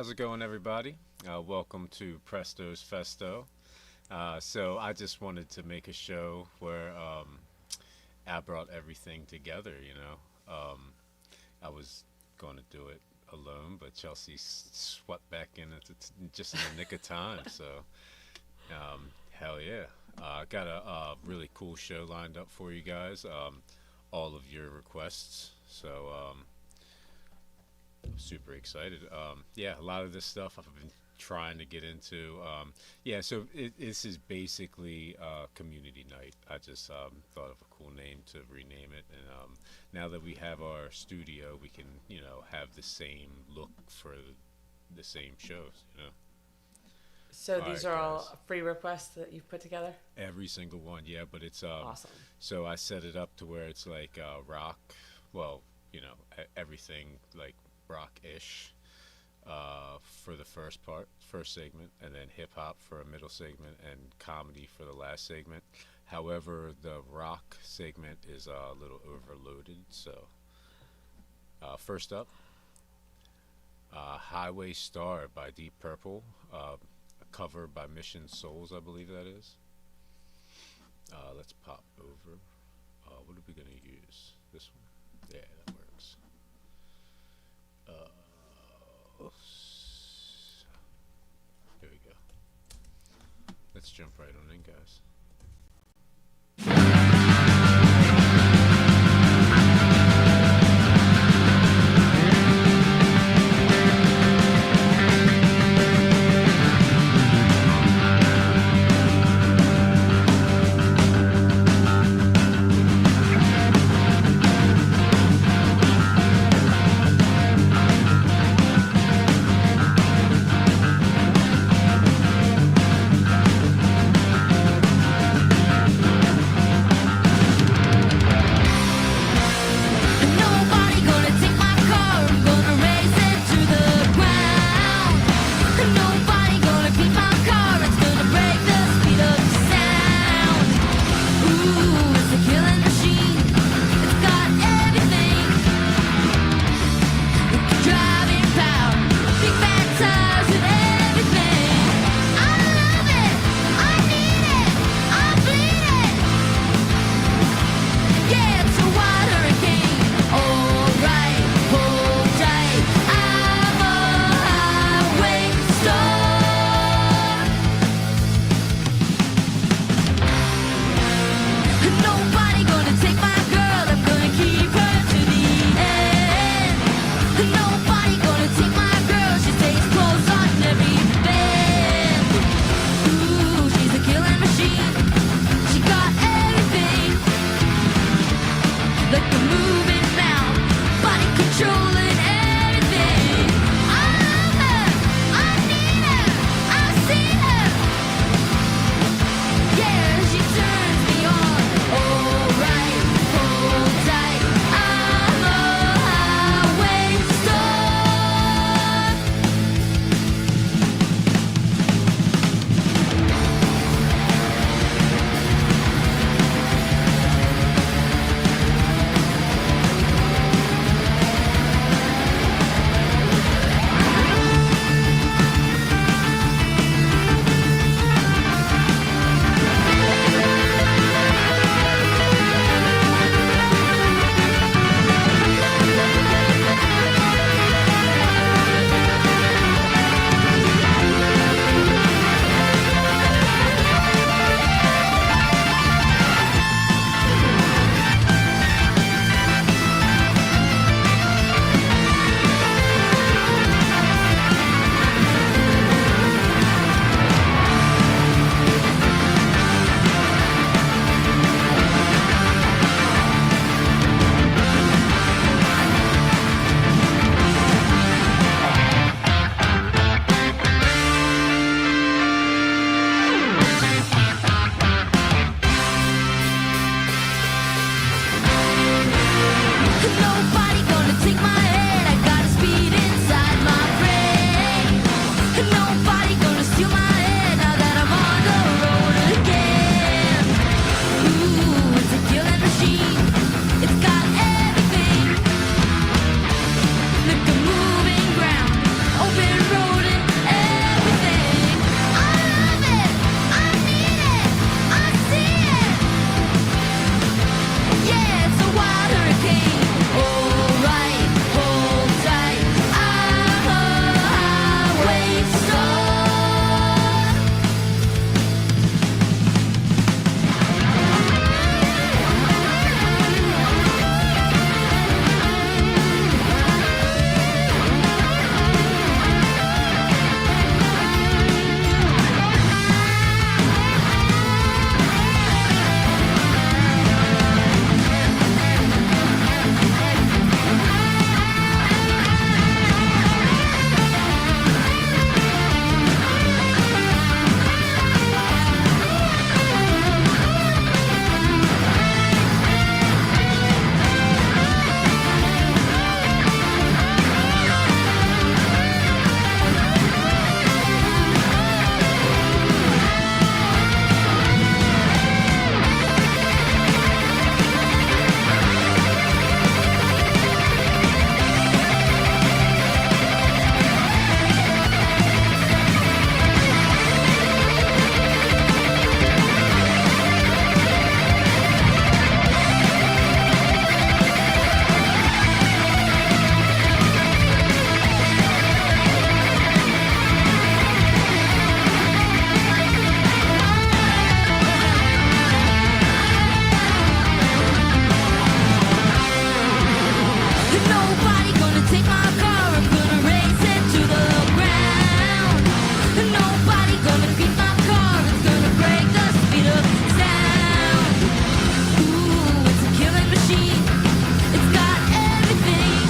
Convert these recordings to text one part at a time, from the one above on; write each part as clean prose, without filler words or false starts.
how's it going, everybody? Welcome to Presto's Festo. So I just wanted to make a show where I brought everything together. I was going to do it alone, but Chelsea swept back in at just in the nick of time. So hell yeah, I got a really cool show lined up for you guys. All of your requests. So I'm super excited. Yeah, a lot of this stuff I've been trying to get into. Yeah, so this is basically community night. I just thought of a cool name to rename it, and now that we have our studio, we can have the same look for the same shows. So All these right, are guys. all free requests that you've put together? Every single one, yeah. But it's Awesome. so I set it up to where it's like rock. Well, everything like rock-ish for the first segment, and then hip hop for a middle segment, and comedy for the last segment. However, the rock segment is a little overloaded. So first up, Highway Star by Deep Purple, a cover by Mission Souls, I believe that is. Let's pop over. What are we gonna use? This one? Yeah, that works. Here we go. Let's jump right on in, guys. Nobody gonna take my car or gonna race it to the ground. Nobody gonna beat my car, it's gonna break the speed of sound. Ooh, it's a killing machine. It's got everything.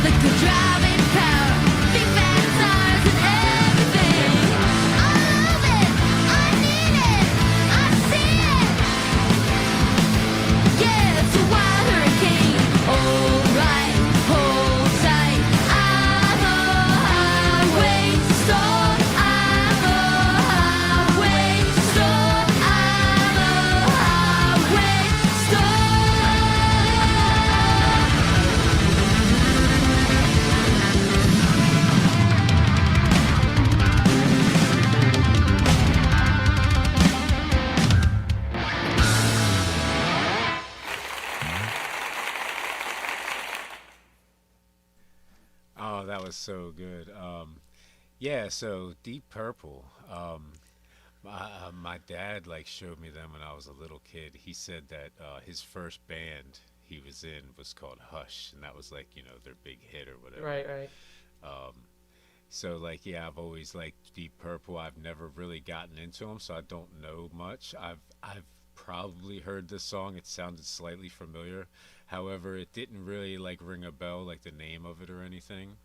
The good driving power, big fat tires and everything. I love it, I need it, I see it. Yeah, it's a wild hurricane. Alright, hold tight. I'm a highway star. I'm a highway star. I'm a highway star. Oh, that was so good. Yeah, so Deep Purple. My dad like showed me them when I was a little kid. He said that his first band he was in was called Hush, and that was like their big hit or whatever. Right, right. So like yeah, I've always liked Deep Purple. I've never really gotten into them, so I don't know much. I've probably heard this song. It sounded slightly familiar. However, it didn't really like ring a bell, like the name of it or anything.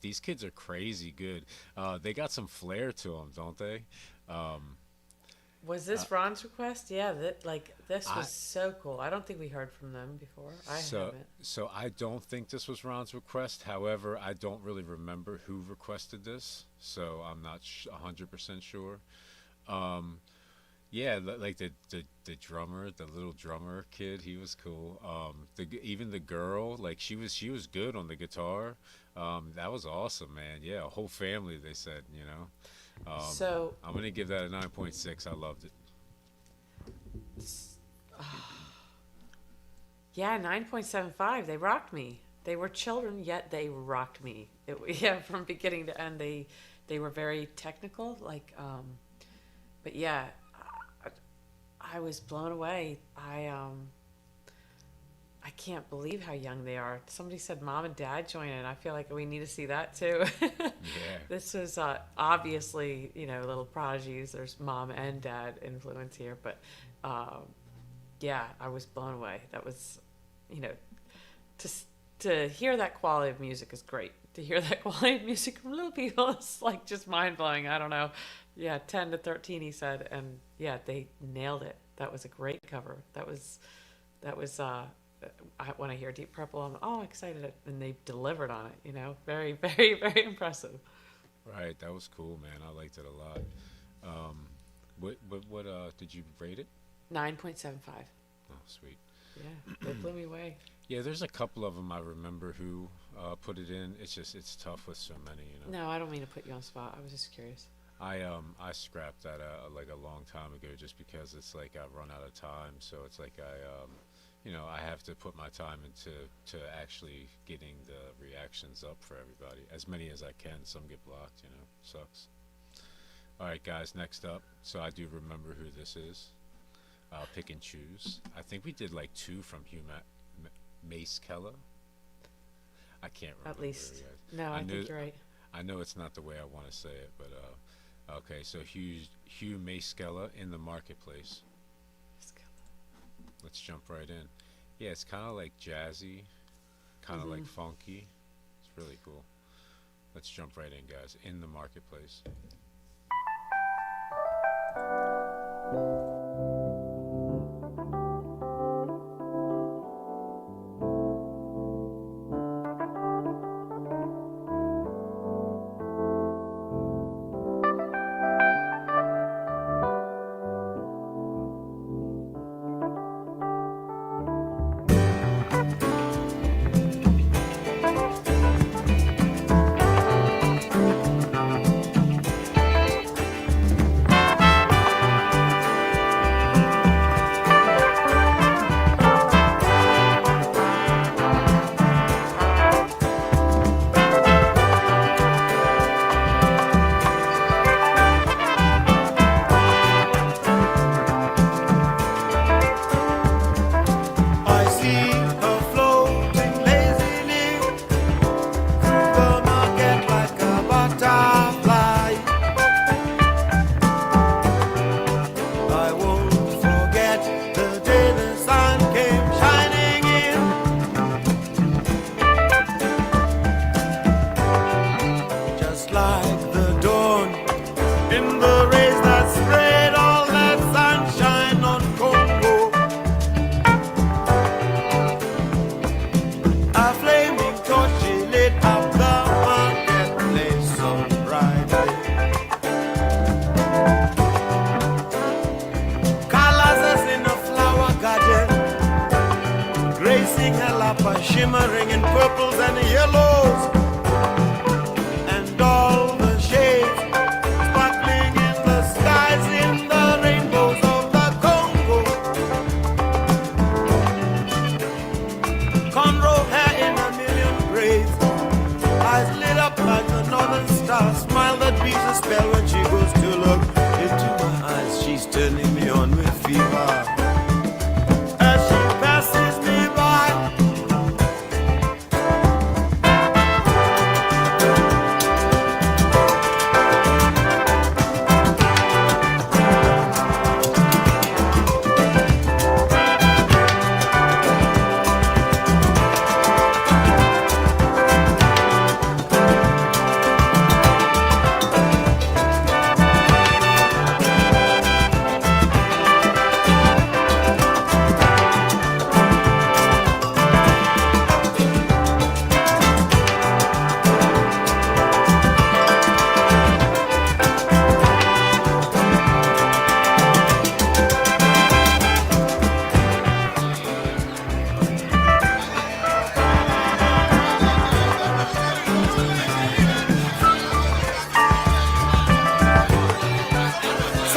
These kids are crazy good. They got some flair to them, don't they? Was this Ron's request? Yeah, this I was so cool. I don't think we heard from them before. I so haven't. so I don't think this was Ron's request. However, I don't really remember who requested this, so I'm not 100% sure. Um, Yeah, like the drummer, the little drummer kid, he was cool. Even the girl, like she was good on the guitar. That was awesome, man. Yeah, a whole family. They said, So, I'm gonna give that a 9.6. I loved it. yeah, 9.75. They rocked me. They were children, yet they rocked me. Yeah, from beginning to end, they were very technical. But yeah, I was blown away. I can't believe how young they are. Somebody said mom and dad join in. I feel like we need to see that too. Yeah. This was obviously, little prodigies. There's mom and dad influence here, but yeah, I was blown away. That was, to hear that quality of music is great. To hear that quality of music from little people is like just mind blowing. I don't know. Yeah, 10 to 13, he said, and yeah, they nailed it. That was a great cover. That was. When I hear Deep Purple, I'm excited, and they delivered on it. Very, very, very impressive. Right, that was cool, man. I liked it a lot. What did you rate it? 9.75. Oh, sweet. Yeah, they blew me away. Yeah, there's a couple of them I remember who put it in. It's tough with so many. No, I don't mean to put you on the spot. I was just curious. I scrapped that like a long time ago just because it's like I've run out of time. So it's like I have to put my time into actually getting the reactions up for everybody, as many as I can. Some get blocked, sucks. All right, guys, next up. So I do remember who this is. Pick and choose. I think we did like 2 from Hugh Mace Keller. I can't remember. At least. Guys. No, I think you're right. I know it's not the way I want to say it, but okay. So Hugh Maskella in the marketplace. Let's jump right in. Yeah, it's kind of like jazzy, kind of like funky. It's really cool. Let's jump right in, guys. In the marketplace. sing Jalapa, shimmering in purples and yellows, and all the shades sparkling in the skies in the rainbows of the Congo. Cornrow hair in a million braids, eyes lit up like the northern star, smile that weaves a spell when she goes to look into my eyes. She's turning me on with fever as she passes me by.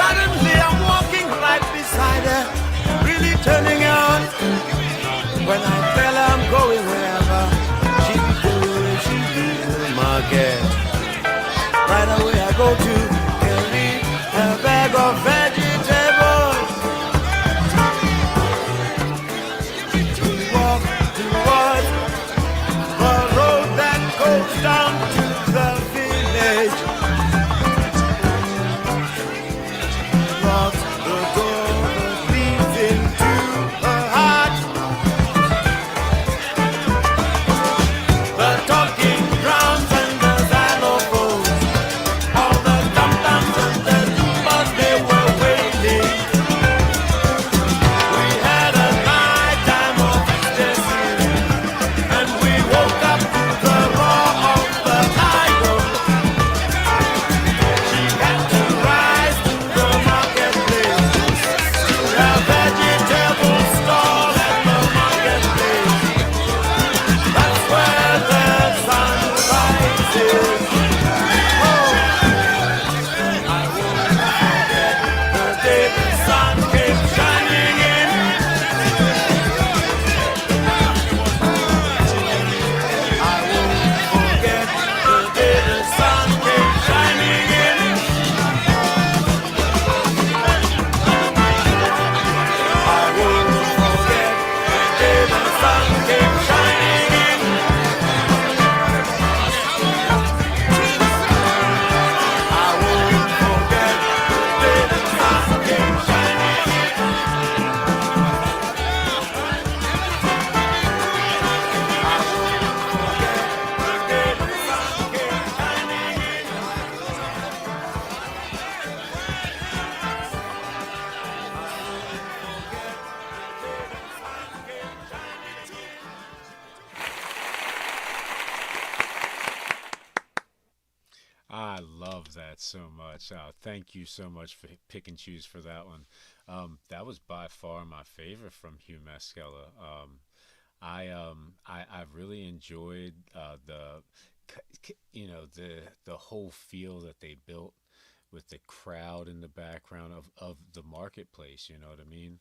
Suddenly I'm walking right beside her, really turning on. When I tell her I'm going wherever she doing, she's doing the market. Right away I go to carry a bag of vegetables. We walk towards the road that goes down to the village. Lock the door that leads into her heart. The talking drums and the xylophones, all the dum-dums and the tumbas, they were wailing. We had a nighttime of ecstasy, and we woke up to the roar of the lion. She had to rise to the marketplace, to her vegetable stall at the marketplace. That's where the sun rises. Oh, I won't forget the day the sun came shining in. I won't forget the day the sun came shining in. I won't forget the day the sun came shining in. I won't forget the day the sun came shining in. I won't forget the day the sun came shining in. I love that so much. Thank you so much for pick and choose for that one. That was by far my favorite from Hugh Maskella. I really enjoyed the whole feel that they built with the crowd in the background of the marketplace. You know what I mean?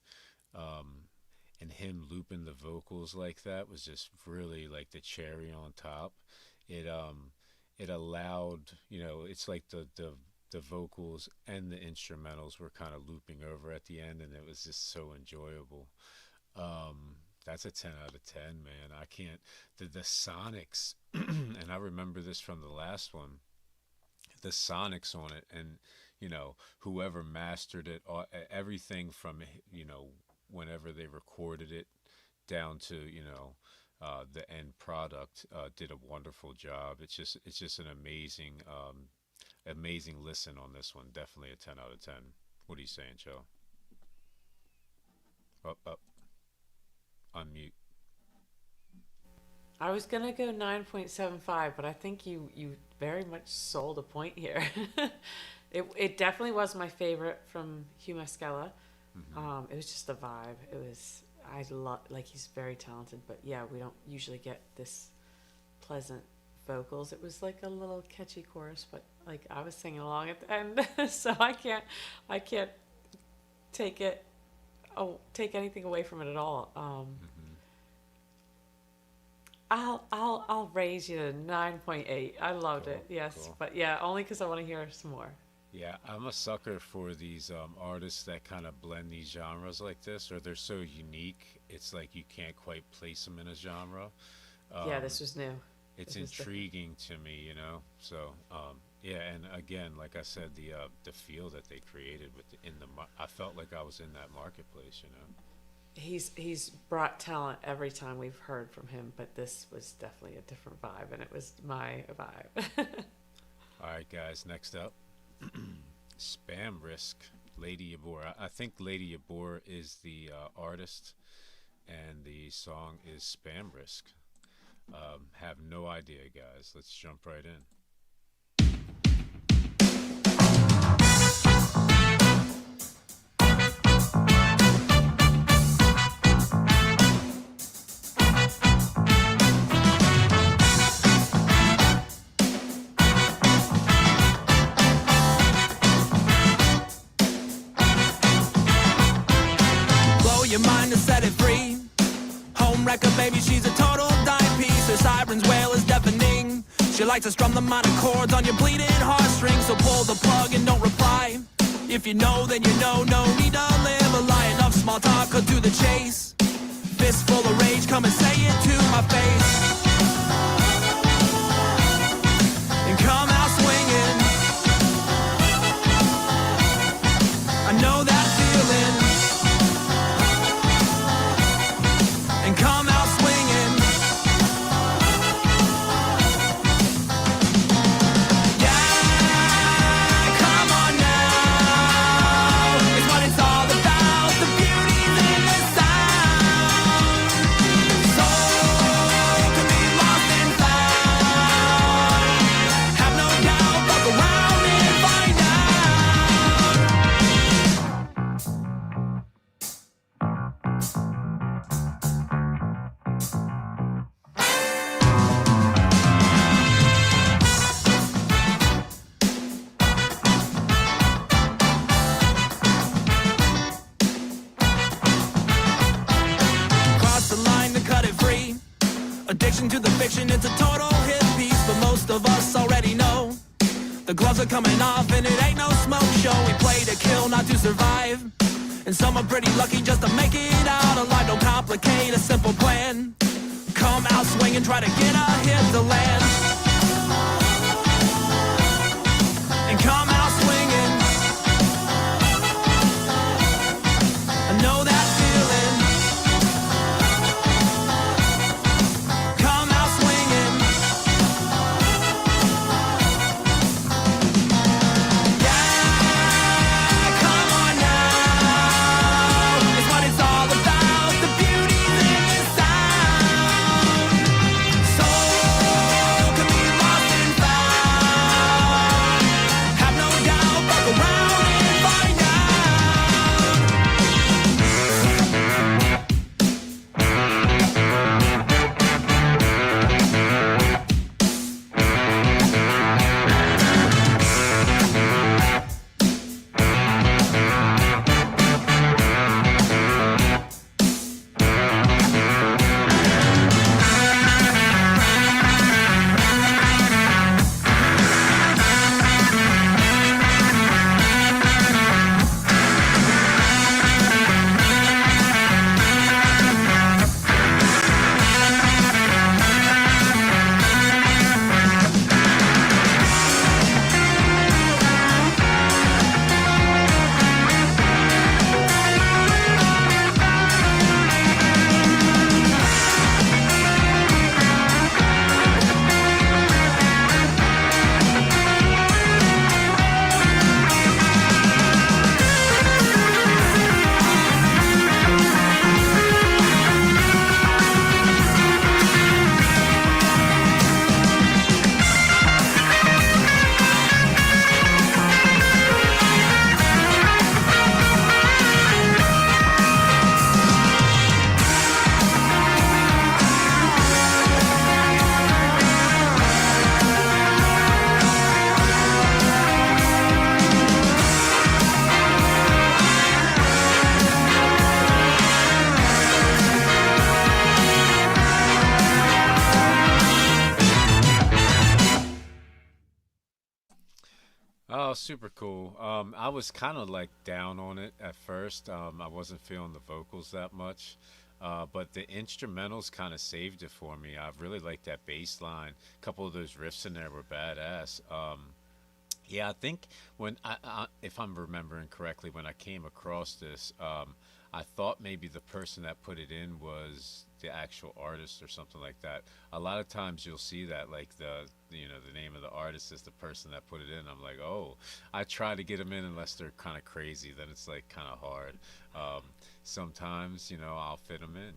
And him looping the vocals like that was just really like the cherry on top. It allowed, it's like the vocals and the instrumentals were kind of looping over at the end, and it was just so enjoyable. That's a 10 out of 10, man. I can't, the sonics, and I remember this from the last one, the sonics on it, and whoever mastered it, everything from whenever they recorded it down to the end product, did a wonderful job. It's just an amazing listen on this one. Definitely a 10 out of 10. What are you saying, Joe? Up, unmute. I was gonna go 9.75, but I think you very much sold a point here. It definitely was my favorite from Hugh Maskella. It was just a vibe. It was I love, like, he's very talented, but yeah, we don't usually get this pleasant vocals. It was like a little catchy chorus, but like I was singing along at the end, so I can't take it, take anything away from it at all. I'll raise you to 9.8. I loved Cool, it. Yes, cool. but yeah, only because I want to hear some more. Yeah, I'm a sucker for these artists that kind of blend these genres like this, or they're so unique. It's like you can't quite place them in a genre. Yeah, this was new. It's This was different. intriguing to me, you know. So yeah, and again, like I said, the feel that they created I felt like I was in that marketplace, you know. He's brought talent every time we've heard from him, but this was definitely a different vibe, and it was my vibe. All right, guys. Next up, Spam Risk, Lady YBOR. I think Lady YBOR is the artist, and the song is Spam Risk. Have no idea, guys. Let's jump right in. Blow your mind to set it free. Home wrecker, baby, she's a total dime piece. Her siren's wail is deafening. She likes to strum the minor chords on your bleeding heartstrings. So pull the plug and don't reply. If you know, then you know. No need to live a lie. Enough small talk, cut to the chase. Fist full of rage, come and say it to my face. And come out swinging. I know that feeling. And come out swinging. Yeah, come on now. It's what it's all about. The beauty's in the sound. Soul can be lost and found. Have no doubt, look around and find Cross the line to cut it free. Addiction to the fiction, it's a total hit piece. But most of us already know the gloves are coming off and it ain't no smoke show. We play to kill, not to survive. And some are pretty lucky just to make it out alive. Don't complicate a simple plan. Come out swinging, try to get a hit to land. And come out swinging. I know that feeling. Come out swinging. Yeah, come on now. It's what it's all about. The beauty's in the sound. Soul Oh, super cool. I was kind of like down on it at first. I wasn't feeling the vocals that much, but the instrumentals kind of saved it for me. I really liked that bass line. A couple of those riffs in there were badass. Yeah, I think if I'm remembering correctly, when I came across this, I thought maybe the person that put it in was the actual artist or something like that. A lot of times you'll see that, like the name of the artist is the person that put it in. I'm like, oh, I try to get them in unless they're kind of crazy. Then it's like kind of hard. Sometimes I'll fit them in,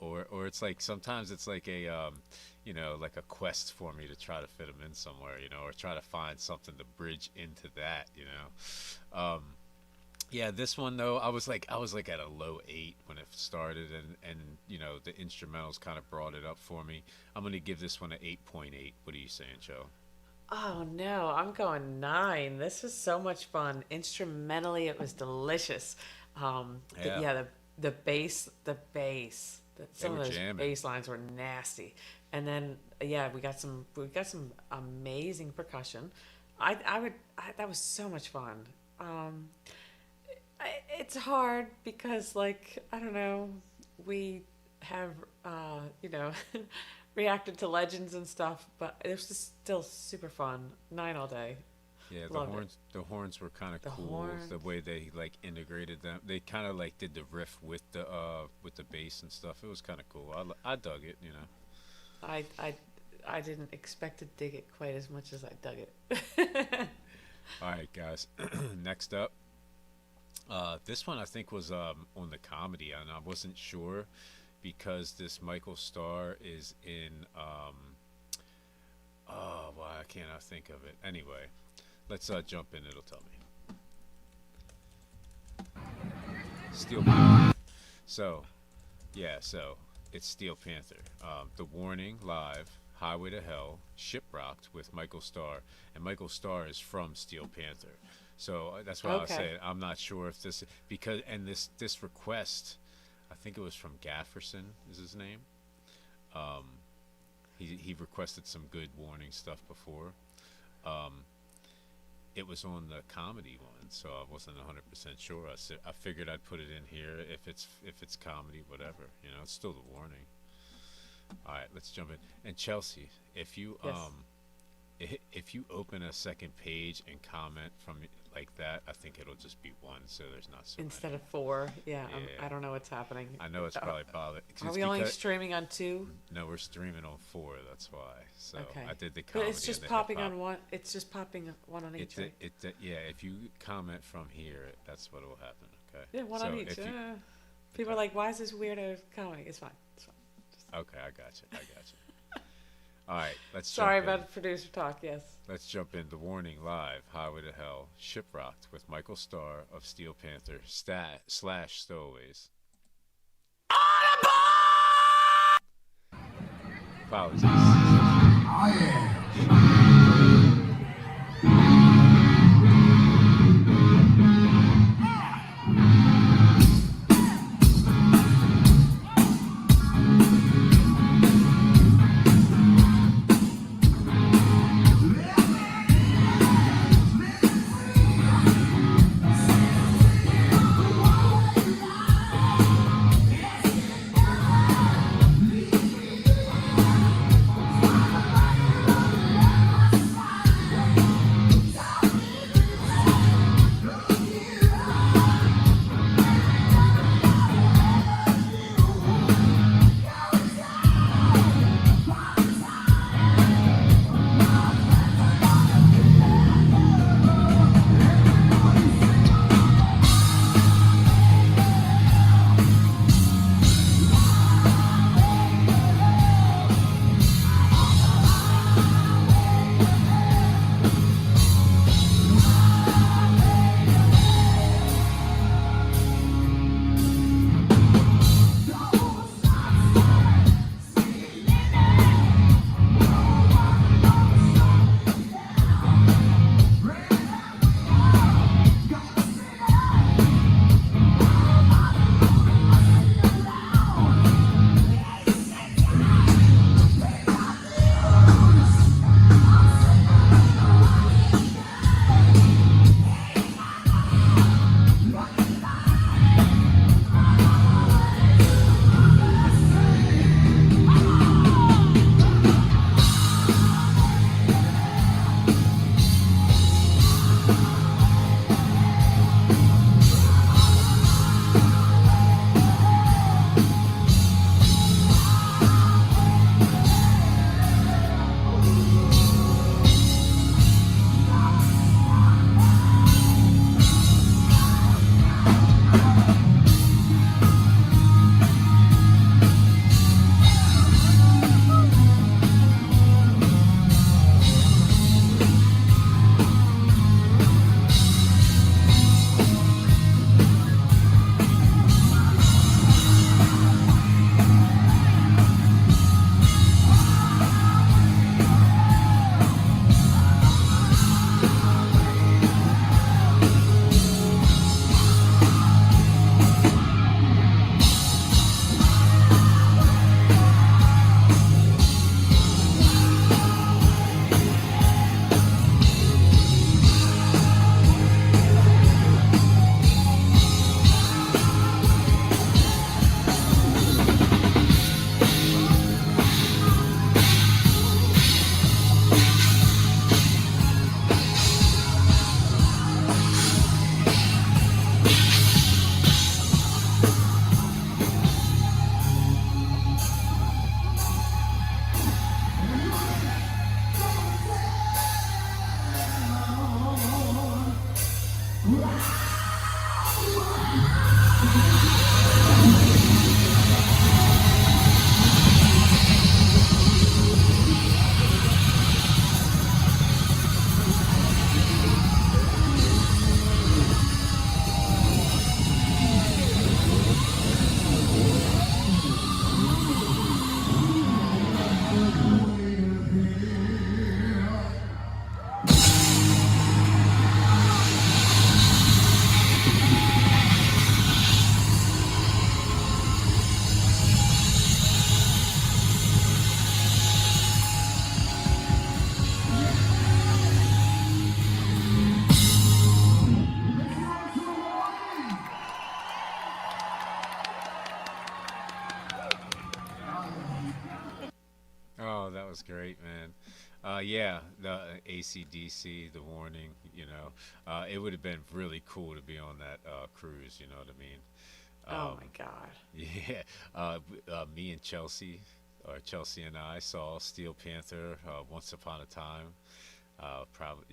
or it's like sometimes it's like like a quest for me to try to fit them in somewhere, or try to find something to bridge into that. Yeah, this one though, I was like at a low 8 when it started, and the instrumentals kind of brought it up for me. I'm gonna give this one an 8.8. What are you saying, Joe? Oh no, I'm going 9. This was so much fun. Instrumentally, it was delicious. Yeah. The bass, some were of those jamming. bass lines were nasty. And then we got some amazing percussion. That was so much fun. It's hard because, like, I don't know, we have reacted to legends and stuff, but it was just still super fun. 9 all day. Yeah, Loved it. the horns were kind of The cool. horns. The way they like integrated them, they kind of like did the riff with the bass and stuff. It was kind of cool. I dug it. I didn't expect to dig it quite as much as I dug it. All right, guys. Next up, this one I think was on the comedy, and I wasn't sure because this Michael Starr is in. Oh, why can't I think of it? Anyway, let's jump in. It'll tell me. Steel Panther. So it's Steel Panther. The Warning live. Highway to Hell, Shiprocked with Michael Starr, and Michael Starr is from Steel Panther, so that's why I was Okay. saying I'm not sure if this this request, I think it was from Gafferson is his name. He requested some good Warning stuff before. It was on the comedy one, so I wasn't 100% sure. I figured I'd put it in here if it's comedy, whatever. It's still the Warning. All right, let's jump in. And Chelsea, if you Yes. if you open a second page and comment from like that, I think it'll just be 1, so there's not so Instead many. of 4. Yeah, Yeah. I don't know what's happening. I know it's probably bothered. Are we only streaming on 2? No, we're streaming on 4. That's why. So Okay. I did the But comedy. it's just and the popping hip-hop. on one. It's just popping one on each. Right? Yeah. If you comment from here, that's what will happen. Okay. Yeah, one So on each. if you- People are like, "Why is this weirdo comedy?" It's fine. It's fine. Okay, I got you. All right, let's Sorry jump in. about producer talk. Yes. Let's jump in. The Warning live, Highway to Hell, Shiprocked with Michael Starr of Steel Panther / Stowaways. Apologies. was great, man. Yeah, the AC/DC, the Warning. It would have been really cool to be on that cruise. You know what I mean? Oh my God. Yeah, me and Chelsea, or Chelsea and I, saw Steel Panther once upon a time. Probably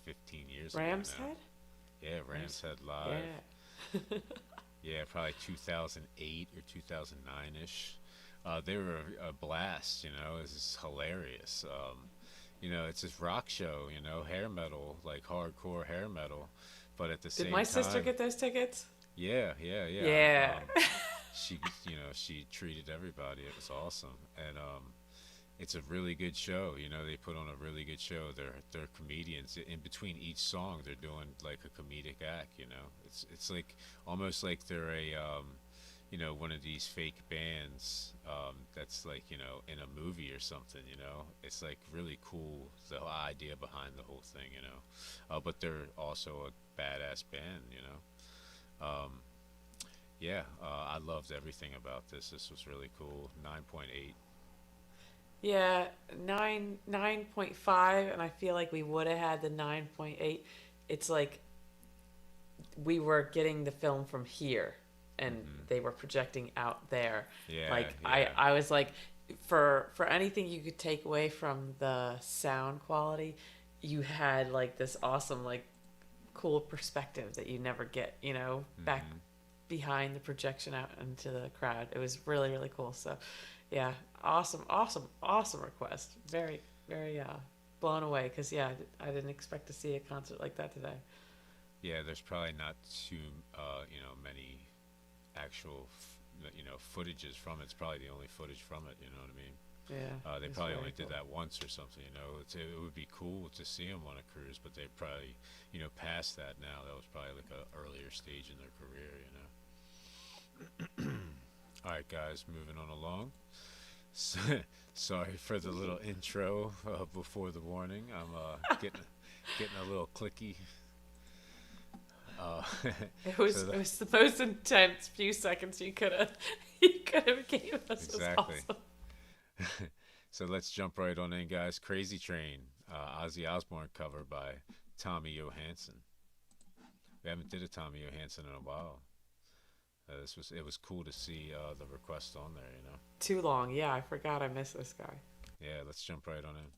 15 years Ram's ago now. Head? Yeah, Ram's Head live. Yeah. Yeah, probably 2008 or 2009-ish. They were a blast. It's just hilarious. It's this rock show. Hair metal, like hardcore hair metal, but at the same Did time. my sister get those tickets? Yeah. Yeah. She treated everybody. It was awesome, and it's a really good show. They put on a really good show. They're comedians. In between each song, they're doing like a comedic act. It's like almost like they're a one of these fake bands that's like in a movie or something. It's like really cool, the whole idea behind the whole thing. But they're also a badass band. I loved everything about this. This was really cool. 9.8. Yeah, 9.5, and I feel like we would have had the 9.8. It's like we were getting the film from here, and they were projecting out there. Yeah, like yeah. I was like, for anything you could take away from the sound quality, you had like this awesome, like cool perspective that you never get, back behind the projection out into the crowd. It was really, really cool. So yeah, awesome request. Very, very blown away, because I didn't expect to see a concert like that today. Yeah, there's probably not too many actual footages from it. It's probably the only footage from it. You know what I mean? Yeah. They probably only did that once or something. It would be cool to see them on a cruise, but they probably past that now. That was probably like an earlier stage in their career. All right, guys, moving on along. Sorry for the little intro before the warning. I'm getting a little clicky. It was the most intense few seconds you could have gave us. Exactly. It was awesome. So let's jump right on in, guys. Crazy Train, Ozzy Osbourne cover by Tommy Johansson. We haven't did a Tommy Johansson in a while. It was cool to see the request on there. Too long. Yeah, I forgot I missed this guy. Yeah, let's jump right on in.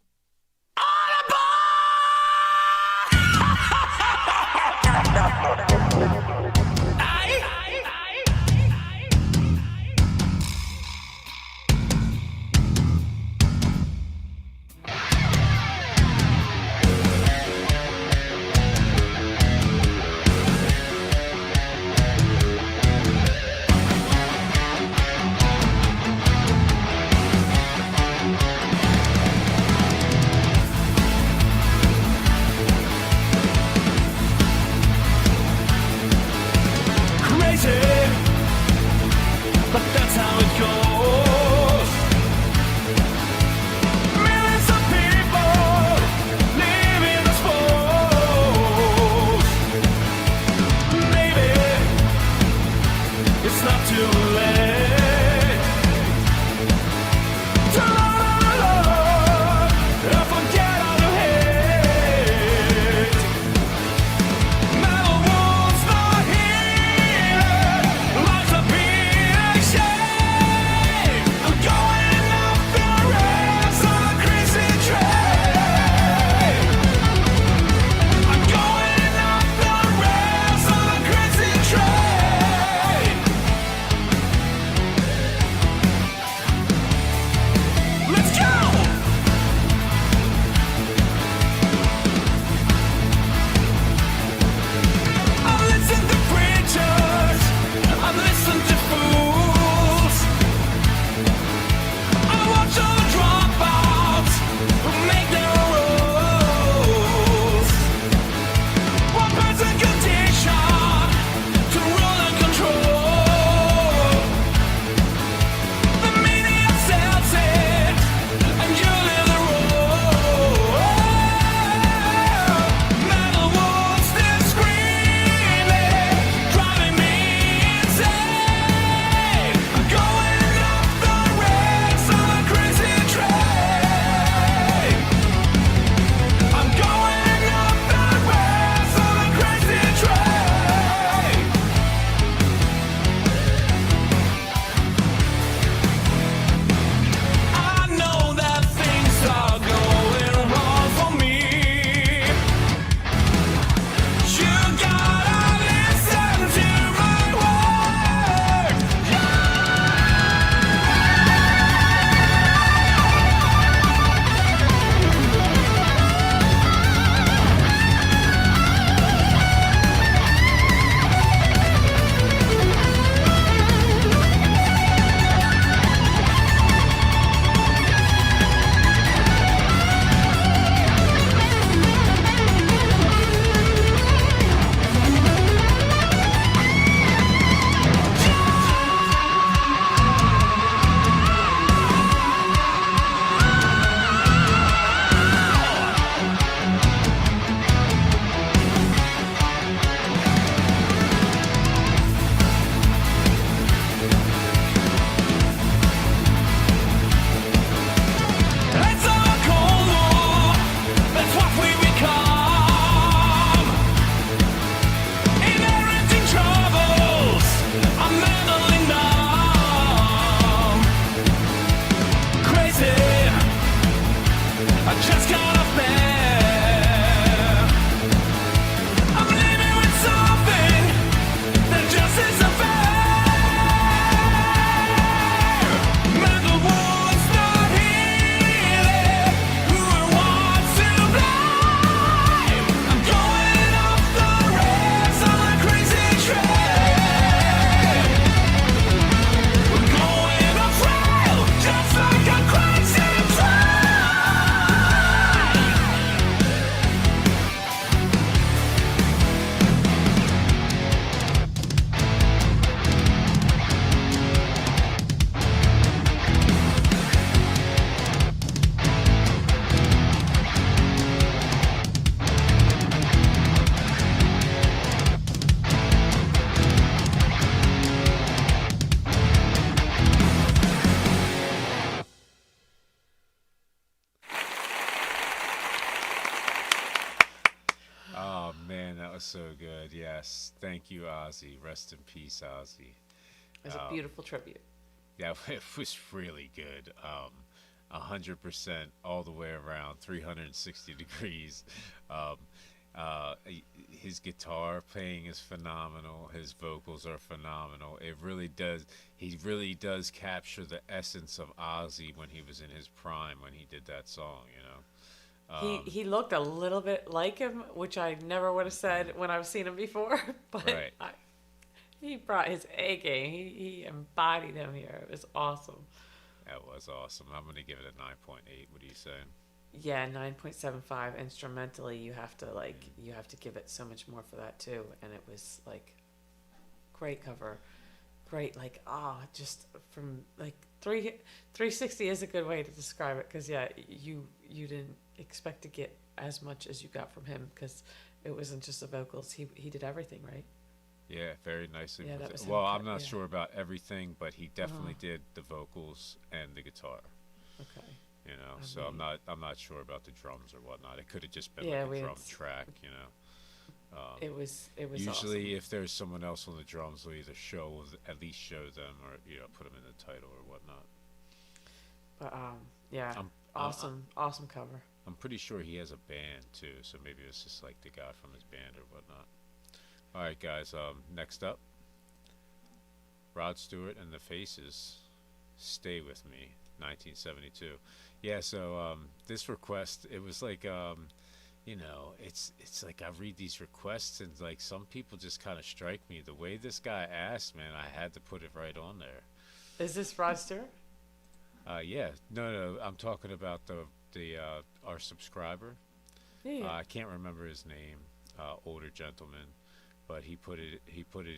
I just gotta bear. I'm living with something that just isn't fair. Mental wounds not healing. Who wants to blame? I'm going off the rails on a crazy train. We're going off rail just like a crazy train. Oh man, that was so good. Yes, thank you, Ozzy. Rest in peace, Ozzy. It was a beautiful tribute. Yeah, it was really good. 100% all the way around, 360 degrees. Um, his guitar playing is phenomenal. His vocals are phenomenal. It really does. He really does capture the essence of Ozzy when he was in his prime when he did that song. You know. He looked a little bit like him, which I never would have said when I've seen him before. But Right. he brought his A game. He embodied him here. It was awesome. That was awesome. I'm gonna give it a 9.8. What do you say? Yeah, 9.75 instrumentally. You have to give it so much more for that too. And it was like great cover, great just from like 360 is a good way to describe it because you didn't expect to get as much as you got from him because it wasn't just the vocals. He did everything right. Yeah, very nicely. Yeah, that was well, him. I'm not Yeah. sure about everything, but he definitely did the vocals and the guitar. Okay. You know, I so mean- I'm not sure about the drums or whatnot. It could have just been Yeah, like we a had drum s- track. You know. It was Usually, awesome. if there's someone else on the drums, we'll either at least show them, or put them in the title or whatnot. But yeah, I'm- awesome cover. I'm pretty sure he has a band too, so maybe it's just like the guy from his band or whatnot. All right, guys. Next up, Rod Stewart and the Faces, "Stay With Me," 1972. Yeah. So this request, it was like it's like I read these requests and like some people just kind of strike me. The way this guy asked, man, I had to put it right on there. Is this Rod Stewart? Yeah. No, I'm talking about the our subscriber. Yeah. I can't remember his name, older gentleman, but he put it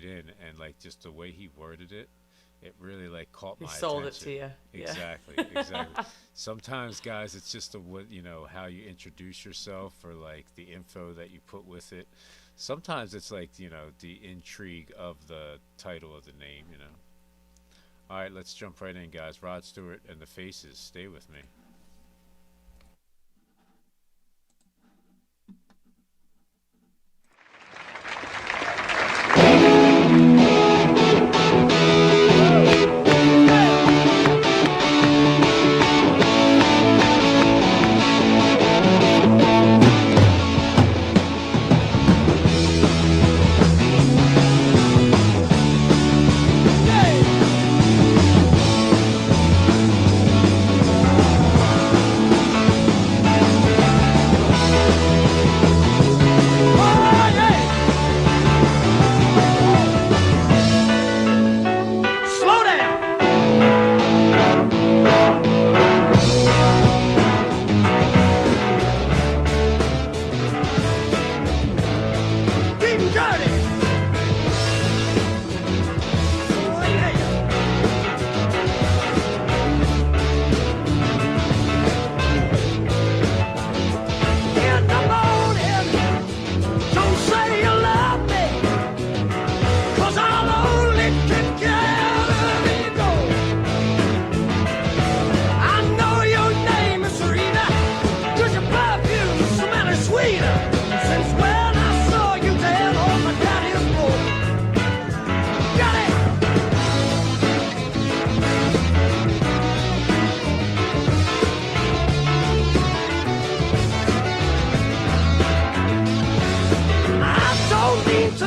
in, and like just the way he worded it, it really like caught He my sold attention. it to you. Yeah. Exactly. Sometimes, guys, it's just how you introduce yourself or like the info that you put with it. Sometimes it's like the intrigue of the title of the name. All right, let's jump right in, guys. Rod Stewart and the Faces, "Stay With Me." Hey!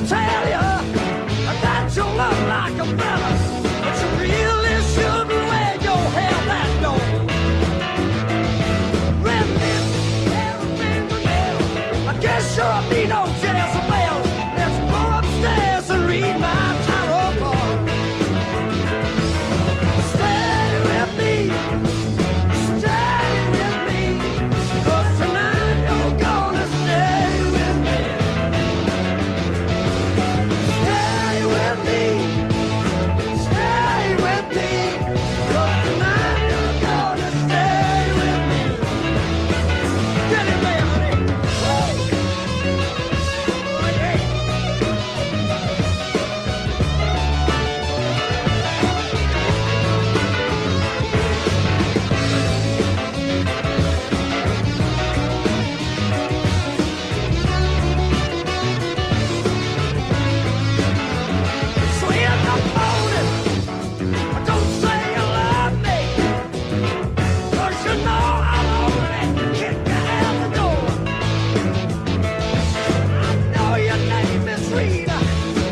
tell you that you look like a fella, but you really shouldn't wear your hair that low. Red lips, hair and fingernail. I guess you're me no Jezebel. Let's go upstairs and read my tarot card. Stay with me, stay with me, 'cause tonight you're gonna stay with me. Stay with me, stay with me, 'cause tonight you're gonna stay with me. Get it, man, honey. Oh, yeah. So in the morning, don't say you love me, 'cause you know I'll already kick you out the door. I know your name is Rita,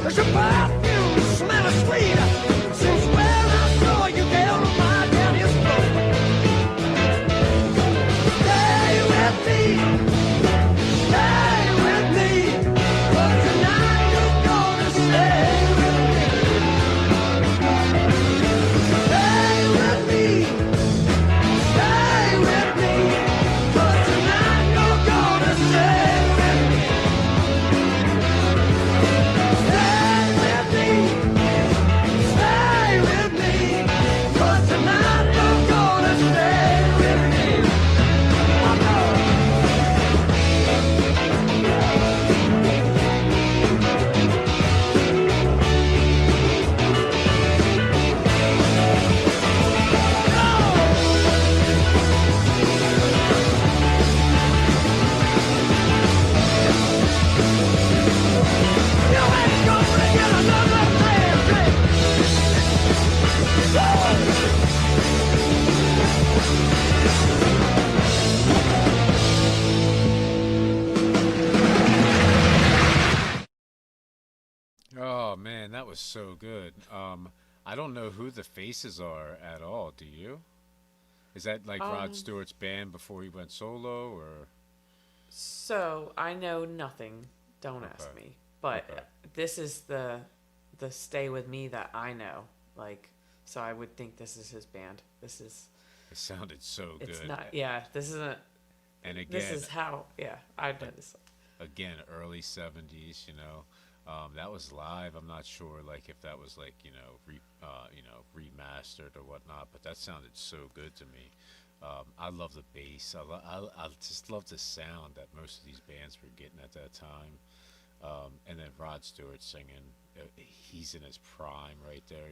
'cause your perfume smells sweeter since when I saw you down on my daddy's floor. Stay with me, stay with me, 'cause tonight you're gonna stay with me. Stay with me, stay with me, 'cause tonight you're gonna stay with me. Stay with me, stay with me, 'cause tonight you're gonna stay with me. Oh, no. You ain't gonna get another damn thing. Oh man, that was so good. I don't know who the faces are at all. Do you? Is that like Rod Stewart's band before he went solo, or? So I know nothing. Don't ask Okay. me. But Okay. this is the Stay With Me that I know. Like, so I would think this is his band. This is. It sounded so It's good. not. Yeah. This isn't. And again, This is how. Yeah. I know this. again, early '70s. That was live. I'm not sure, like, if that was like remastered or whatnot, but that sounded so good to me. I love the bass. I just love the sound that most of these bands were getting at that time. And then Rod Stewart singing, he's in his prime right there.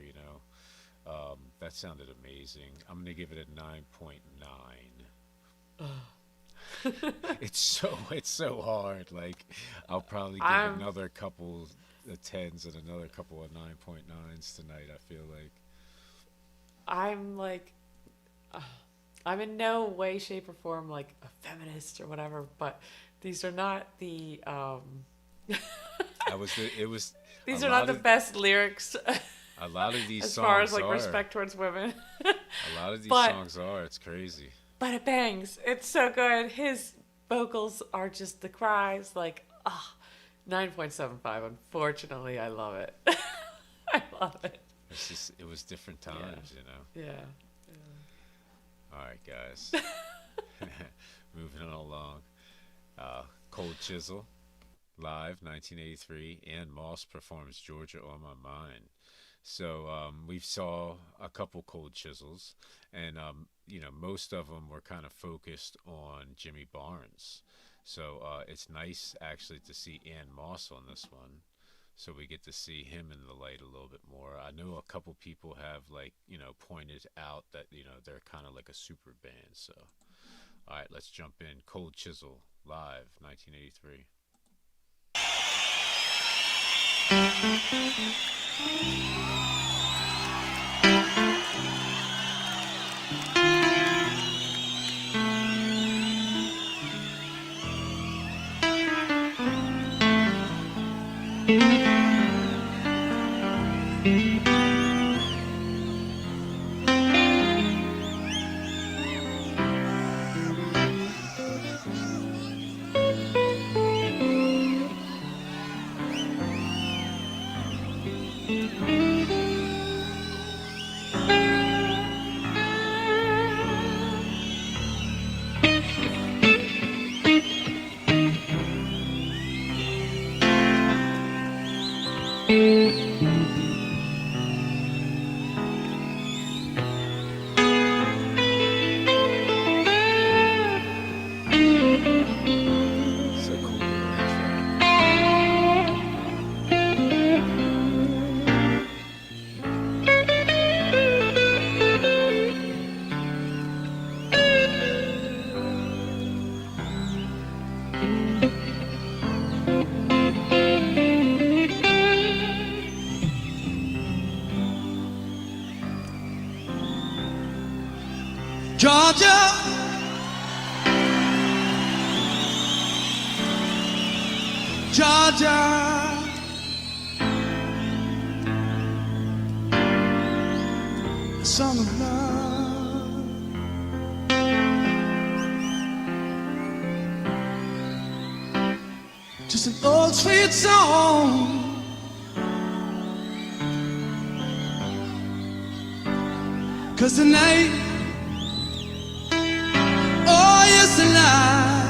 That sounded amazing. I'm gonna give it a 9.9. It's so hard. Like, I'll probably give another couple of 10s and another couple of 9.9s tonight. I feel like. I'm like. I'm in no way, shape, or form like a feminist or whatever, but these are not the. It was. These a are lot not the of- best lyrics A lot of these as songs far as like are. respect towards women. A lot of these but- songs are. It's crazy. But it bangs. It's so good. His vocals are just the cries. Like, 9.75. Unfortunately, I love it. I love it. It's just. It was different times, Yeah. All right, guys. Moving on along. Cold Chisel, live, 1983. Ann Moss performs Georgia on My Mind. So we saw a couple Cold Chisels, and most of them were kind of focused on Jimmy Barnes. So it's nice actually to see Ann Moss on this one. So we get to see him in the light a little bit more. I know a couple people have pointed out that they're kind of like a super band. So all right, let's jump in. Cold Chisel, live, 1983. Georgia, Georgia, a song of love. Just an old sweet song. Cause tonight, oh yes tonight,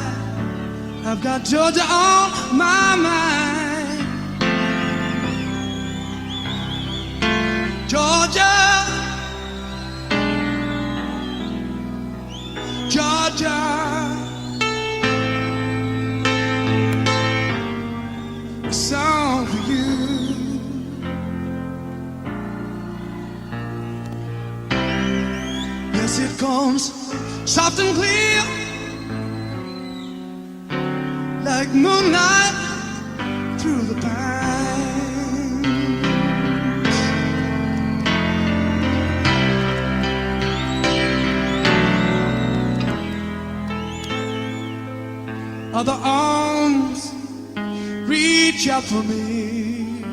I've got Georgia on my mind. Georgia, Georgia, a song for you. Yes, it comes soft and clear, like moonlight through the pines. Other arms reach out for me,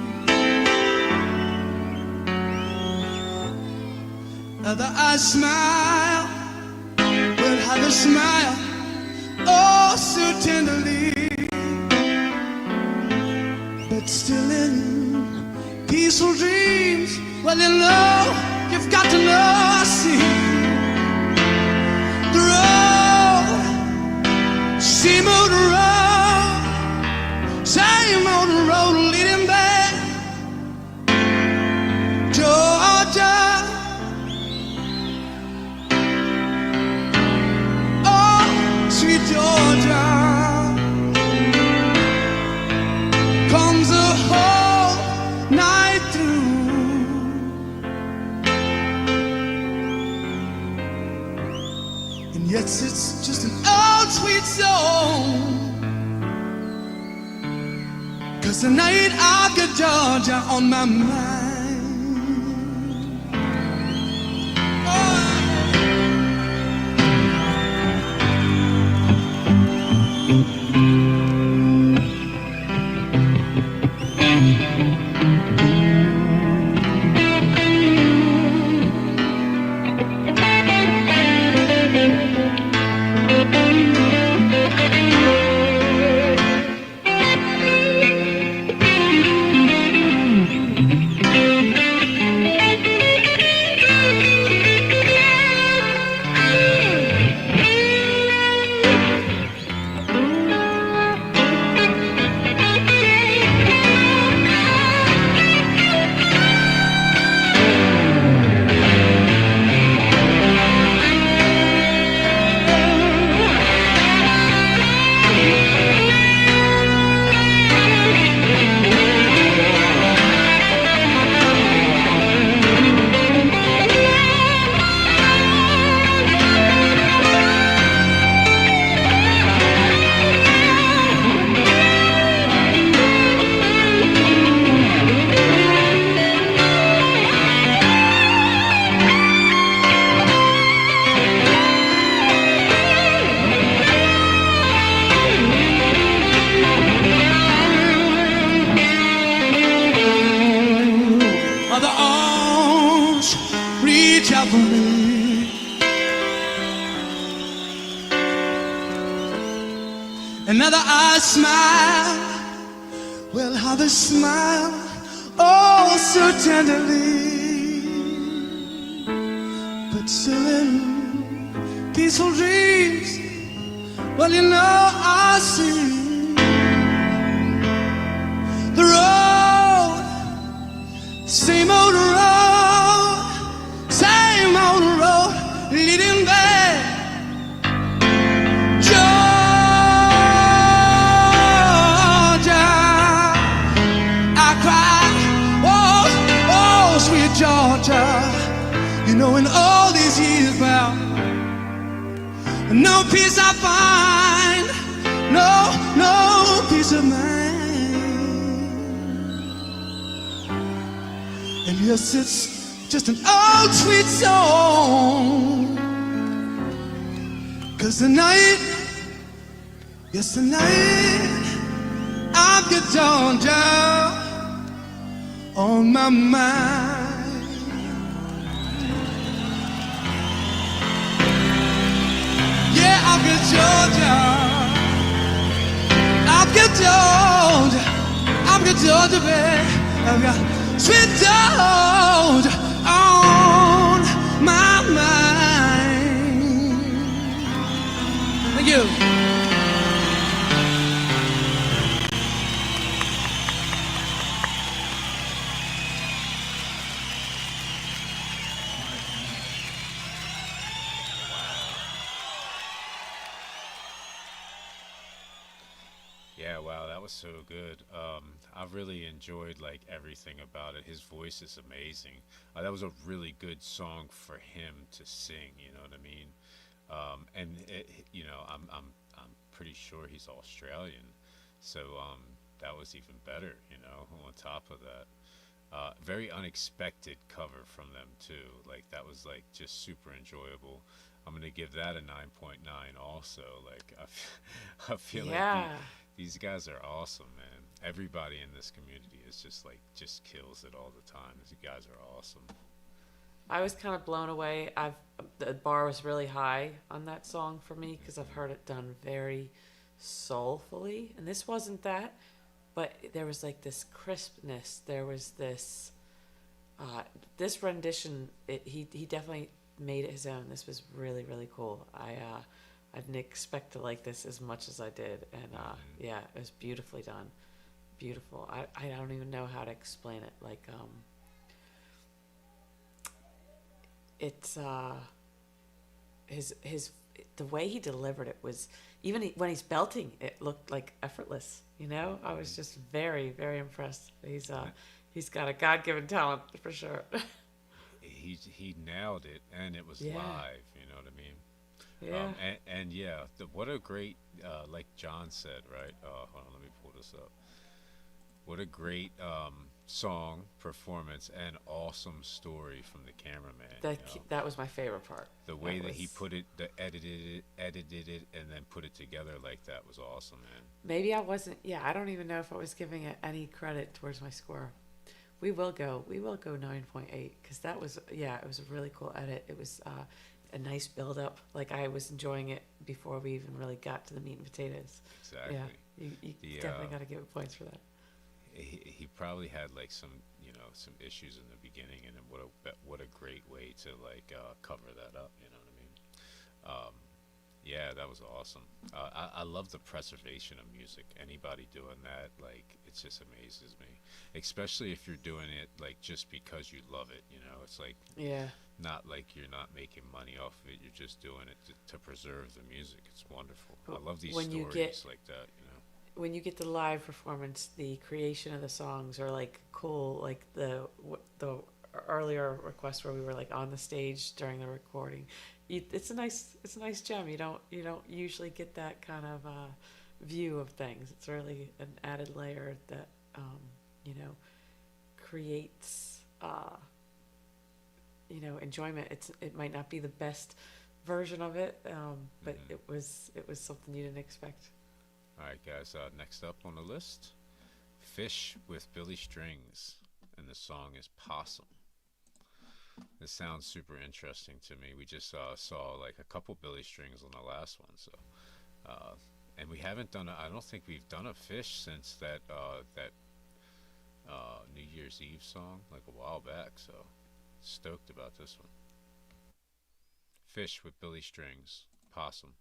other eyes smile, will have a smile, oh so tenderly. But still in peaceful dreams, well you know, you've got to know, see the road, same old road, same old road leading back, Georgia. Sweet Georgia, comes the whole night through. And yes, it's just an old sweet song. Cause tonight I've got Georgia on my mind. Another eye smile, well how they smile, oh so tenderly, but still in peaceful dreams, well you know I see the road, same old road, same old road leading back. Georgia, you know in all these years, well, no peace I find, no peace of mind. And yes, it's just an old sweet song. 'Cause tonight, yes tonight, I've got Georgia on my mind. Yeah, I've got Georgia, I've got Georgia, I've got Georgia, babe. I've got sweet Georgia on my mind. Thank you. Yeah, wow, that was so good. I really enjoyed like everything about it. His voice is amazing. That was a really good song for him to sing. You know what I mean? And you know, I'm pretty sure he's Australian, so that was even better. You know, on top of that, very unexpected cover from them too. Like that was like just super enjoyable. I'm gonna give that a 9.9 also. Like I feel Yeah. like these guys are awesome, man. Everybody in this community is just like just kills it all the time. These guys are awesome. I was kind of blown away. The bar was really high on that song for me because I've heard it done very soulfully, and this wasn't that, but there was like this crispness. There was this this rendition. He definitely made it his own. This was really really cool. I didn't expect to like this as much as I did, and yeah, it was beautifully done. Beautiful. I don't even know how to explain it. Like it's his the way he delivered it was even when he's belting, it looked like effortless. You know, I was just very very impressed. He's got a God-given talent for sure. He nailed it, and it was Yeah. live. You know what I mean? Yeah. And yeah, what a great, like John said, right? Hold on, let me pull this up. What a great song, performance, and awesome story from the cameraman. That was my favorite part. The way that he put it, edited it, and then put it together like that was awesome, man. Maybe I wasn't. Yeah, I don't even know if I was giving it any credit towards my score. We will go 9.8 because that was it was a really cool edit. It was a nice build up. Like I was enjoying it before we even really got to the meat and potatoes. Exactly. Yeah, you definitely got to give it points for that. He probably had like some some issues in the beginning, and then what a great way to like cover that up. You know what I mean? Yeah, that was awesome. I love the preservation of music. Anybody doing that, like, it just amazes me. Especially if you're doing it like just because you love it. You know, it's like not like you're not making money off of it. You're just doing it to preserve the music. It's wonderful. I love these stories like that. You know. When you get the live performance, the creation of the songs are like cool. Like the earlier request where we were like on the stage during the recording, it's a nice gem. You don't usually get that kind of view of things. It's really an added layer that creates enjoyment. It might not be the best version of it, but it was something you didn't expect. All right, guys. Next up on the list, Fish with Billy Strings, and the song is Possum. This sounds super interesting to me. We just saw like a couple Billy Strings on the last one, so and we haven't done. I don't think we've done a Fish since that New Year's Eve song, like a while back. So stoked about this one. Fish with Billy Strings, Possum.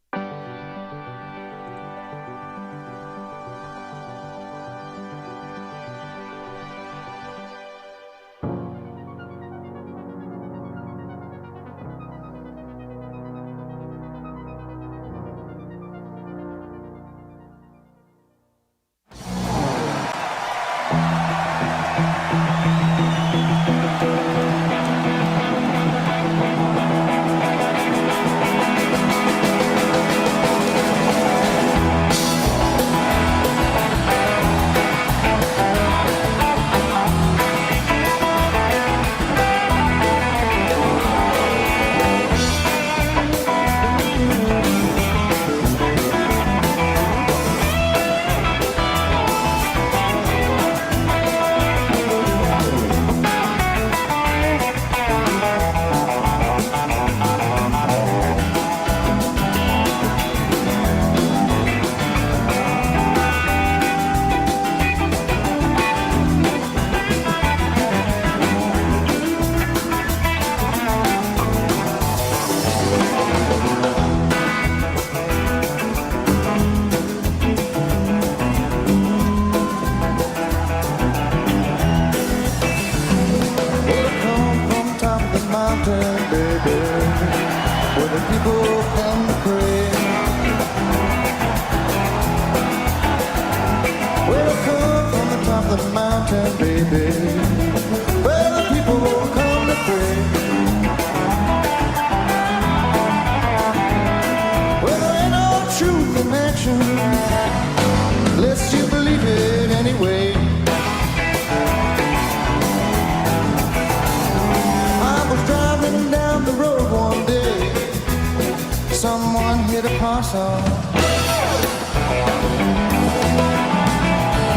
a possum.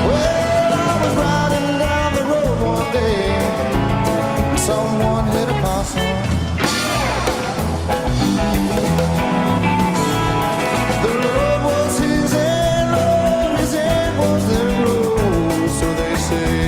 Well, I was riding down the road one day. Someone hit a possum. The road was his end, Lord, his end was their road, so they say.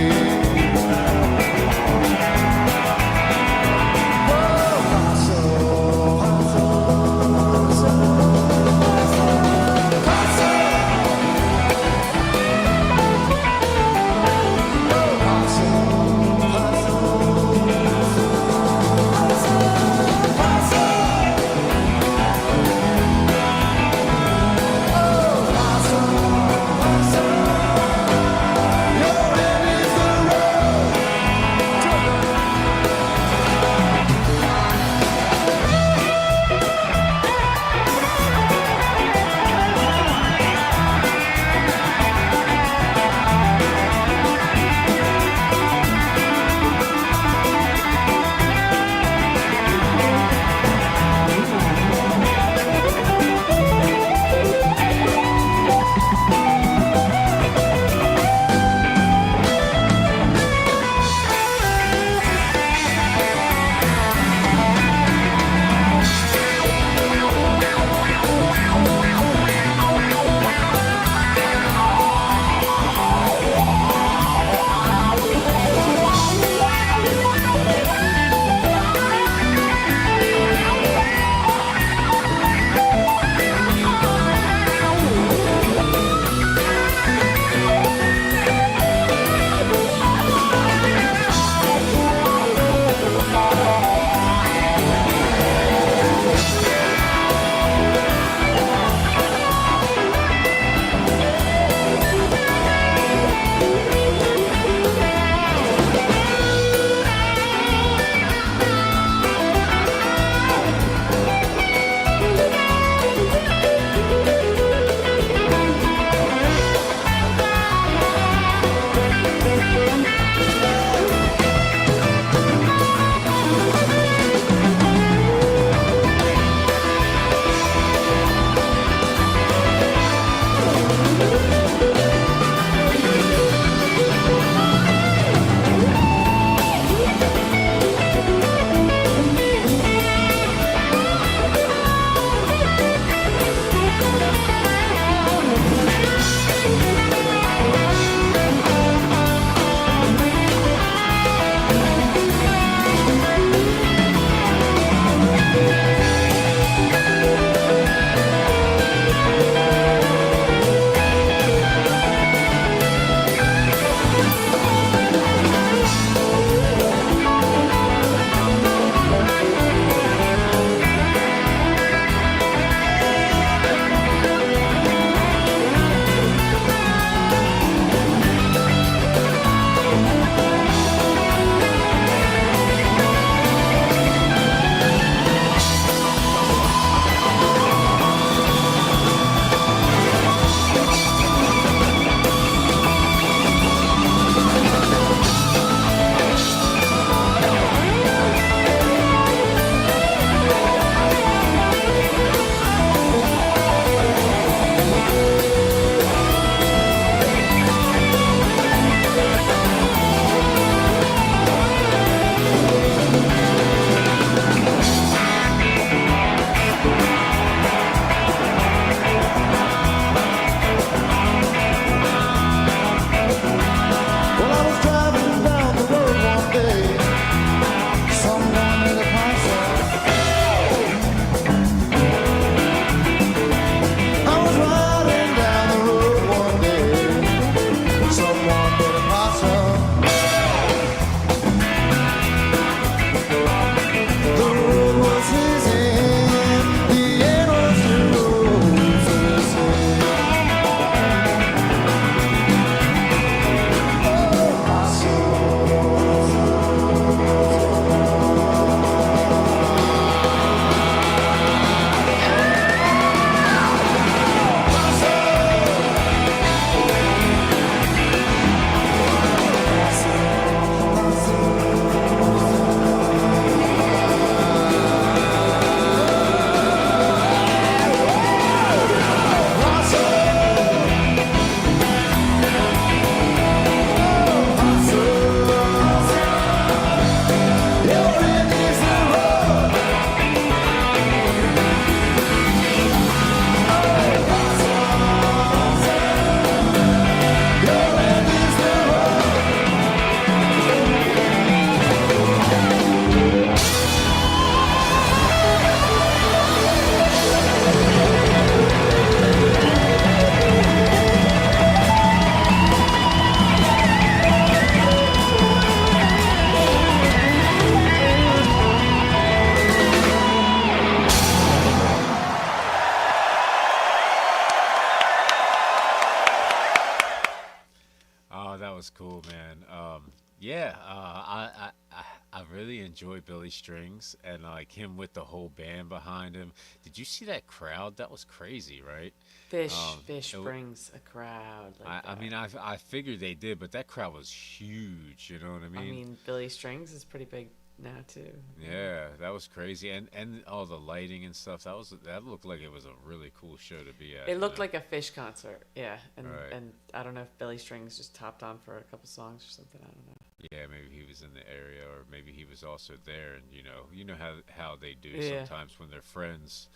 Yeah, I really enjoy Billy Strings and like him with the whole band behind him. Did you see that crowd? That was crazy, right? Fish It w- brings a crowd like I that. mean, I figured they did, but that crowd was huge. You know what I I mean? mean, Billy Strings is pretty big now too. Yeah, that was crazy, and all the lighting and stuff. That looked like it was a really cool show to be at. It You looked know? like a Fish concert, yeah. Right. And I don't know if Billy Strings just topped on for a couple songs or something. I don't know. Yeah, maybe he was in the area, or maybe he was also there. And you know how they do Yeah. sometimes when they're friends.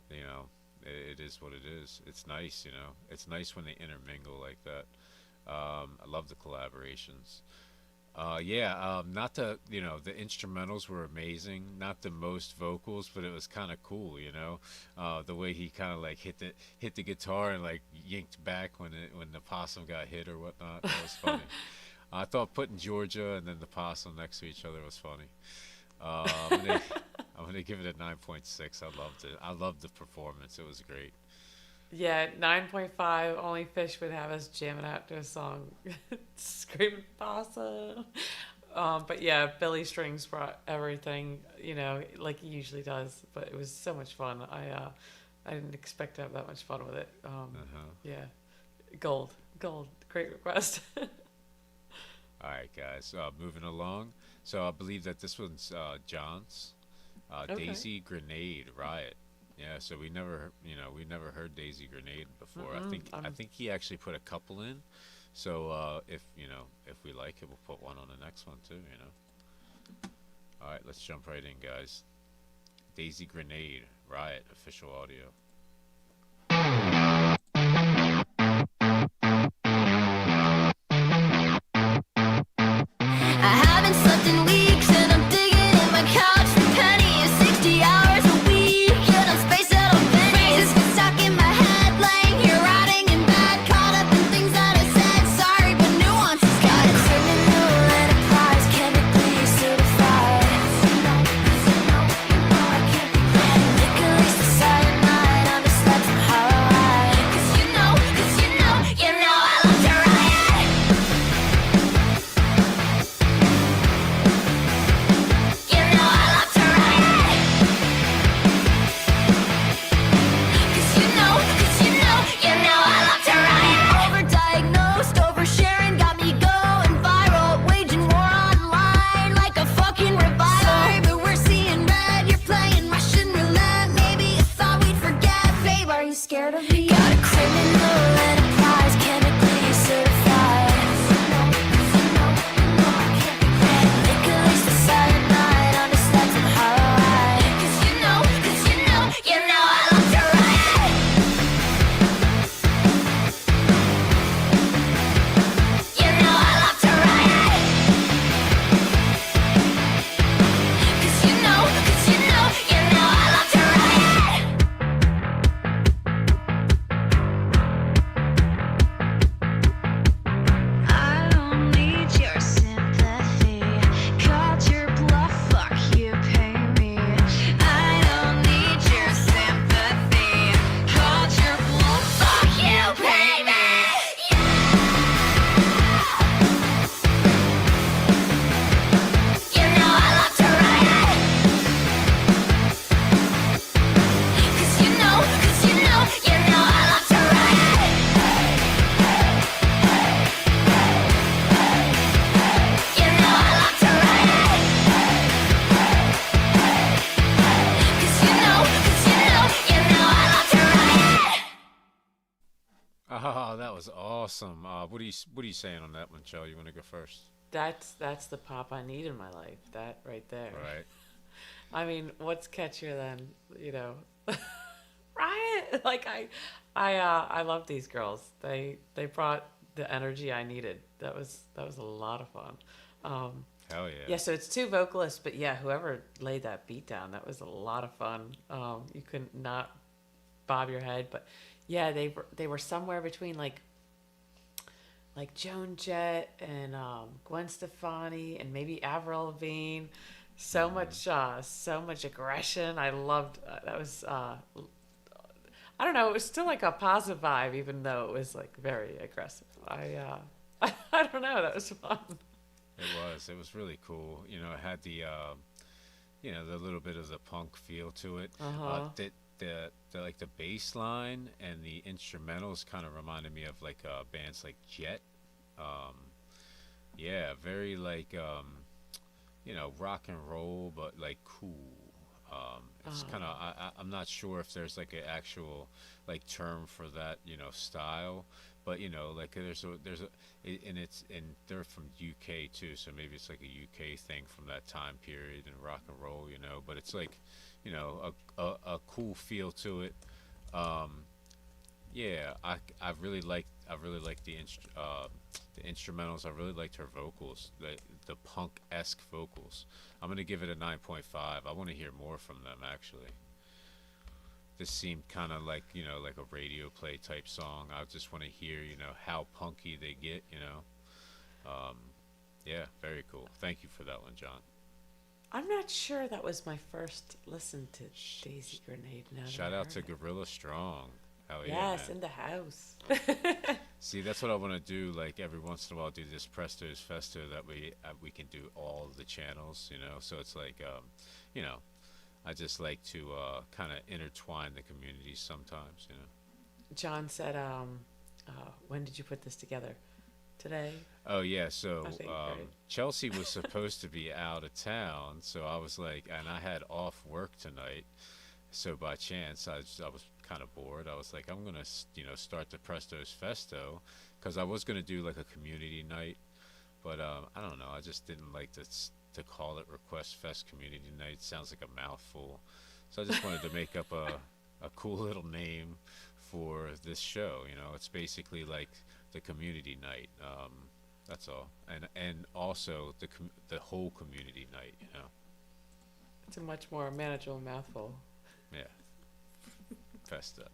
You know, it is what it is. It's nice, you know. It's nice when they intermingle like that. I love the collaborations. Yeah, not the the instrumentals were amazing. Not the most vocals, but it was kind of cool, you know. The way he kind of like hit the guitar and like yanked back when the possum got hit or whatnot. That was funny. I thought putting Georgia and then the possum next to each other was funny. I'm gonna give it a 9.6. I loved it. I loved the performance. It was great. Yeah, 9.5. Only Fish would have us jamming out to a song, screaming possum. But yeah, Billy Strings brought everything, like he usually does. But it was so much fun. I didn't expect to have that much fun with it. Uh-huh. Yeah, gold. Great request. All right, guys. Moving along. So I believe that this one's John's. Okay. Daisy Grenade Riot. Yeah. So we never heard Daisy Grenade before. I think he actually put a couple in. So if we like it, we'll put one on the next one too. All right, let's jump right in, guys. Daisy Grenade Riot official audio. I haven't slept in weeks and I'm digging in my couch for pennies. 60 hours a week and I'm spaced out on pennies. Stuck in my head, laying here rotting in bed, caught up in things that I said. Sorry, but nuance is got a criminal enterprise, chemically certified. Licorice to cyanide, underslept and horrified. 'Cause you know I love to riot. You know I love to riot. 'Cause you know I love to riot. Overdiagnosed, oversharing, got me going viral. Waging war online like a fucking revival. Sorry, but we're seeing red. You're playing Russian roulette. Maybe you thought we'd forget, babe. Are you scared of me? Got a criminal enterprise, chemically certified. Licorice to cyanide, underslept and horrified. 'Cause you know I love to riot. You know I love to riot. 'Cause you know I love to riot. I don't need your sympathy. Called your bluff, fuck you, pay me. I don't need your sympathy. Called your bluff, fuck you, pay me. You know I love to riot. 'Cause you know I love to riot. You know I love to riot. 'Cause you know I love to riot. Oh, that was awesome. What are you saying on that one, Joe? You want to go first? That's the pop I need in my life. That right there. All right. I mean, what's catchier than Riot? Like I love these girls. They brought the energy I needed. That was a lot of fun. Hell yeah. Yeah, so it's two vocalists, but yeah, whoever laid that beat down, that was a lot of fun. You couldn't not bob your head, but yeah, they were somewhere between like Joan Jett and Gwen Stefani and maybe Avril Lavigne. So much aggression. I loved that was I don't know, it was still like a positive vibe even though it was like very aggressive. I don't know, that was fun. It was really cool. You know, it had the you know, the little bit of the punk feel to it. The like the bass line and the instrumentals kind of reminded me of like bands like Jet. Um, yeah, very like you know, rock and roll, but like cool. It's kind of I'm not sure if there's like an actual like term for that, you know, style, but you know, like and they're from UK too, so maybe it's like a UK thing from that time period in rock and roll, you know. But it's like, you know, a cool feel to it. Yeah, I really like the instrumentals. I really liked her vocals, the punk-esque vocals. I'm gonna give it a 9.5. I want to hear more from them actually. This seemed kind of like, you know, like a radio play type song. I just want to hear, you know, how punky they get, you know. Yeah, very cool. Thank you for that one, John. I'm not sure that was my first listen to Daisy Grenade. Now Shout out to Gorilla Strong. Hell yeah, yes, man. in the house. See, that's what I want to do. Like every once in a while, do this Presto's Festo that we can do all of the channels, you know. So it's like, you know, I just like to kind of intertwine the communities sometimes, you know. John said, when did you put this together? Today? Oh yeah, so I think, right. Chelsea was supposed to be out of town, so I was like, and I had off work tonight, so by chance I was kind of bored. I was like, I'm gonna, you know, start the Presto's Festo, because I was gonna do like a community night, but I don't know, I just didn't like to call it Request Fest Community Night. It sounds like a mouthful, so I just wanted to make up a cool little name for this show. You know, it's basically like the community night. That's all, and also the whole community night. You know. It's a much more manageable mouthful. Yeah. Festo.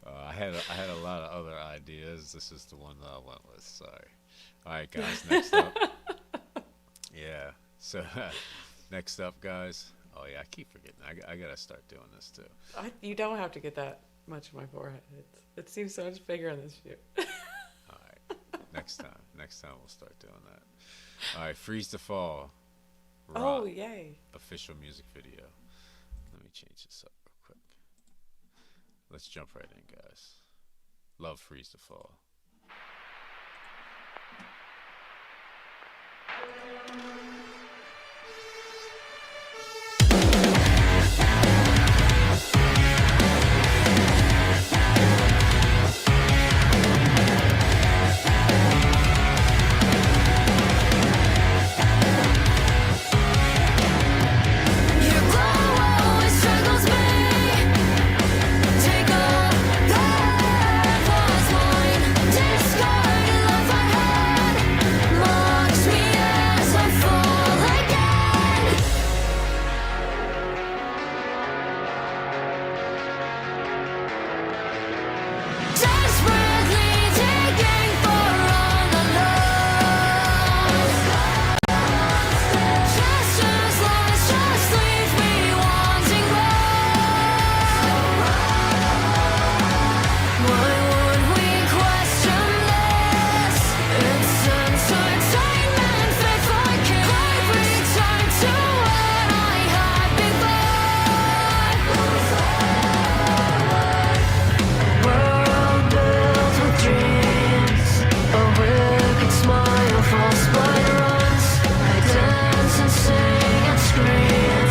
I had a lot of other ideas. This is the one that I went with. Sorry. All right, guys. Next up. Yeah. So next up, guys. Oh yeah, I keep forgetting. I gotta start doing this too. You don't have to get that much on my forehead. It seems so much bigger on this view. All right. Next time we'll start doing that. All right. Freeze to Fall. Oh, Rock yay. Official music video. Let me change this up real quick. Let's jump right in, guys. Love Freeze to Fall. Your glow always struggles me. Take all that was mine. Discarded love I had. Mocks me as I fall again. Desperately digging for all the love. Gestures, lies, just leave me wanting more. Why would we question this? It's entertainment, faith I can't return to what I had before. World built with dreams, a wicked smile, false blind runs. I dance and sing and scream.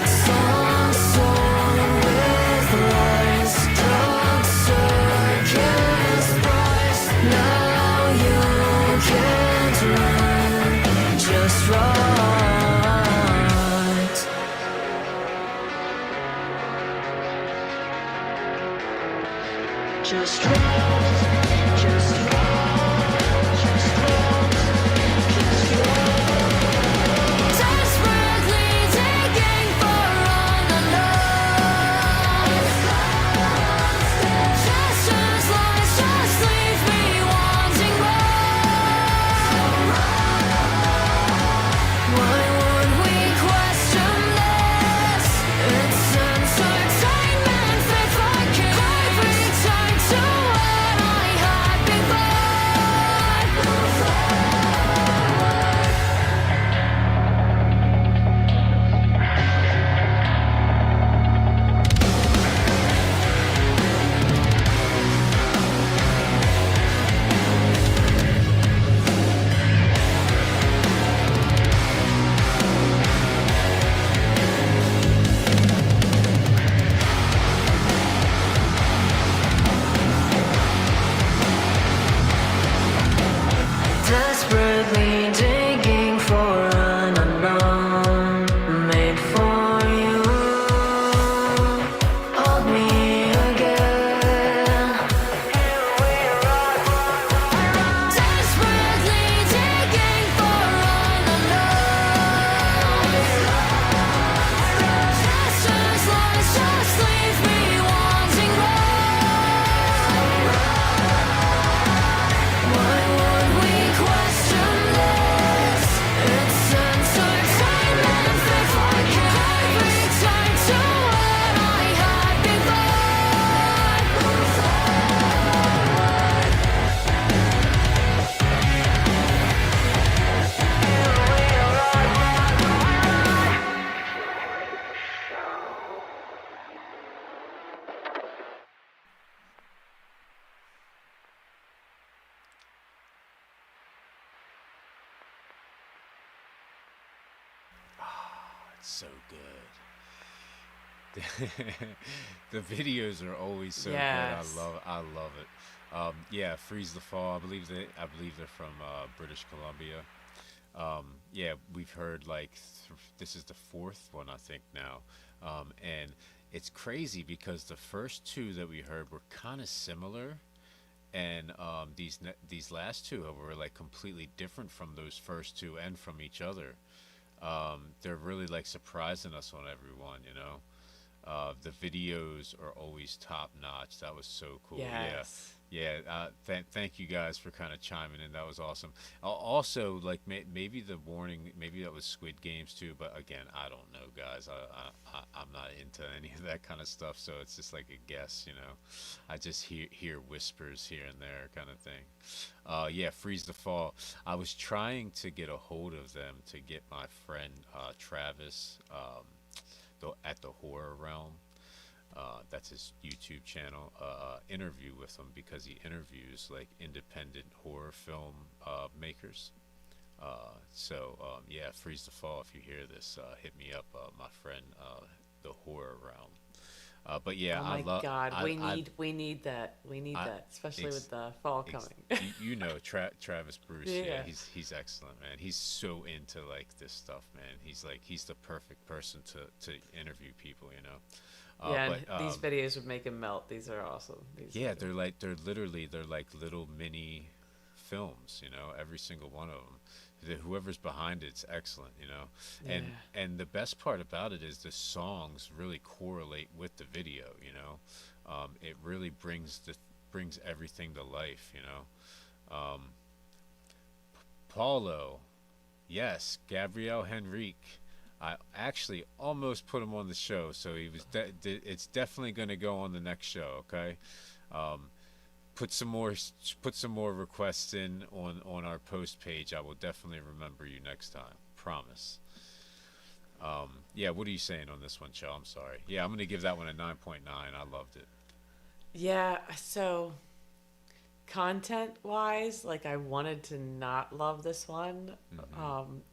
Song sown with lies, drug circus price. Now you can't run, just right. Just right, just right, just right, just right. Desperately digging for all the love. Gestures, lies, just leave me wanting more. Why would we question this? It's entertainment, faith I can't return to what so good. The videos are always so Yes. good. I love it. Yeah, Freeze the Fall. I believe they're from British Columbia. Yeah, we've heard like this is the fourth one I think now, and it's crazy because the first two that we heard were kind of similar, and these last two were like completely different from those first two and from each other. They're really like surprising us on everyone, you know. The videos are always top notch. That was so cool. Yes. Yeah. Thank you guys for kind of chiming in. That was awesome. Also, like maybe the warning, maybe that was Squid Games too. But again, I don't know, guys. I'm not into any of that kind of stuff. So it's just like a guess, you know. I just hear whispers here and there, kind of thing. Yeah, Freeze the Fall. I was trying to get a hold of them to get my friend Travis. At the Horror Realm, that's his YouTube channel, interview with him because he interviews like independent horror film makers. Yeah, Freeze the Fall. If you hear this, hit me up, my friend, the Horror Realm. But yeah, Oh my God, we need that. We need I- that, especially ex- with the fall coming. you know Travis Bruce. Yeah. Yeah, he's excellent, man. He's so into like this stuff, man. He's the perfect person to interview people, you know. Yeah, But, and these videos would make him melt. These are awesome. yeah, they're like little mini films, you know. Every single one of them. Whoever's behind it's excellent, you know. And the best part about it is the songs really correlate with the video, you know. It really brings everything to life, you know. Paulo, yes, Gabriel Henrique. I actually almost put him on the show, so he was. It's definitely going to go on the next show. Okay, put some more requests in on our post page. I will definitely remember you next time. Promise. Yeah, what are you saying on this one, Cho? I'm sorry. Yeah, I'm going to give that one a 9.9. I loved it. Yeah, so content-wise, like I wanted to not love this one.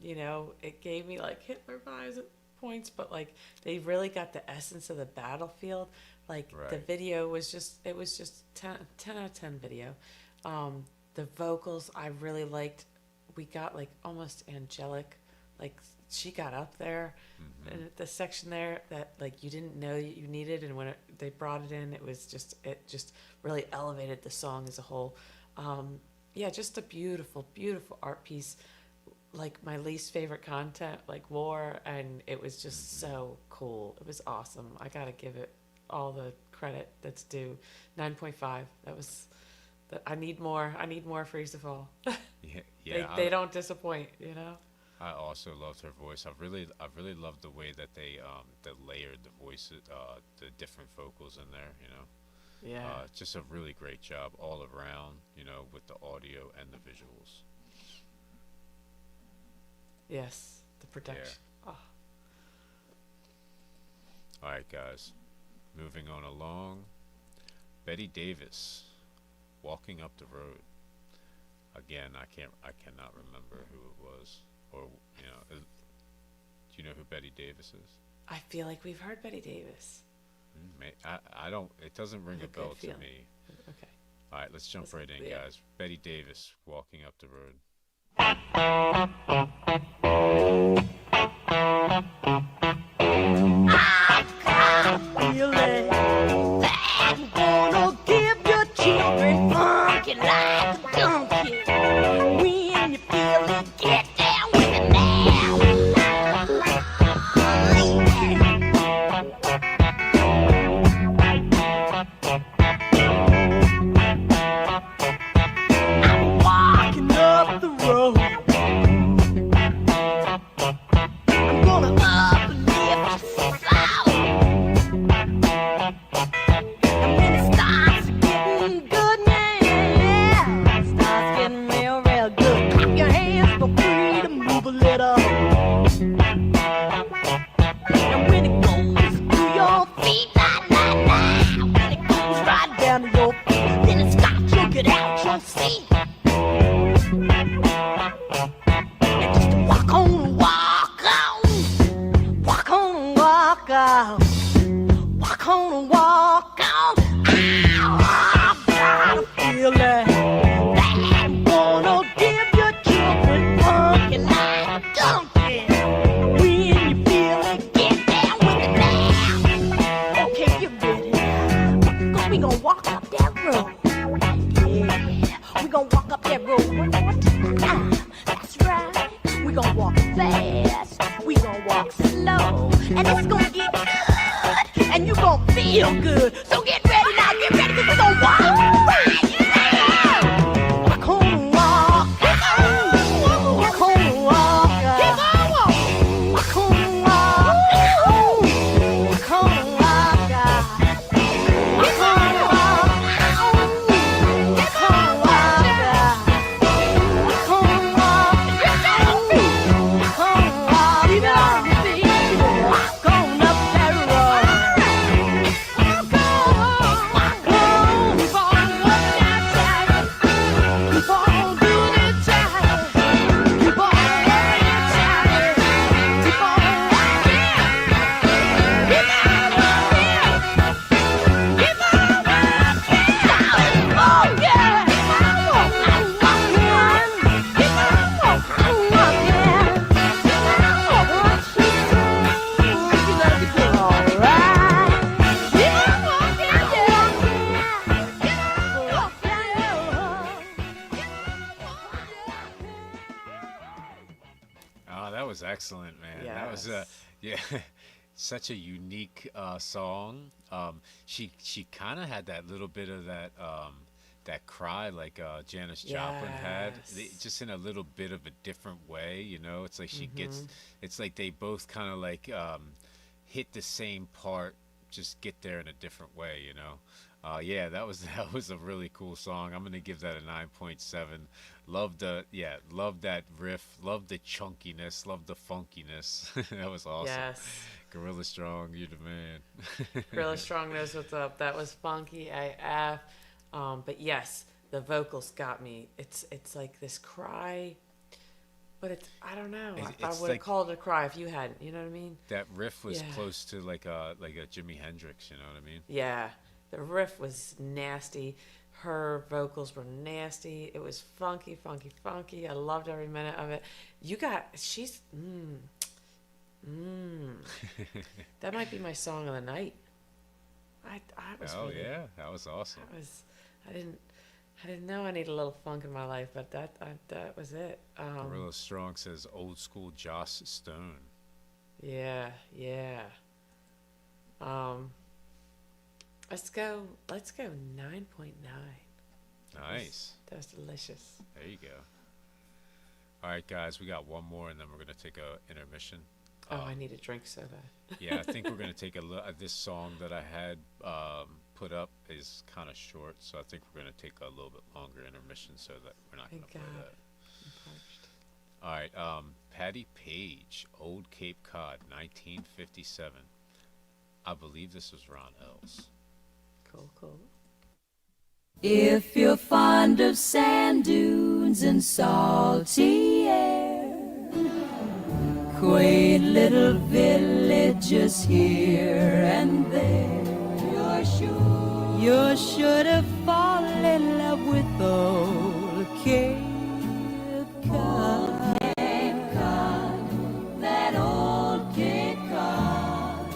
You know, it gave me like Hitler vibes at points, but like they really got the essence of the battlefield. Like the Right. video was just, it was just 10 out of 10 video. The vocals I really liked. We got like almost angelic, like she got up there and the section there that like you didn't know you needed, and when they brought it in, it just really elevated the song as a whole. Yeah, just a beautiful art piece. Like my least favorite content, like war, and it was just so cool. It was awesome. I gotta give it all the credit that's due. 9.5. That was. I need more. I need more Freeze the Fall. Yeah. They don't disappoint, you know. I also loved her voice. I really loved the way that they layered the voices, the different vocals in there. You know, Yeah. just a really great job all around. You know, with the audio and the visuals. Yes. The production. Oh. All right, guys. Moving on along. Betty Davis, Walking Up the Road. Again, I cannot remember who it was, or you know, do you know who Betty Davis is? I feel like we've heard Betty Davis. I don't. It doesn't ring a Okay, bell to feeling. me. Okay. All right, let's jump right in, Yeah. guys. Betty Davis, Walking Up the Road. Feeling I'm gonna give your children funky like a donkey. When you feel it, get down with it now. I'm walking up the road. I'm gonna up walk on. Walk on, walk on. Ow, I've got a feeling that I'm gonna give your children funky like a donkey. When you feel it, get down with it now. Okay, you ready? Cause we gon' walk up that road. Yeah, we gon' walk up that road one more time. That's right. We gon' walk fast. We gon' walk slow. And it's gon' get good. And you gon' feel good. So get ready now, get ready, cause we gon' walk right now. Walk on, walk. Walk on, walk. Keep on walking. Walk on, walk. Walk on, walk. Walk on, walk. Walk on, walk. Walk on, walk. Walk on, walk. Leave it on your feet. Walk on up that road. Walk on, walk on. Keep on up that track. Keep on doing it, child. Keep on working, child. Keep on working. Keep on working. Keep on working. Oh yeah. Keep on walking. Keep on walking. What she say? You know you feel alright. Keep on walking, yeah. Keep on Oh, that was excellent, man. That was yeah, such a unique song. She kind of had that little bit of that cry like Janis Joplin had, just in a little bit of a different way. You know, it's like she gets, it's like they both kind of like hit the same part, just get there in a different way. You know, yeah, that was a really cool song. I'm gonna give that a 9.7. Love love that riff, love the chunkiness, love the funkiness. That was awesome. Yes. Gorilla Strong, you're the man. Gorilla Strong knows what's up. That was funky AF. But yes, the vocals got me. It's like this cry, but it's, I don't know. I It's would have like- called it a cry if you hadn't. You know what I mean? That riff was Yeah. close to like a Jimi Hendrix, you know what I mean? Yeah. The riff was nasty. Her vocals were nasty. It was funky, funky, funky. I loved every minute of it. That might be my song of the night. I was Oh really, yeah, that was awesome. I didn't know I need a little funk in my life, but that was it. Gorilla Strong says old school Joss Stone. Yeah. Let's go 9.9. Nice. That was delicious. There you go. All right, guys, we got one more, and then we're gonna take a intermission. Oh, I need a drink soda. Yeah, I think we're gonna take a look. This song that I had put up is kind of short, so I think we're gonna take a little bit longer intermission so that we're not gonna Thank play God. that. All right, Patti Page, Old Cape Cod, 1957. I believe this was Ron Ells. Cool. If you're fond of sand dunes and salty air, quaint little villages here and there, you're sure to fall in love with old Cape Cod. That old Cape Cod.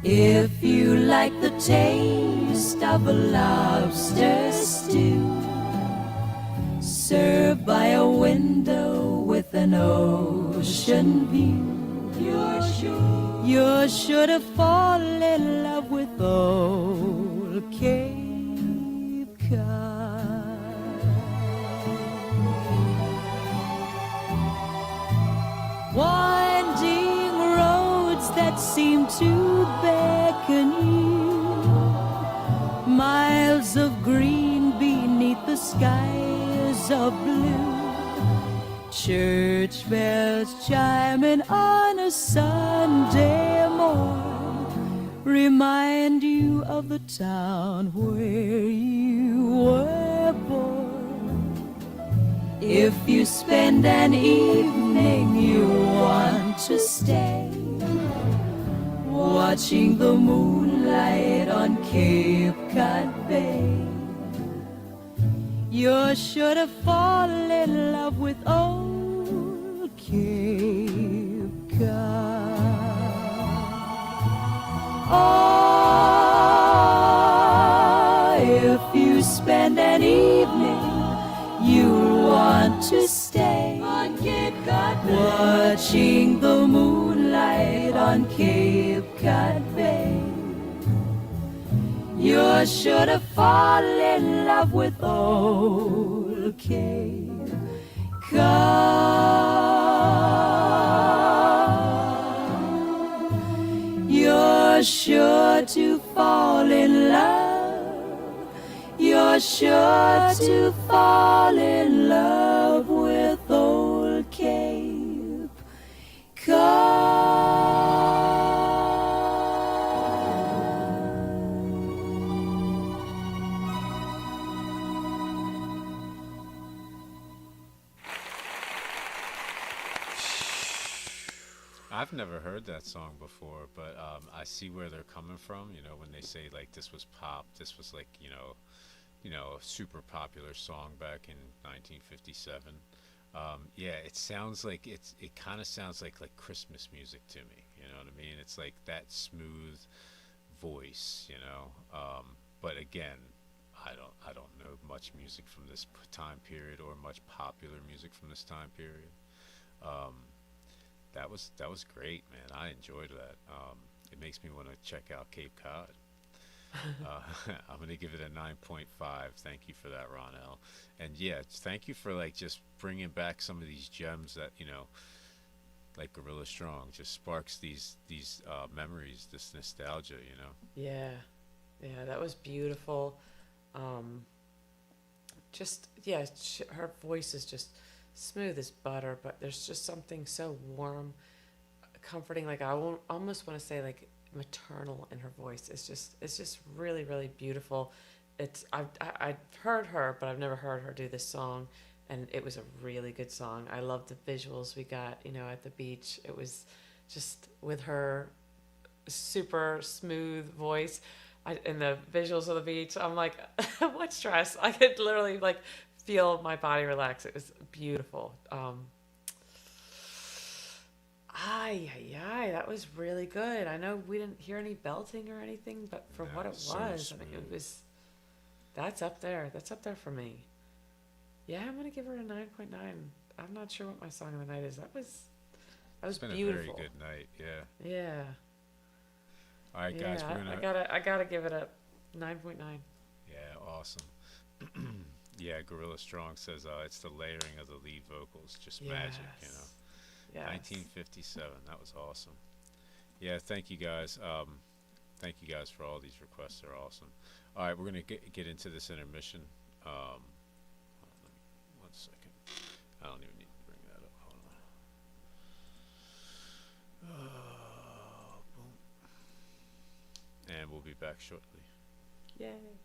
If you like the taste of a lobster stew, served by a window with an ocean view, you're sure to fall in love with old Cape Cod. Winding roads that seem to beckon you, miles of green beneath the skies of blue, church bells chiming on a Sunday morn remind you of the town where you were born. If you spend an evening you want to stay, watching the moonlight on Cape Cod Bay. You're sure to fall in love with old Cape Cod. Oh, if you spend an evening, you'll want to stay on Cape Cod Bay, watching the moonlight on Cape Cod Bay. You're sure to fall in love with old Cape Cod. You're sure to fall in love. You're sure to fall in love with old Cape Cod. I've never heard that song before, but I see where they're coming from. You know, when they say like this was pop, this was like a super popular song back in 1957. Yeah, it sounds like it kind of sounds like Christmas music to me. You know what I mean? It's like that smooth voice. But again, I don't know much music from this time period or much popular music from this time period. That was great, man. I enjoyed that. It makes me want to check out Cape Cod. I'm gonna give it a 9.5. Thank you for that, Ronell. And yeah, thank you for like just bringing back some of these gems that like Gorilla Strong, just sparks these memories, this nostalgia. Yeah, that was beautiful. Her voice is just smooth as butter, but there's just something so warm, comforting. Like almost want to say like maternal in her voice. It's just really, really beautiful. I've heard her, but I've never heard her do this song, and it was a really good song. I love the visuals we got, at the beach. It was just with her super smooth voice. And the visuals of the beach, I'm like, what stress? I could literally like feel my body relax. It was beautiful. That was really good. I know we didn't hear any belting or anything, but for what it was, I think that's up there. That's up there for me. Yeah, I'm gonna give her a 9.9. I'm not sure what my song of the night is. That was It's been beautiful. a very good night. Yeah. Yeah. All right, guys. I gotta give it a 9.9. Yeah, awesome. Yeah, Gorilla Strong says it's the layering of the lead vocals, just magic, Yes. 1957. That was awesome. Yeah, thank you guys. Thank you guys for all these requests. They're awesome. All right, we're gonna get into this intermission. Hold on, 1 second. I don't even need to bring that up. Hold on. Boom. And we'll be back shortly. Yay.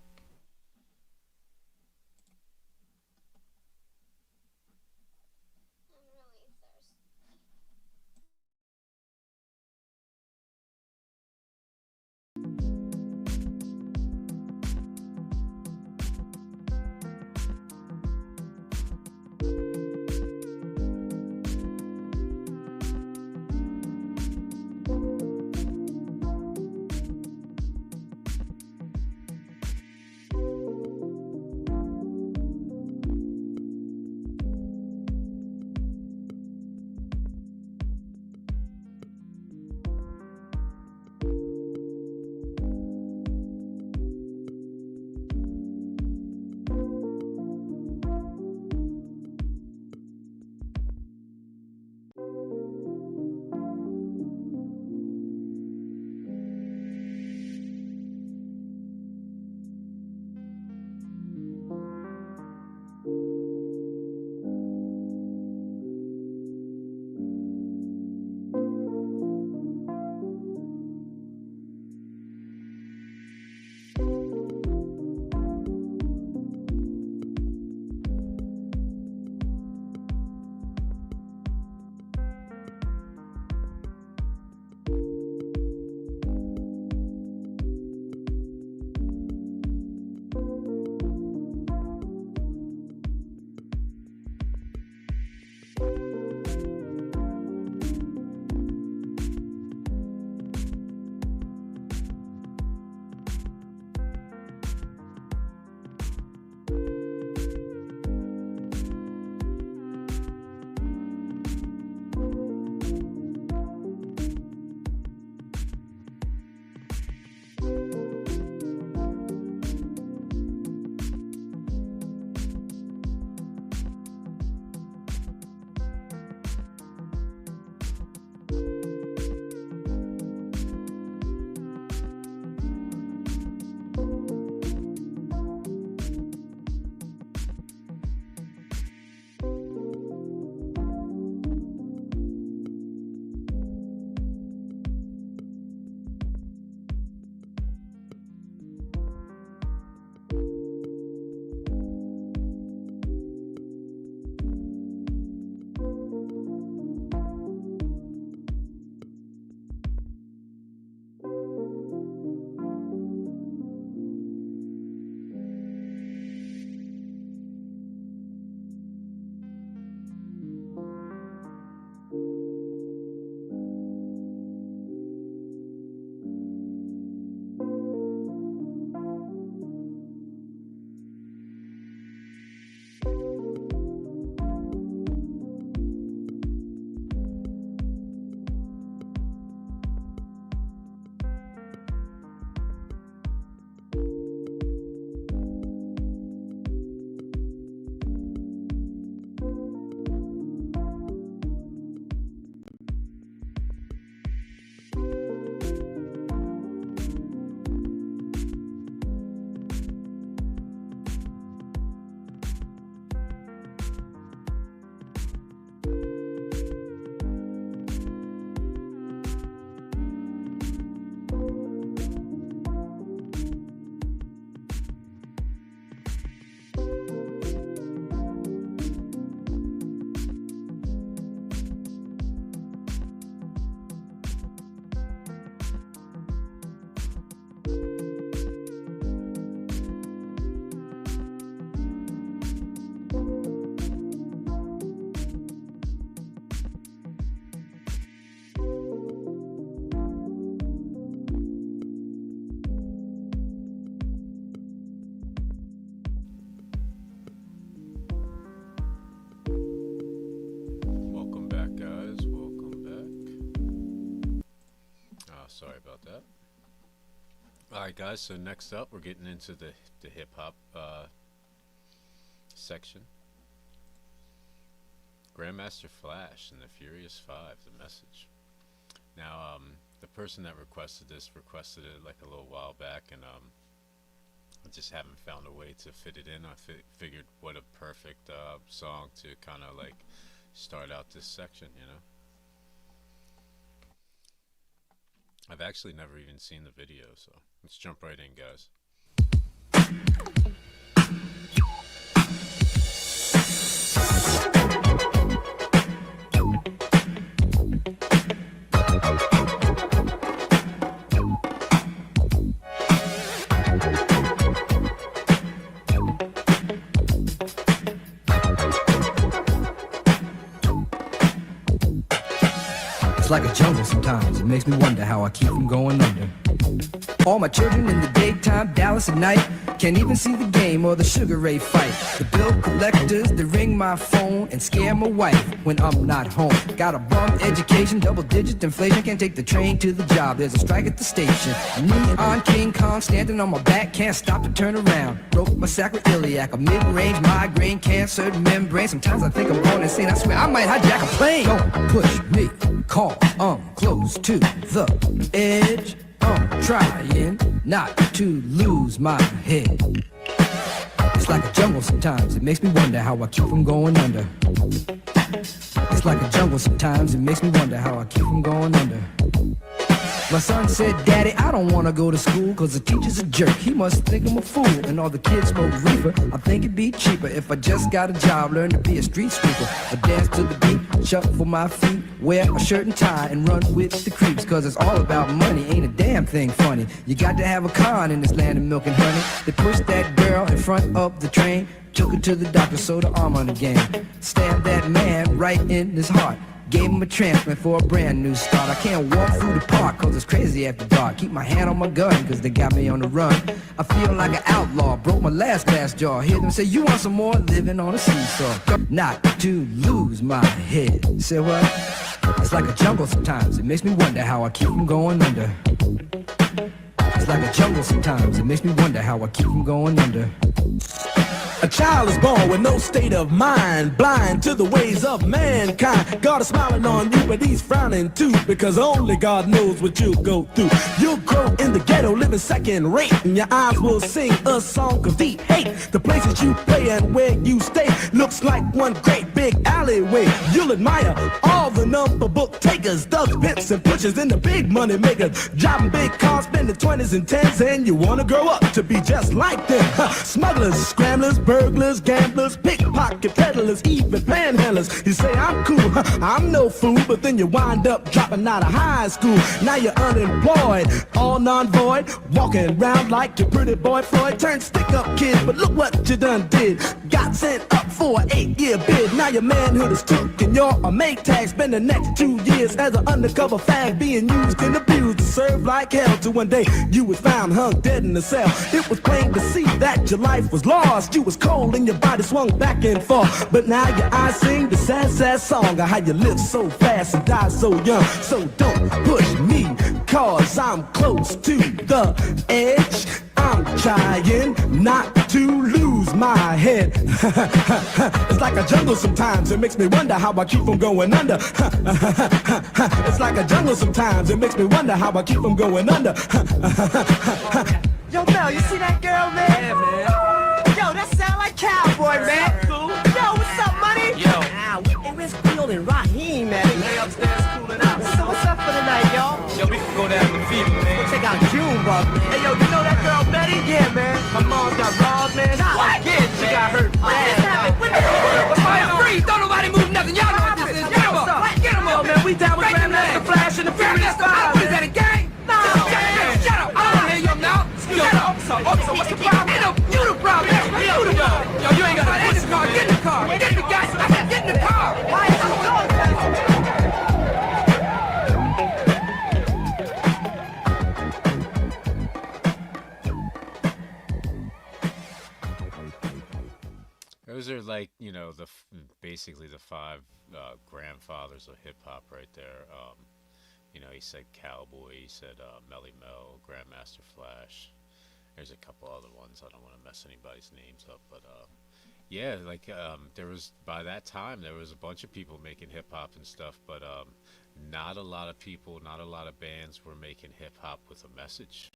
All right, guys. So next up, we're getting into the hip hop section. Grandmaster Flash and the Furious Five, the message. Now, the person that requested this requested it like a little while back, and I just haven't found a way to fit it in. I figured what a perfect song to kind of like start out this section, you know. I've actually never even seen the video, so let's jump right in, guys. It's like a jungle sometimes. It makes me wonder how I keep from going under. All my children in the daytime, Dallas at night. Can't even see the game or the Sugar Ray fight. The bill collectors, they ring my phone and scare my wife when I'm not home. Got a bum education, double-digit inflation. Can't take the train to the job, there's a strike at the station. Neon King Kong standing on my back, can't stop to turn around. Broke my sacroiliac, a mid-range migraine, cancer membrane. Sometimes I think I'm going insane, I swear I might hijack a plane. Don't push me, call, I'm close to the edge. I'm trying not to lose my head. It's like a jungle sometimes, it makes me wonder how I keep from going under. It's like a jungle sometimes, it makes me wonder how I keep from going under. My son said, Daddy, I don't want to go to school cause the teacher's a jerk. He must think I'm a fool and all the kids smoke reefer. I think it'd be cheaper if I just got a job, learn to be a street sweeper. I dance to the beat, shuffle my feet, wear a shirt and tie and run with the creeps. Cause it's all about money, ain't a damn thing funny. You got to have a con in this land of milk and honey. They pushed that girl in front of the train, took her to the doctor, sewed her arm on again. Stabbed that man right in his heart. Gave him a transplant for a brand new start. I can't walk through the park cause it's crazy after dark. Keep my hand on my gun cause they got me on the run. I feel like an outlaw, broke my last glass jaw. Hear them say, you want some more? Living on a seesaw. Not to lose my head. Say what? It's like a jungle sometimes. It makes me wonder how I keep from going under. It's like a jungle sometimes. It makes me wonder how I keep from going under. A child is born with no state of mind, blind to the ways of mankind. God is smiling on you, but he's frowning too, because only God knows what you'll go through. You'll grow in the ghetto, living second rate, and your eyes will sing a song of deep hate. The places you play and where you stay looks like one great big alleyway. You'll admire all the number book takers, thugs, pimps, and pushers, and the big money makers. Driving big cars, spending 20s and 10s, and you wanna grow up to be just like them. Smugglers, scramblers, burglars, gamblers, pickpocket peddlers, even panhandlers. You say I'm cool, I'm no fool, but then you wind up dropping out of high school. Now you're unemployed, all non-void, walking around like your pretty boy Floyd. Turned stick-up kid, but look what you done did. Got sent up for an 8-year bid. Now your manhood is took and you're a make tag. Spend the next 2 years as an undercover fag, being used and abused to serve like hell. Till one day you was found hung dead in a cell. It was plain to see that your life was lost. You was cold and your body swung back and forth. But now your eyes sing the sad, sad song of how you live so fast and die so young. So don't push me, cause I'm close to the edge. I'm trying not to lose my head. It's like a jungle sometimes, it makes me wonder how I keep from going under. It's like a jungle sometimes, it makes me wonder how I keep from going under. Yo, Mel, you see that girl, man? Yeah, man. Yo, that sound like Cowboy, man. Cool. Yo, what's up, money? Yo. Hey, where's Field and Raheem, man? Lay upstairs cooling out. So what's up for the night, y'all? Yo, we can go down to the fever, man. Check out Junebug, man. Hey, yo, you know that girl Betty? Yeah, man. Her mom got robbed, man. What? Yeah, she got hurt bad. Fire free! Don't nobody move nothing. Y'all know what this is. Get him up. Get him Yo, up. man, we down with Grandmaster Flash and the Furious Five. What is that, a gang? No. Shut up. I don't hear you now. Yo, officer, what's the problem? You the problem. You the problem. Yo, you ain't got to get in the car. Get in the car. Get in the gas. I said get in the car. Why is it going fast? Those are like, you know, basically the five grandfathers of hip hop right there. You know, he said Cowboy, he said Melly Mel, Grandmaster Flash. There's a couple other ones. I don't want to mess anybody's names up, but yeah, like there was, by that time there was a bunch of people making hip hop and stuff, but not a lot of people, not a lot of bands were making hip hop with a message.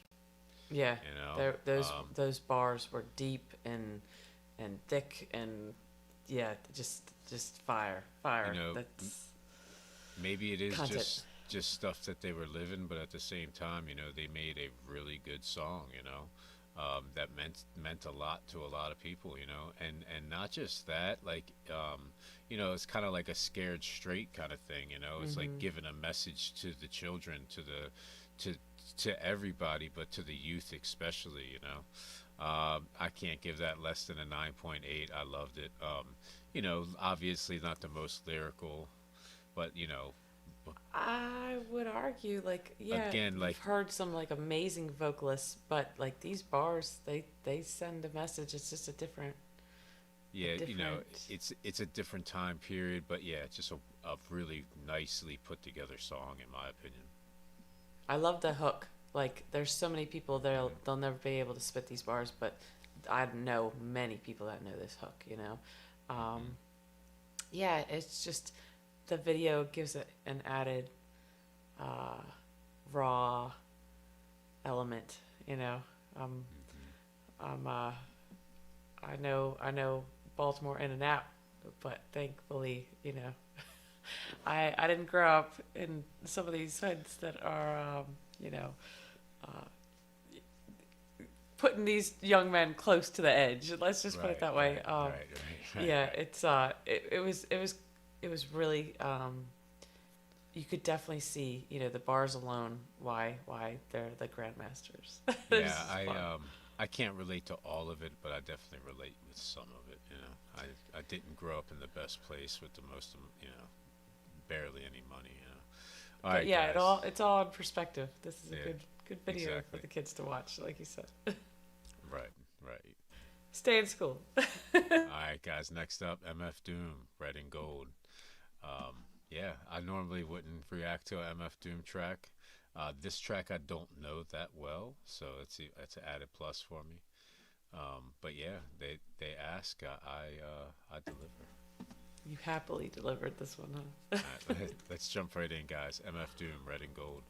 Yeah, You know, those bars were deep and thick and yeah, just fire. You know, That's maybe it is content. just stuff that they were living, but at the same time, you know, they made a really good song, you know, that meant a lot to a lot of people, you know, and not just that, like, you know, it's kind of like a Scared Straight kind of thing, you know, it's like giving a message to the children, to everybody, but to the youth especially, you know. I can't give that less than a 9.8. I loved it. You know, obviously not the most lyrical, but you know, I would argue, like, yeah, Again, like- you've heard some like amazing vocalists, but like these bars, they send a message. It's just a different. yeah, you know, different- it's a different time period, but yeah, it's just a really nicely put together song in my opinion. I love the hook. Like, there's so many people they'll never be able to spit these bars, but I know many people that know this hook. You know, yeah, it's just the video gives it an added raw element. You know, I know Baltimore in and out, but thankfully, you know, I didn't grow up in some of these hoods that are, you know, putting these young men close to the edge. Let's just put it that way. Right. Yeah, it's it was really you could definitely see, you know, the bars alone why they're the grandmasters. It's Yeah, fun. I can't relate to all of it, but I definitely relate with some of it. You know, I didn't grow up in the best place with the most, you know, barely any money. You know. All But right, yeah, guys. it's all in perspective. This is a Yeah, good video exactly. for the kids to watch, like you said. Right. Stay in school. All right, guys. Next up, MF Doom, Red and Gold. Yeah, I normally wouldn't react to an MF Doom track. This track I don't know that well, so it's an added plus for me. But yeah, they ask, I deliver. You happily delivered this one, huh? All right, let's jump right in, guys. MF Doom, Red and Gold.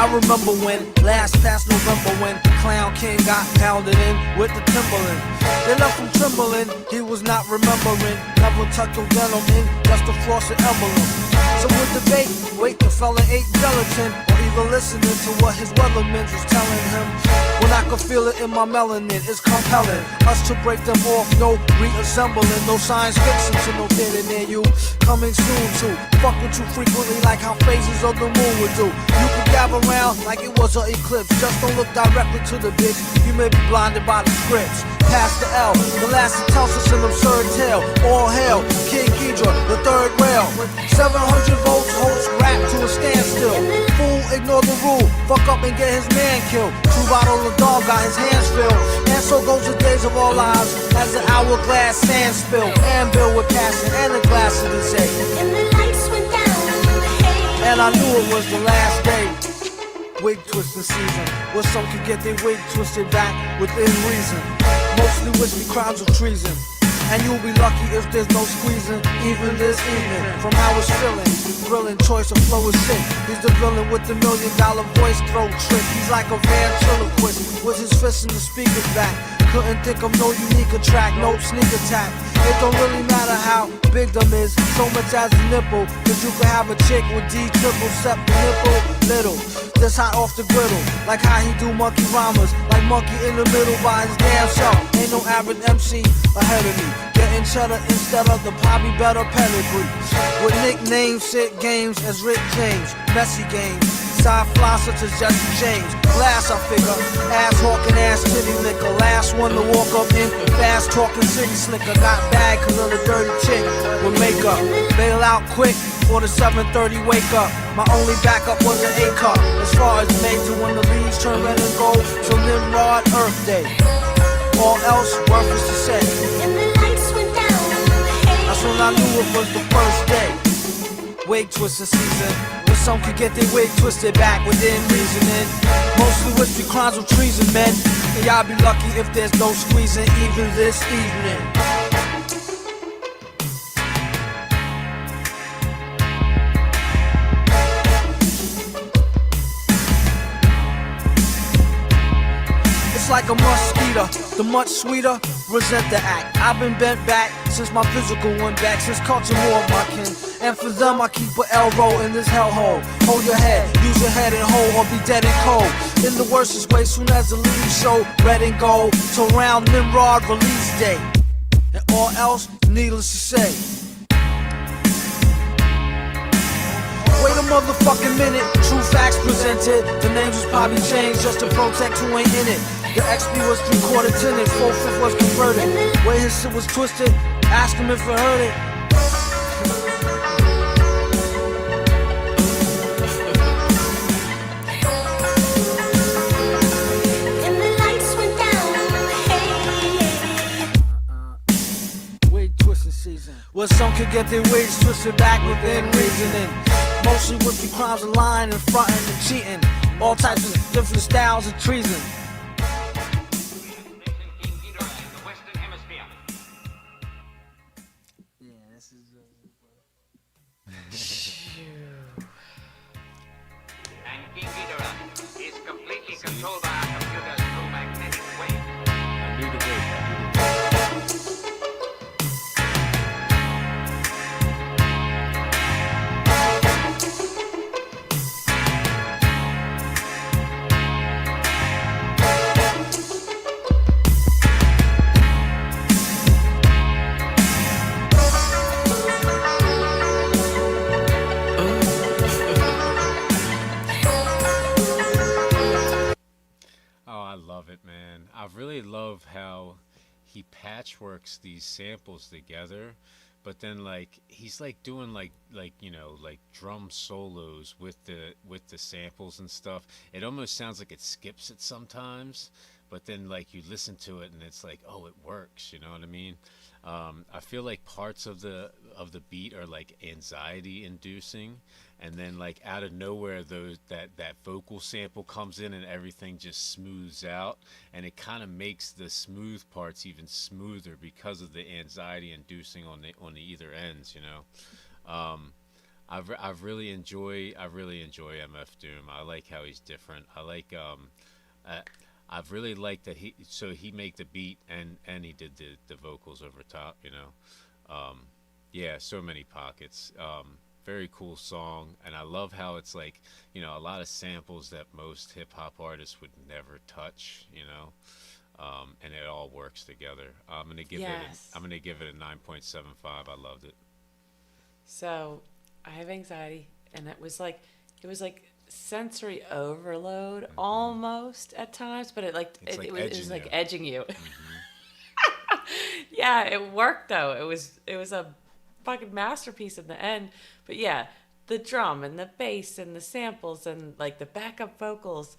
I remember when, last past November, when Clown King got pounded in with the Timberland. They left him trembling, he was not remembering. Never tucked your denim in, just a frosted emblem. So with debate, wait, the fella ate gelatin, or either listening to what his weathermen was telling him. When I could feel it in my melanin, it's compelling us to break them off, no reassembling, no science fiction to no theater near you. Coming soon to fuck with you frequently like how phases of the moon would do. You could gather around like it was an eclipse. Just don't look directly to the bitch, you may be blinded by the scripts. Past the L, the last that tells us an absurd tale. All hail, King Ghidra, the third rail. 700 volts, host rap to a standstill. Fool, ignore the rule, fuck up and get his man killed. True bottle of dog got his hands filled. And so goes the days of our lives, as the hourglass sand spill. And Bill with passion and a glass of the day. And the lights went down in the haze. And I knew it was the last day. Wig twisting season, where some could get their wig twisted back within reason. Mostly wish me crimes of treason. And you'll be lucky if there's no squeezing, even this evening. From how it's feeling, grilling choice of flow is sick. He's the villain with the $1 million voice throw trick. He's like a ventriloquist with his fist in the speaker's back. Couldn't think of no unique track, no sneak attack. It don't really matter how big them is, so much as a nipple. Cause you could have a chick with D triple, except the nipple little. This hot off the griddle, like how he do monkey rhymes. Like monkey in the middle by his damn self. Ain't no average MC ahead of me. Getting cheddar instead of the probably better pedigree. With nicknames, sick games as Rick James. Messy games, side fly such as Jesse James. Glass I figure, ass hawking, ass titty liquor. Last one to walk up in fast fast talking city slicker. Got bad cause of the dirty chick with makeup. Bail out quick for the 7:30 wake up. My only backup was an A cup. As far as May to when the leaves turn red and gold. So Nimrod Earth Day. All else worthless to say. That's when I knew it was the first day. Wig twister season. Where some could get their wig twisted back within reasoning. Mostly with the crimes of treason, men. And y'all be lucky if there's no squeezing even this evening. It's like a mosquito, the much sweeter, resent the act. I've been bent back since my physical went back, since culture more of my kin. And for them I keep an elbow in this hellhole. Hold your head, use your head and hold, or be dead and cold. In the worstest way, soon as the leaves show red and gold. So round Nimrod release day. And all else, needless to say. Wait a motherfucking minute, true facts presented. The names was probably changed just to protect who ain't in it. The XP was 3/4 tinted, 4/5 was converted. Where his shit was twisted, ask him if it hurt it. Wig twisting season. Where some could get their wigs twisted back within reasoning. Mostly with the crimes of lying and fronting and cheating. All types of different styles of treason. And King Ghidorah is completely controlled by our computers through magnetic waves. I knew the wave. Love it, man. I really love how he patchworks these samples together, but then like he's like doing like you know, like drum solos with the samples and stuff. It almost sounds like it skips it sometimes, but then like you listen to it and it's like, oh, it works, you know what I mean? I feel like parts of the beat are like anxiety inducing, and then like out of nowhere that vocal sample comes in and everything just smooths out, and it kind of makes the smooth parts even smoother because of the anxiety inducing on the either ends, you know. I really enjoy MF Doom. I like how he's different. I like I've really liked that he made the beat and he did the vocals over top, you know. Yeah, so many pockets. Very cool song, and I love how it's like, you know, a lot of samples that most hip hop artists would never touch, you know. And it all works together. I'm gonna give it a 9.75. I loved it. So I have anxiety, and it was like sensory overload almost at times, but it was like edging you. Yeah, it worked though. It was a fucking masterpiece in the end. But yeah, the drum and the bass and the samples and like the backup vocals,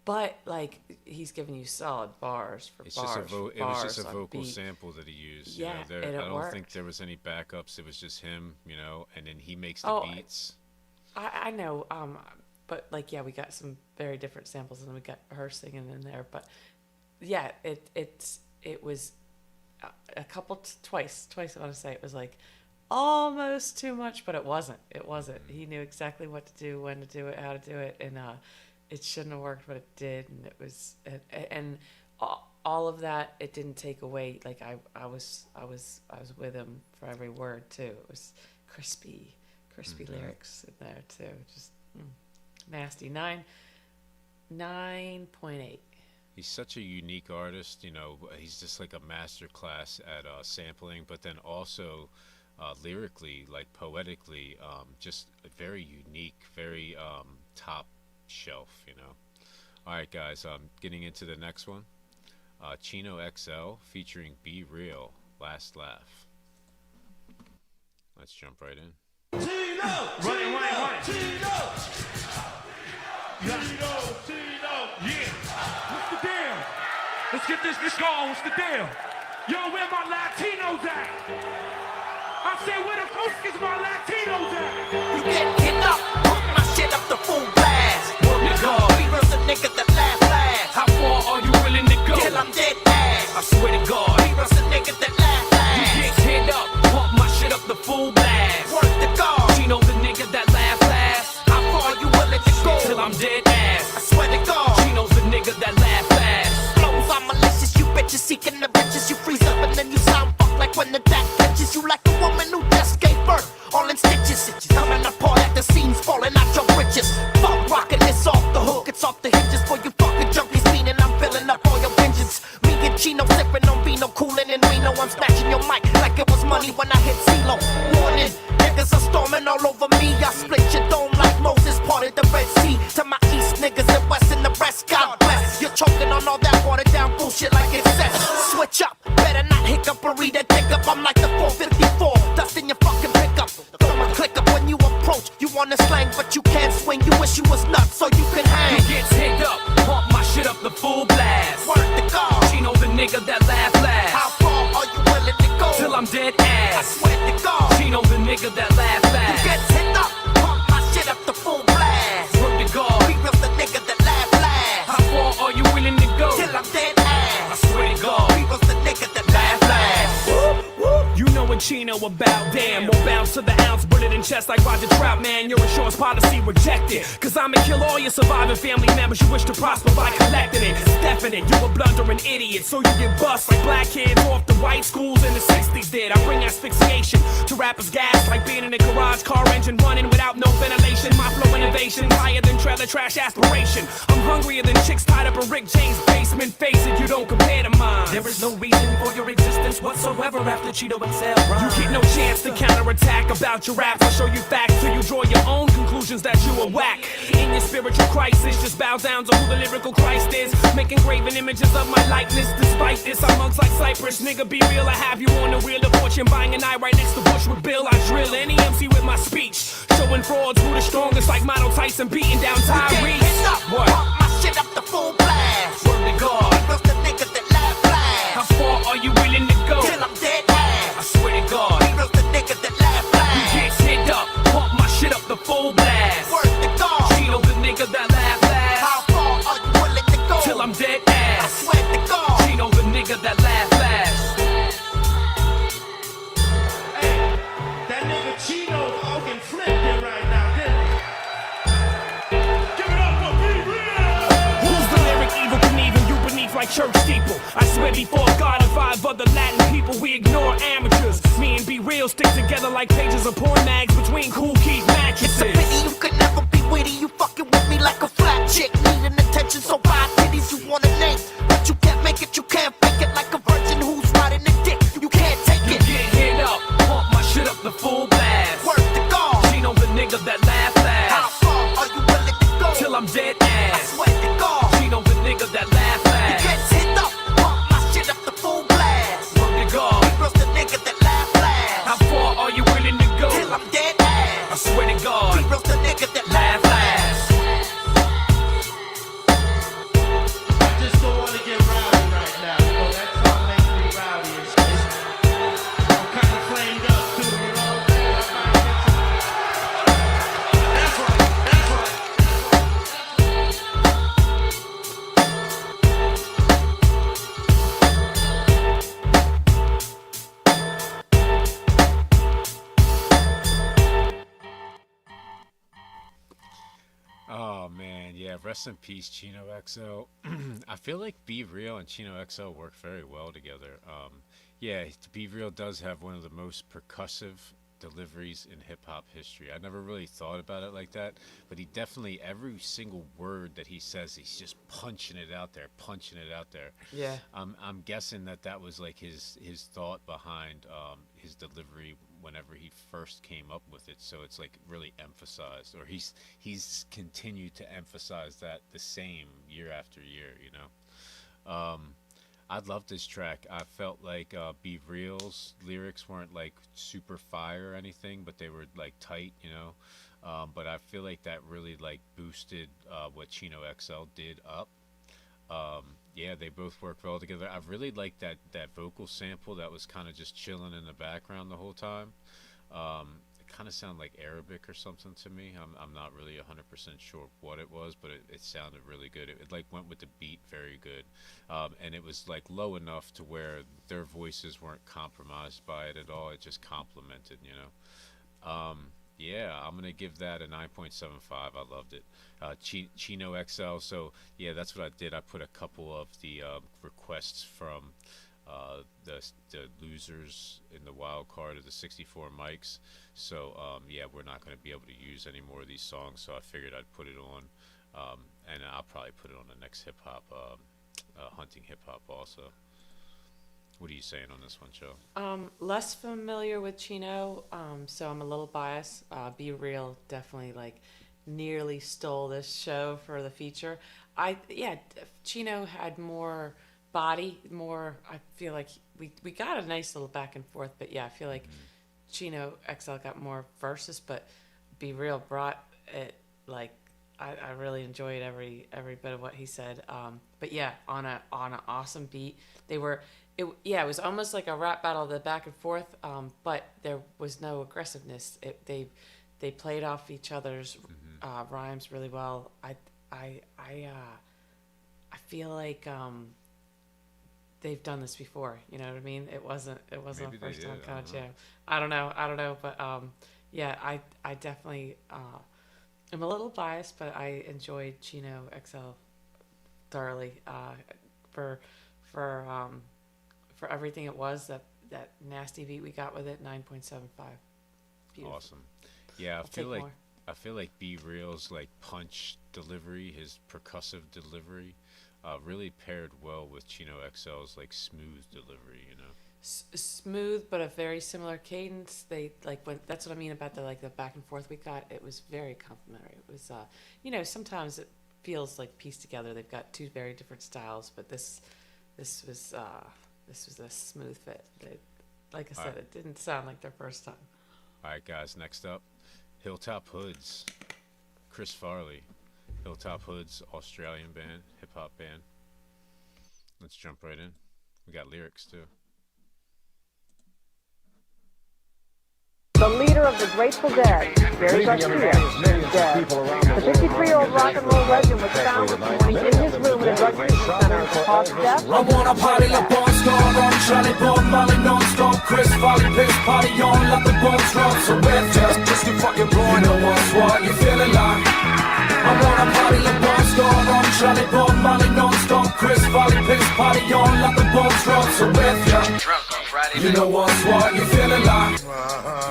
but like he's giving you solid bars for It bars. was just a vocal sample that he used. Yeah, you know, and I don't worked. think there was any backups. It was just him, you know, and then he makes the beats. I know, but like, yeah, we got some very different samples, and then we got her singing in there. But yeah, it was a couple twice. I want to say it was like almost too much, but it wasn't. It wasn't. He knew exactly what to do, when to do it, how to do it, and it shouldn't have worked, but it did, and it was, and all of that. It didn't take away. Like I was with him for every word too. It was crispy lyrics in there too. Just nasty. 9.8. He's such a unique artist, you know. He's just like a master class at sampling, but then also lyrically, like poetically, just very unique, very top shelf, you know. All right, guys, getting into the next one. Chino XL featuring Be Real, Last Laugh. Let's jump right in. Run it. Tino, yeah. What's the deal? Let's get this going. What's the deal? Yo, where my Latinos at? I said, where the fuck is my Latinos at? You get hit up, pump my shit up to full blast. Word to God, we real the nigga that laugh last. How far are you willing to go? Till I'm dead ass. I swear to God, we real the nigga that laugh last. You get hit up, pump my shit up to full blast. Word to God, she know the nigga that laugh last. How far are you willing to go? Till I'm dead ass. I swear to God, she knows the nigga that laugh last. Flows are malicious, you bitches seeking the riches. You freeze up and then you sound fuck like when the deck catches you like a woman who just gave birth. All in stitches, coming apart at the seams, falling out your britches. Fuck rockin' this off the hook, it's off the hinges for you fucking junkies meaning I'm filling up all your vengeance. Me and Chino sipping on vino, coolin' in Reno. I'm snatching your mic like it was money when I hit CeeLo. Warning, niggas are storming all over me. I split your dome like Moses parted the Red Sea. To my east niggas and west in the rest, God bless. You're choking on all that watered down bullshit like it says. Switch up, better not hiccup or read a dick up. I'm like the 454, dusting your fucking pickup. Throw a click up when you approach. You wanna slang, but you can't swing. You wish you was nuts so you can hang. You get hit up, pump my shit up the full blast. Word to God, she know the nigga that laugh last. How far are you willing to go? Till I'm dead ass. I swear to God, she know the nigga that laugh last. You get hit up, pump my shit up the full blast. Word to God, we real the nigga that laugh last. How far are you willing to go? Till I'm dead ass. I swear to God, we real the nigga that laugh last. You know what Chino about, damn. More bounce to the ounce, bullet in chest like Roger Trout, man. Your insurance policy rejected. Cause I'ma kill all your surviving family members you wish to prosper by collecting it. Stepping it, you a blundering idiot. So you get bust like black kids off the white schools in the 60s did. I bring asphyxiation to rappers' gas like being in a garage car engine running without no ventilation. My flow innovation higher than trailer trash aspiration. I'm hungrier than chicks tied up in Rick James' basement. Face it, you don't compare to mine. There is no reason for your existence whatsoever after Cheeto XL. You get no chance to counterattack about your raps. I'll show you facts till you draw your own conclusions that you are whack. In your spiritual crisis, just bow down to who the lyrical Christ is. Making graven images of my likeness. Despite this, I'm mugs like Cypress. Nigga, be real, I have you on the wheel of fortune. Buying an eye right next to Bush with Bill. I drill any MC with my speech. Showing frauds who the strongest like Motto Tyson beating down Tyrese. What? Pump my shit up the full blast. Word to God, we real the nigga that laugh last. How far are you willing to go? Till I'm dead ass. I swear to God, we real the nigga that laugh last. you get hit up, pump my shit up the full blast. Word to God, she know the nigga that laugh last. how far are you willing to go? Till I'm dead I ass. swear to God, she know the nigga that laugh last. Hey, that nigga Chino fucking flipped it right now, didn't he? Give it up for Be Real! Who's the lyric evil Knievel, you beneath like church steeple? I swear before God and 5 other Latin people, we ignore amateurs. Me and Be Real stick together like pages of porn mags between Cool Keith it's a mattresses. pity you could never be witty. You fucking with me like a flat chick, needing attention, so buy titties you wanna name. But you can't make it, you can't fake it like a virgin who's riding a dick. You can't take You it. get hit up, pump my shit up the full blast. Word to God, She know the nigga that laugh how last. far are you willing to go? Till I'm dead I ass. swear to God, She know the nigga that laugh you last. get hit up, pump my shit up the full blast. Word to God, We real the nigga that laugh last. how far are you willing to go? Till I'm dead ass. I swear to God, We real the nigga that laugh laugh last. last. I just don't want to get rowdy right now. You know, that song makes me rowdy and shit. I'm kind of flamed up too, you know what I'm saying? I might get some... That's right. Oh man, yeah. Rest in peace, Chino XL. I feel like Be Real and Chino XL work very well together. Yeah, Be Real does have one of the most percussive deliveries in hip hop history. I never really thought about it like that, but he definitely, every single word that he says, he's just punching it out there, punching it out there. Yeah. I'm guessing that was like his thought behind his delivery whenever he first came up with it. So it's like really emphasized, or he's continued to emphasize that the same year after year. You know, I love this track. I felt like Be Real's lyrics weren't like super fire or anything, but they were like tight, you know. But I feel like that really like boosted what Chino XL did up. Yeah, they both worked well together. I really liked that vocal sample that was kind of just chilling in the background the whole time. It kind of sounded like Arabic or something to me. I'm not really 100% sure what it was, but it sounded really good. It like went with the beat very good, and it was like low enough to where their voices weren't compromised by it at all. It just complemented, you know. Yeah, I'm gonna give that a 9.75. I loved it. Chino XL. So yeah, that's what I did. I put a couple of the requests from the losers in the wild card of the 64 mics. So yeah, we're not going to be able to use any more of these songs. So I figured I'd put it on, and I'll probably put it on the next hip hop, hunting hip hop also. What are you saying on this one, Joe? Less familiar with Chino, so I'm a little biased. Be Real definitely like nearly stole this show for the feature. Chino had more body, more. I feel like we got a nice little back and forth, but yeah, I feel like Chino XL got more verses, but Be Real brought it. Like I really enjoyed every bit of what he said. But yeah, on an awesome beat. It was almost like a rap battle, the back and forth, but there was no aggressiveness. They played off each other's rhymes really well. I feel like they've done this before. You know what I mean? It wasn't Maybe a first time kind of know. jam. I don't know, but yeah, I definitely am a little biased, but I enjoyed Chino XL thoroughly for everything it was. That nasty beat we got with it, 9.75. Beautiful. Awesome. Yeah, I'll take more. I feel like Be Real's like punch delivery, his percussive delivery, really paired well with Chino XL's like smooth delivery, you know. Smooth, but a very similar cadence. They like when that's what I mean about the back and forth we got. It was very complimentary. It was sometimes it feels like pieced together. They've got two very different styles, but this was a smooth fit. Like I said, it didn't sound like their first time. All right, guys. Next up, Hilltop Hoods, Chris Farley, Hilltop Hoods, Australian band, hip hop band. Let's jump right in. We got lyrics too. The leader of the Grateful Dead, Gary Garcia, is dead. The 53-year-old rock and roll legend was found this morning in his room at a drug treatment center with the cause of death. I wanna party like Bon Star on Charlie Bob Molly non-stop Chris Farley piss party on like the bones drop. So we're just too fucking raw. You know what you feeling like? I wanna party like Bon Star on Charlie Bob Molly non-stop Chris Farley piss party on like the bones drop. So we're you know what you feeling like?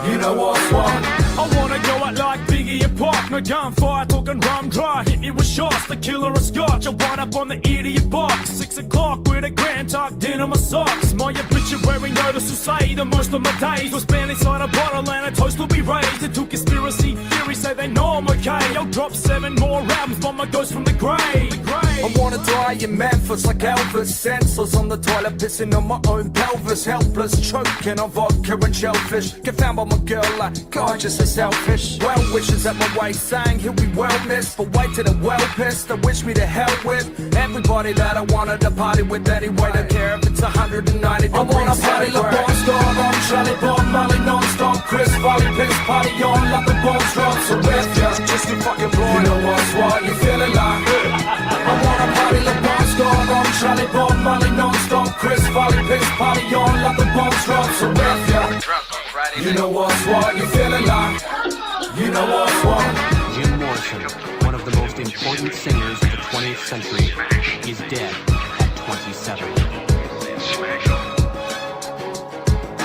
You know what's what? I wanna go out like Biggie and Park. No gunfire, talking rum dry. Hit me with shots, the killer of scotch. I wind up on the idiot box. 6 o'clock with a grand tucked in on my socks. My obituary notice will say that most of my days was spent inside a bottle and a toast will be raised. Into conspiracy theories say they know I'm okay. I'll drop 7 more albums by my ghost from the grave. I wanna die in Memphis like Elvis. Senseless on the toilet, pissing on my own pelvis. Helpless, choking on vodka and shellfish. Get found by my girl like gorgeous and selfish. Well wishes at my waist saying he'll be well missed. But wait till the well pissed, they wish me to hell with everybody that I wanted to party with anyway. Don't care if it's 190 degrees. I wanna party like Bon Star on Charlie Bob Molly non-stop Chris Farley piss party on like the bones drop. So we're just too fucking raw. You know what you feeling like? I wanna party like Bon Star on Charlie Bob Molly non-stop Chris Farley piss party on like the bones drop. So we're you know what you feeling like? You know what's what? Jim Morrison, one of the most important singers of the 20th century, is dead at 27.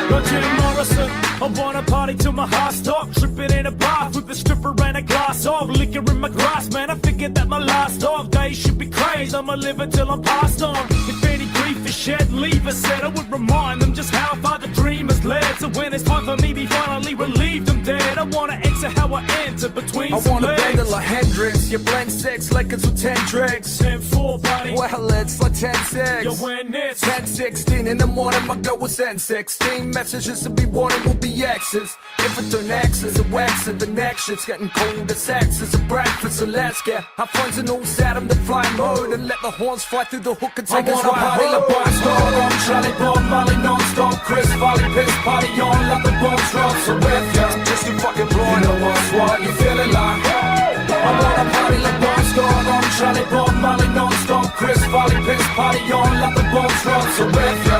Yo, Jim Morrison, I wanna party till my heart stops. Tripping in a bath with a stripper and a glass of liquor in my glass. Man, I figured that my last dog days should be crazy. I'ma live until I'm passed on. If any grief is shed, leave us said I would remind them just how far the dreamers led. So when it's time for me, we finally relieve them dead. I wanna exit how I enter between I some wanna legs. bang a Hendrix, you blank 6 like it's with 10 drinks. 10-4, buddy. Well, it's like 10-6. Yo, when it's 10-16 in the morning, my girl was N16. Messages to be wanted will be X's. If it turn X's, it wax it. The next shit's getting cold as X. It's a breakfast, so let's get our friends and old Saddam to fly mode and let the horns fly through the hook and take us I wanna party like Bombs on Charlie Bob Molly non-stop Chris Farley piss party on like the bombs drop. So if ya just too fucking blind, you know what's what you feeling like. I wanna party like Bombs on Charlie Bob Molly non-stop Chris Farley piss party on like the bombs drop. So if ya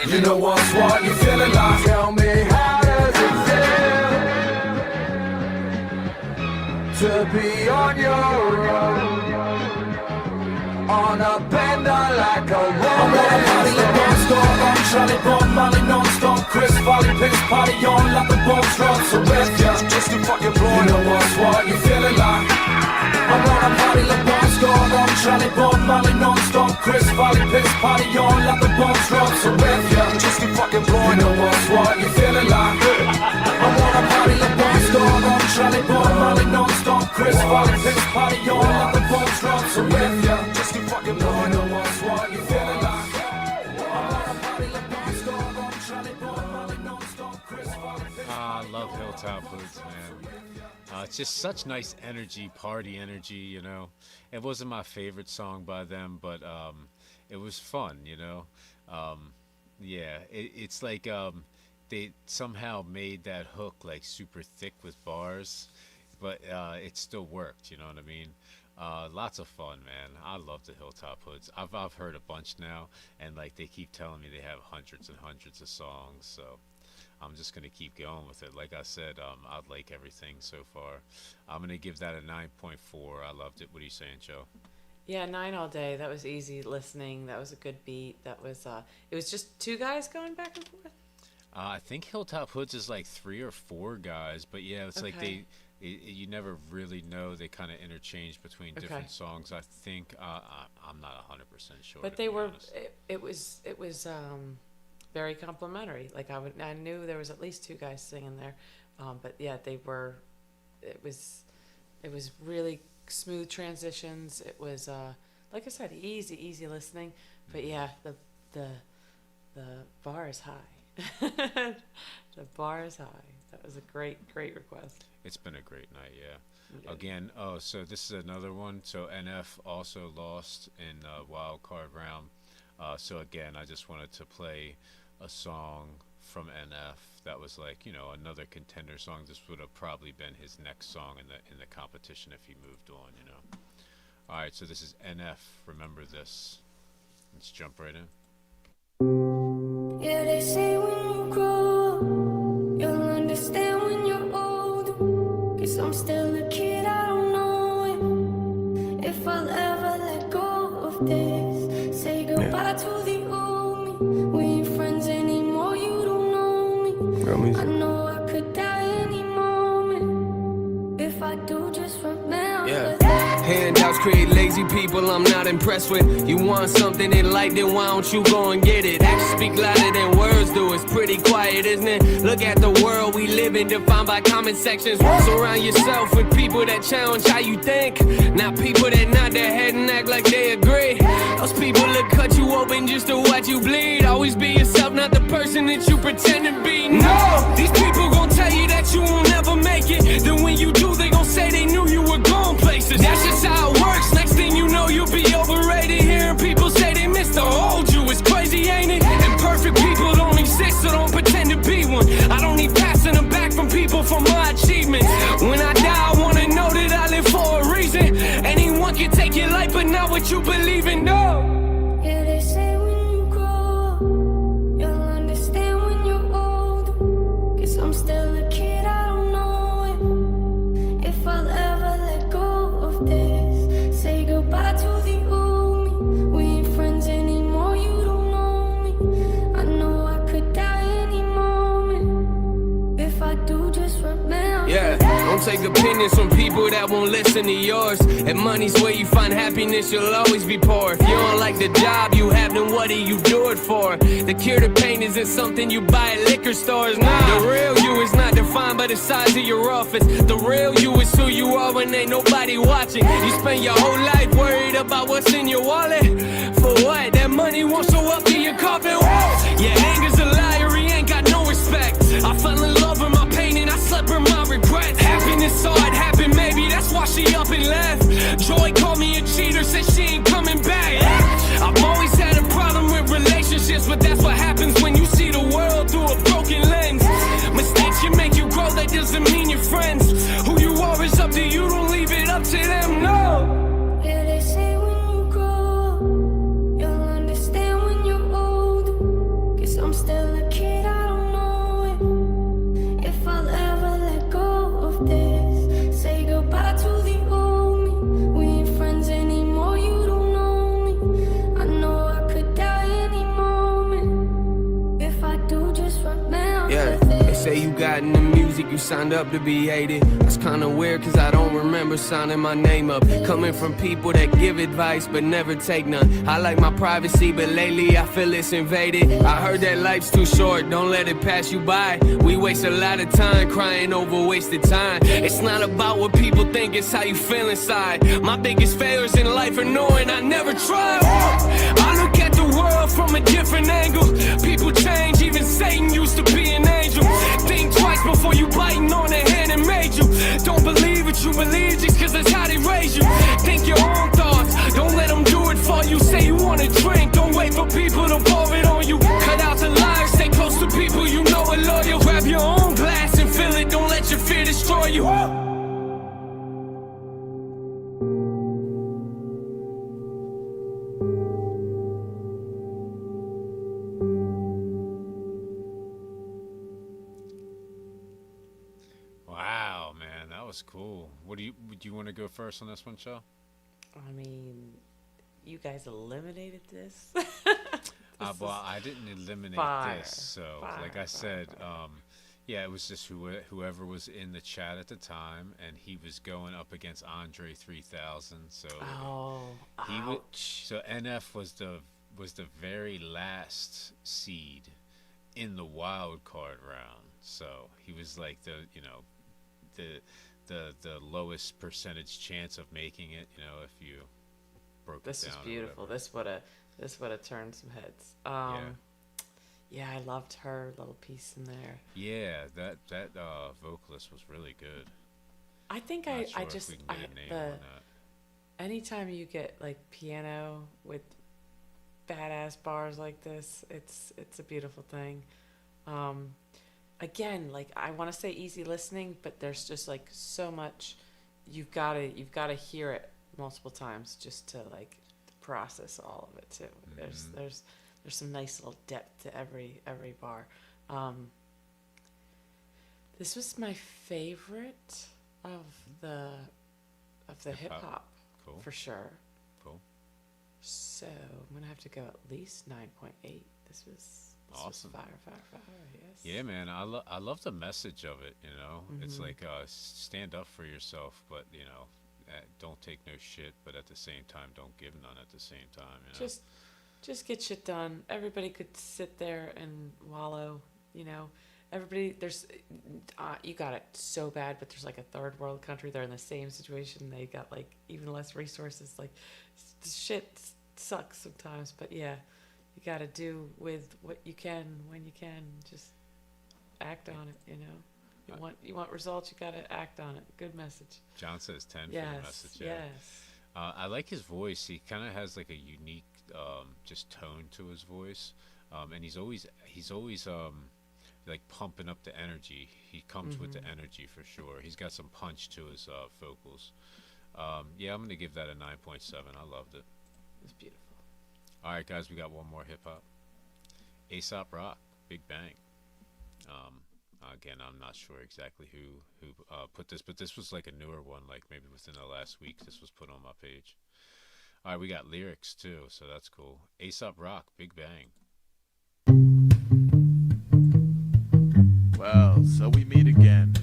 you know what's what you feeling like. Tell me, how does it feel to be on your own? On a bender like a rolling I wanna party like Bombs on Charlie Bob Molly non-stop Chris Farley piss party on like the bombs drop. So if ya just too fucking blind, you know what's what you feeling like. I wanna party like Bombs on Charlie Bob Molly non-stop Chris Farley piss party on like the bombs drop. So if ya just too fucking blind, you know what's what you feeling like. I wanna party like Bombs on Charlie Bob Molly non-stop Chris Farley piss party on like the bombs drop. So if ya just too fucking blind, you know what's what you feeling like. I love Hilltop Hoods, man. It's just such nice energy, party energy, you know. It wasn't my favorite song by them, but it was fun, you know. Yeah, it's like they somehow made that hook like super thick with bars, but it still worked, you know what I mean? Lots of fun, man. I love the Hilltop Hoods. I've heard a bunch now, and like they keep telling me they have hundreds and hundreds of songs, so I'm just gonna keep going with it. Like I said, I like everything so far. I'm gonna give that a 9.4. I loved it. What are you saying, Joe? Yeah, 9 all day. That was easy listening. That was a good beat. That was it was just two guys going back and forth. I think Hilltop Hoods is like 3 or 4 guys, but yeah, it's like you never really know. They kind of interchange between different songs. I think I'm not 100% sure. But they were. It was very complimentary. Like I knew there was at least 2 guys singing there, but yeah, they were. It was really smooth transitions. It was like I said, easy listening. But yeah, the bar is high. The bar is high. That was a great request. It's been a great night, yeah. Again, so this is another one. So NF also lost in wild card round. So again, I just wanted to play a song from NF that was like, you know, another contender song. This would have probably been his next song in the competition if he moved on, you know. All right, so this is NF. Remember this. Let's jump right in. Yeah, they say when you grow up, you'll understand when you're old. 'Cause I'm still a kid, I don't know if I'll ever let go of this. Say goodbye to the old me. We ain't friends anymore, you don't know me. I know I could die any moment. If I do, just remember that. Handouts create lazy people I'm not impressed with. You want something in light, then why don't you go and get it? Actions speak louder than words do. It's pretty quiet, isn't it? Look at the world we live in, defined by comment sections. Surround yourself with people that challenge how you think, not people that nod their head and act like they agree. Those people that cut you open just to watch you bleed. Always be yourself, not the person that you pretend to be. No, these people gon' tell you that you will never make it. Then when you do, they gon' say they knew you were going places. That's just how it works. Next thing you know, you'll be overrated. Hearing people say they miss the old you. It's crazy, ain't it? And perfect people don't exist, so don't pretend to be one. I don't need passing them back from people for my achievements. When I die, I wanna know that I live for a reason. Anyone can take your life, but not what you believe in, no. Yeah, they say when you grow up, you'll understand when you're old. 'Cause I'm still a kid, I don't know if I'll ever let go of this. Say goodbye to the old me. We ain't friends anymore, you don't know me. Don't take opinions from people that won't listen to yours. If money's where you find happiness, you'll always be poor. If you don't like the job you have, then what do you do it for? The cure to pain isn't something you buy at liquor stores. Nah, the real you is not defined by the size of your office. The real you is who you are when ain't nobody watching. You spend your whole life worried about what's in your wallet. For what? That money won't show up in your coffin. Yeah, anger's a liar, he ain't got no respect. I fell in love with my pain and I slept with my regrets. Happiness saw it happen, maybe that's why she up and left. Joy called me a cheater, said she ain't coming back. I've always had a problem with relationships, but that's what happens when you see the world through a broken lens. Mistakes can make you grow, that doesn't mean you're friends. Who you are is up to you, don't leave it up to them, no. Yeah, they say when you grow up, you'll understand when you're old. Guess I'm still a kid, I don't know it. If I'll ever let go of this, say goodbye to the old me. We ain't friends anymore, you don't know me. I know I could die any moment. If I do, just remember Yeah, this. they say you got in the music, you signed up to be hated. That's kinda weird, cause I don't remember signing my name up. Coming from people that give advice, but never take none. I like my privacy, but lately I feel it's invaded. I heard that life's too short, don't let it pass you by. We waste a lot of time crying over wasted time. It's not about what people think, it's how you feel inside. My biggest failures in life are knowing I never tried. I look at the world from a different angle. People change, even Satan used to be an angel. Think twice before you biting on the hand that made you. Don't believe what you believe just cause that's how they raise you. Think your own thoughts, don't let them do it for you. Say you wanna drink, don't wait for people to pour it on you. Cut out the lies, stay close to people you know are loyal. Grab your own glass and fill it, don't let your fear destroy you. Wow, man, that was cool. Would you want to go first on this one, Shaw? I mean, you guys eliminated this. Well, I didn't eliminate fire, this. So, fire, like I said, yeah, it was just whoever was in the chat at the time, and he was going up against Andre 3000. So Oh, he would. ouch. So NF was the very last seed in the wild card round. So he was like the lowest percentage chance of making it. You know, if you broke This it is down. beautiful. This would have turned some heads. Yeah, I loved her little piece in there. Yeah, that vocalist was really good. I think Not I sure if just we can get a name on that. anytime you get like piano with badass bars like this, it's a beautiful thing. Again, like I want to say easy listening, but there's just like so much you've got to hear it multiple times just to like process all of it too. There's some nice little depth to every bar. This was my favorite of the hip hop, Cool. for sure. Cool. So I'm gonna have to go at least 9.8. This was Awesome. fire. Yes. Yeah, man, I love the message of it. You know, it's Mhm. like stand up for yourself, but you know, don't take no shit, but at the same time, don't give none at the same time. You know? Just get shit done. Everybody could sit there and wallow. You know, everybody. There's you got it so bad, but there's like a third world country. They're in the same situation. They got like even less resources. Like shit sucks sometimes, but yeah. You got to do with what you can when you can. Just act on it, you know. You want results, you got to act on it. Good message. John says 10 yes, for the message. Yeah. Yes. I like his voice. He kind of has like a unique just tone to his voice, and he's always like pumping up the energy. He comes with the energy for sure. He's got some punch to his vocals. Yeah, I'm gonna give that a 9.7. I loved it. It's beautiful. All right, guys, we got one more hip hop. Aesop Rock, Big Bang. Again, I'm not sure exactly who put this, but this was like a newer one, like maybe within the last week. This was put on my page. All right, we got lyrics too, so that's cool. Aesop Rock, Big Bang. Well, so we meet again.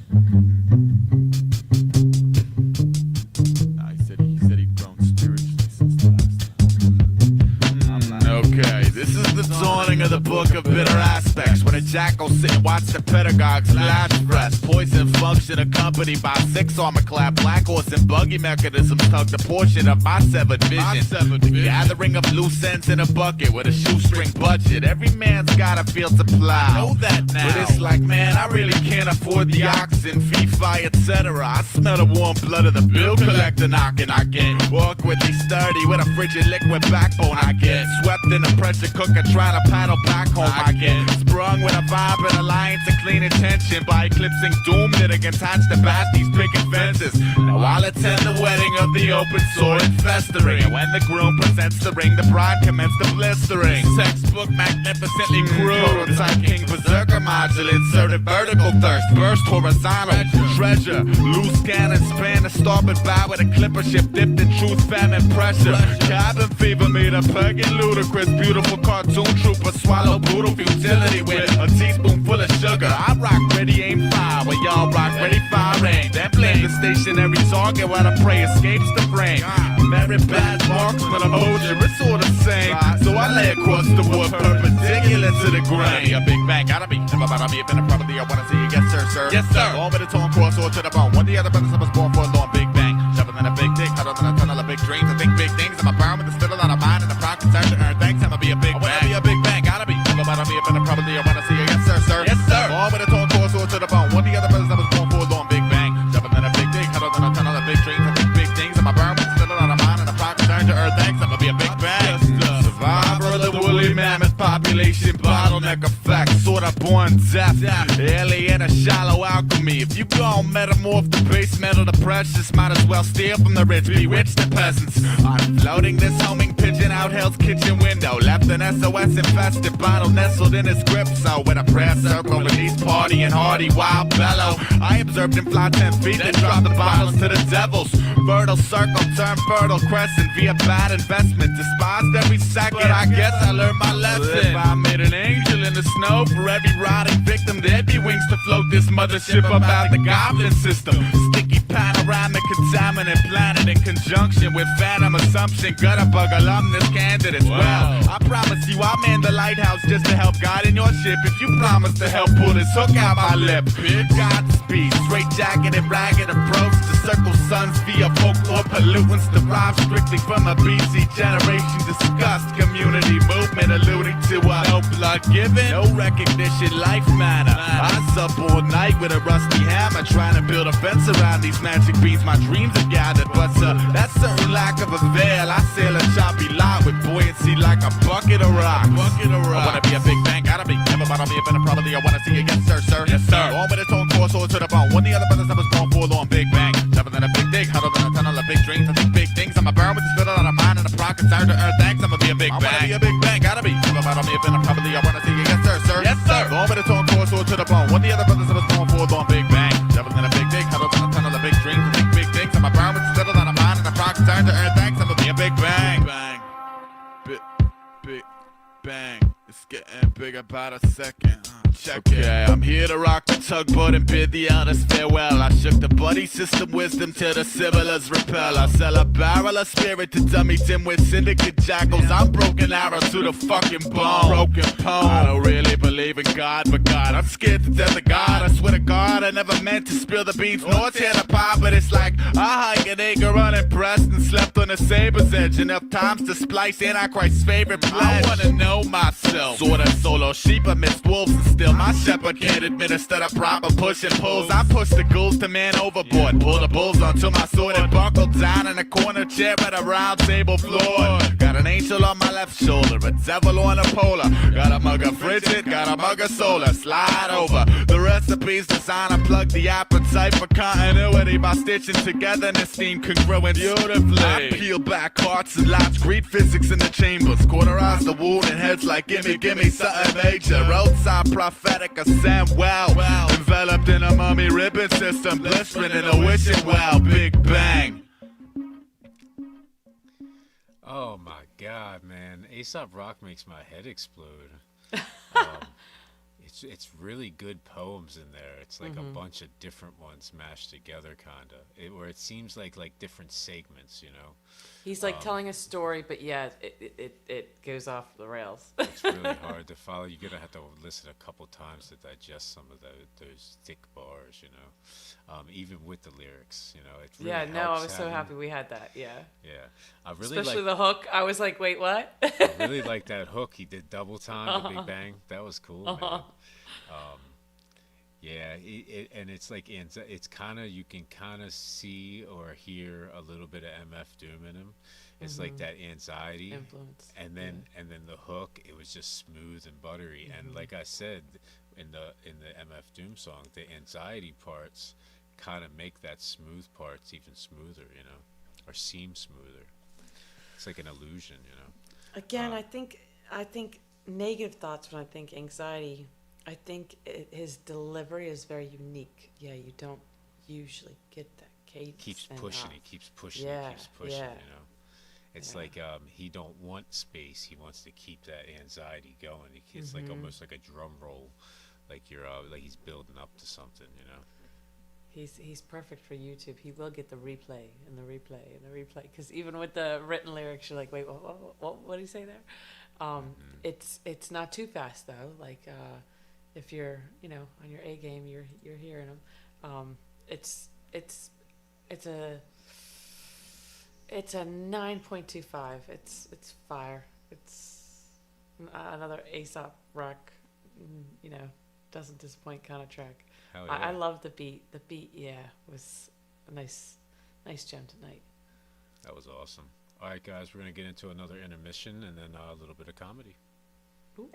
I'll sit and watch the pedagogues flash fresh. Poison function accompanied by 6 armor clad black horse and buggy mechanisms tugged a portion of my severed vision. The gathering of loose ends in a bucket with a shoestring budget. Every man's got a field supply. I know that now. But it's like, man, I really can't afford the oxen, fee, fi, etc. I smell the warm blood of the bill collector knocking. I get awkwardly sturdy with a frigid liquid backbone. I get swept in a pressure cooker trying to paddle back home. I get sprung with a vibe and alliance and clean attention by eclipsing doom that can attach the basties picking fences. Now I'll attend the wedding of the open sword and festering. And when the groom presents the ring, the bride commenced the blistering. Textbook magnificently crude. Prototype king berserker module inserted vertical thirst. Burst horizontal treasure. Loose cannon span a starboard bow with a clipper ship dipped in truth, famine, pressure. Cabin fever meter, pegging ludicrous. Beautiful cartoon trooper swallow brutal futility with a teaspoonful of sugar. I rock ready, aim fire, while y'all rock ready, firing. Then blame the stationary target while the prey escapes the frame. Merit bad marksman of motion, it's all the same. So I lay across the wood perpendicular to the grain. A big bang, gotta be. Never mind, I'll be a better probably. I wanna see you, yes sir, sir. Yes sir. All with a tone cross or to the bone. One of the other brothers I was born for a long big bang. Shoving in a big dick, hotter than a tunnel of big dreams. I think big things. I'm a burn with a spittle on a mind and a proc concern to earn thanks. I'ma be a big bang. I wanna be a big bang, gotta be. Never mind, I'll be a better probably. I wanna see you, yes sir, sir. Yes sir. All with a tone cross or to the bone. One of the other brothers I was born for a long big bang. Shoving in a big dick, hotter than a tunnel of big dreams. I think big things. I'm a burn with a spittle on a mind and a proc concern to earn thanks. I'ma be a big bang. Survivor of the woolly mammoth population, bottleneck effect, sort of born deaf, alien, a shallow alchemy. If you gon' metamorph the base metal to precious, might as well steal from the rich, bewitch the peasants. I'm floating this homing pigeon out hell's kitchen window, left an SOS infested bottle nestled in its grip. So with a prayer circle, release party and hardy wild bellow, I observed him fly 10 feet, then drop the bottles to the devils. Fertile circle, turn fertile crescent via bad investment, despised every second. I guess I learned my lesson. If I made an angel in the snow for every rotting victim, there'd be wings to float this mothership about the goblin system. Sticky panoramic contaminant planet in conjunction with phantom assumption. Gutter bug alumnus candidates. Well, I promise you I'll man the lighthouse just to help guide in your ship. If you promise to help pull this hook out my lip, Godspeed, straight jacket and ragged approach to circle suns via folklore pollutants derived strictly from a BC generation disgust. Community movement alluding to a no blood given, no recognition, life matter. I sup all night with a rusty hammer trying to build a fence around these magic beans my dreams have gathered. But that certain lack of avail, I sail a choppy lot with buoyancy like a bucket of rocks. I wanna be a big bang, gotta be. Never mind, I'll be a better probably. I wanna see you, yes sir, sir. Yes sir. All with a tone course or to the bone. One of the other brothers I was born for a long big bang. Jumping in a big dig, hotter than a tunnel of big dreams. I think big things. I'm a burn with the spittle on a mind and a proc concern to earn thanks. I'ma be a big bang. I wanna be a big bang, gotta be. Never mind, I'll be a better probably. I wanna see you, yes sir, sir. Yes sir. All with a tone course or to the bone. One of the other brothers I was born for a long big bang. Jumping in a big dig, hotter than a tunnel of big dreams. I think big things. I'm a burn with the spittle on a mind and a proc concern to earn thanks. I'ma be a big bang. Bang. Big bang. It's getting big about a second. Check it. I'm here to rock the tugboat and bid the elders farewell. I shook the buddy system wisdom till the civilers repel. I sell a barrel of spirit to dummy dimwit syndicate jackals. I'm broken arrows to the fucking bone. Broken poem. I don't really believe in God, but God, I'm scared to death of God. I swear to God, I never meant to spill the beans nor tear the pot, but it's like I hike an acre unimpressed and slept on a saber's edge enough times to splice Antichrist's favorite pledge. I wanna know myself. Sort of solo sheep amidst wolves and still my shepherd can't administer the proper push and pulls. I push the ghouls to man overboard, pull the bulls onto my sword and buckle down in a corner chair at a round table floor. Got an angel on my left shoulder, a devil on a polar. Got a mug of frigid, got a mug of solar. Slide over the recipe's design. I plug the appetite for continuity by stitching togetherness theme congruent beautifully. I peel back hearts and lives, greet physics in the chambers. Cauterize the wound and heads like gimme something major. Roadside prophetic ascend well. Enveloped in a mummy ribbon system, blistering in a wishing well. Big bang. Oh my god, man. Aesop Rock makes my head explode. it's really good poems in there. It's like a bunch of different ones mashed together, kinda. Where it seems like different segments, you know. He's like telling a story, but yeah, it goes off the rails. It's really hard to follow. You're gonna have to listen a couple times to digest some of those thick bars, you know. Even with the lyrics, you know. It really Yeah, no, I helps was so having- happy we had that. Yeah. Yeah, I really Especially like. the hook. I was like, wait, what? I really like that hook. He did double time, the Big Bang. That was cool, man. Yeah, and it's like it's kind of, you can kind of see or hear a little bit of MF Doom in him. It's like that anxiety Influence. and then the hook. It was just smooth and buttery. And like I said in the MF Doom song, the anxiety parts kind of make that smooth parts even smoother, you know, or seem smoother. It's like an illusion, you know. Again, I think negative thoughts when I think anxiety. I think his delivery is very unique. Yeah, you don't usually get that cadence. Keeps and, pushing. He keeps pushing. yeah, He keeps pushing. yeah. You know, it's like he don't want space. He wants to keep that anxiety going. It's like almost like a drum roll, like you're like he's building up to something. You know. He's perfect for YouTube. He will get the replay and the replay and the replay, because even with the written lyrics, you're like, wait, what did he say there? It's not too fast though. Like if you're on your A game, you're hearing him. It's a 9.25. It's fire. It's another Aesop rock. Doesn't disappoint kind of track. Hell I yeah. love the beat. The beat, was a nice gem tonight. That was awesome. All right, guys, we're gonna get into another intermission and then a little bit of comedy. Ooh.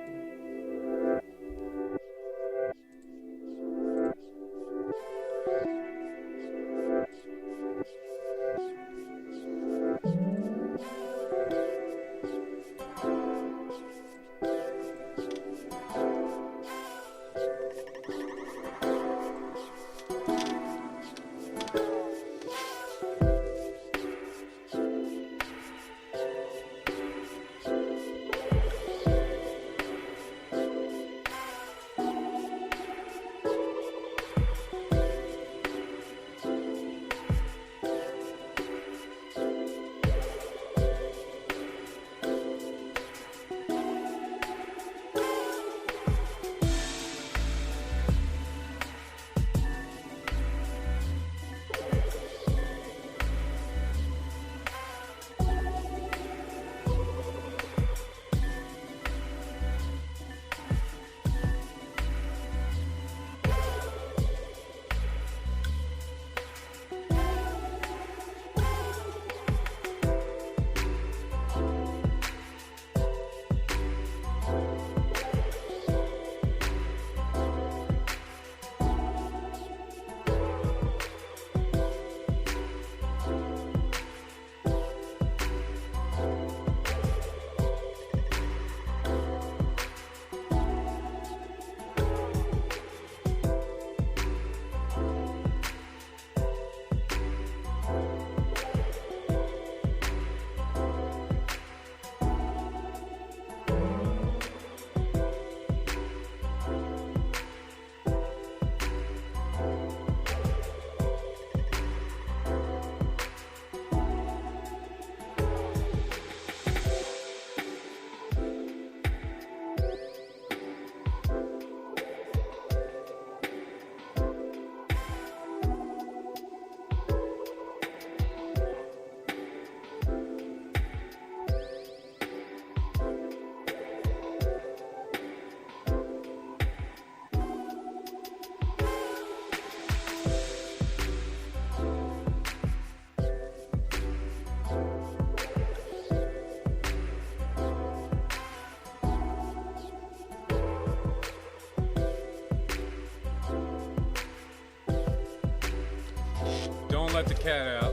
Don't let the cat out.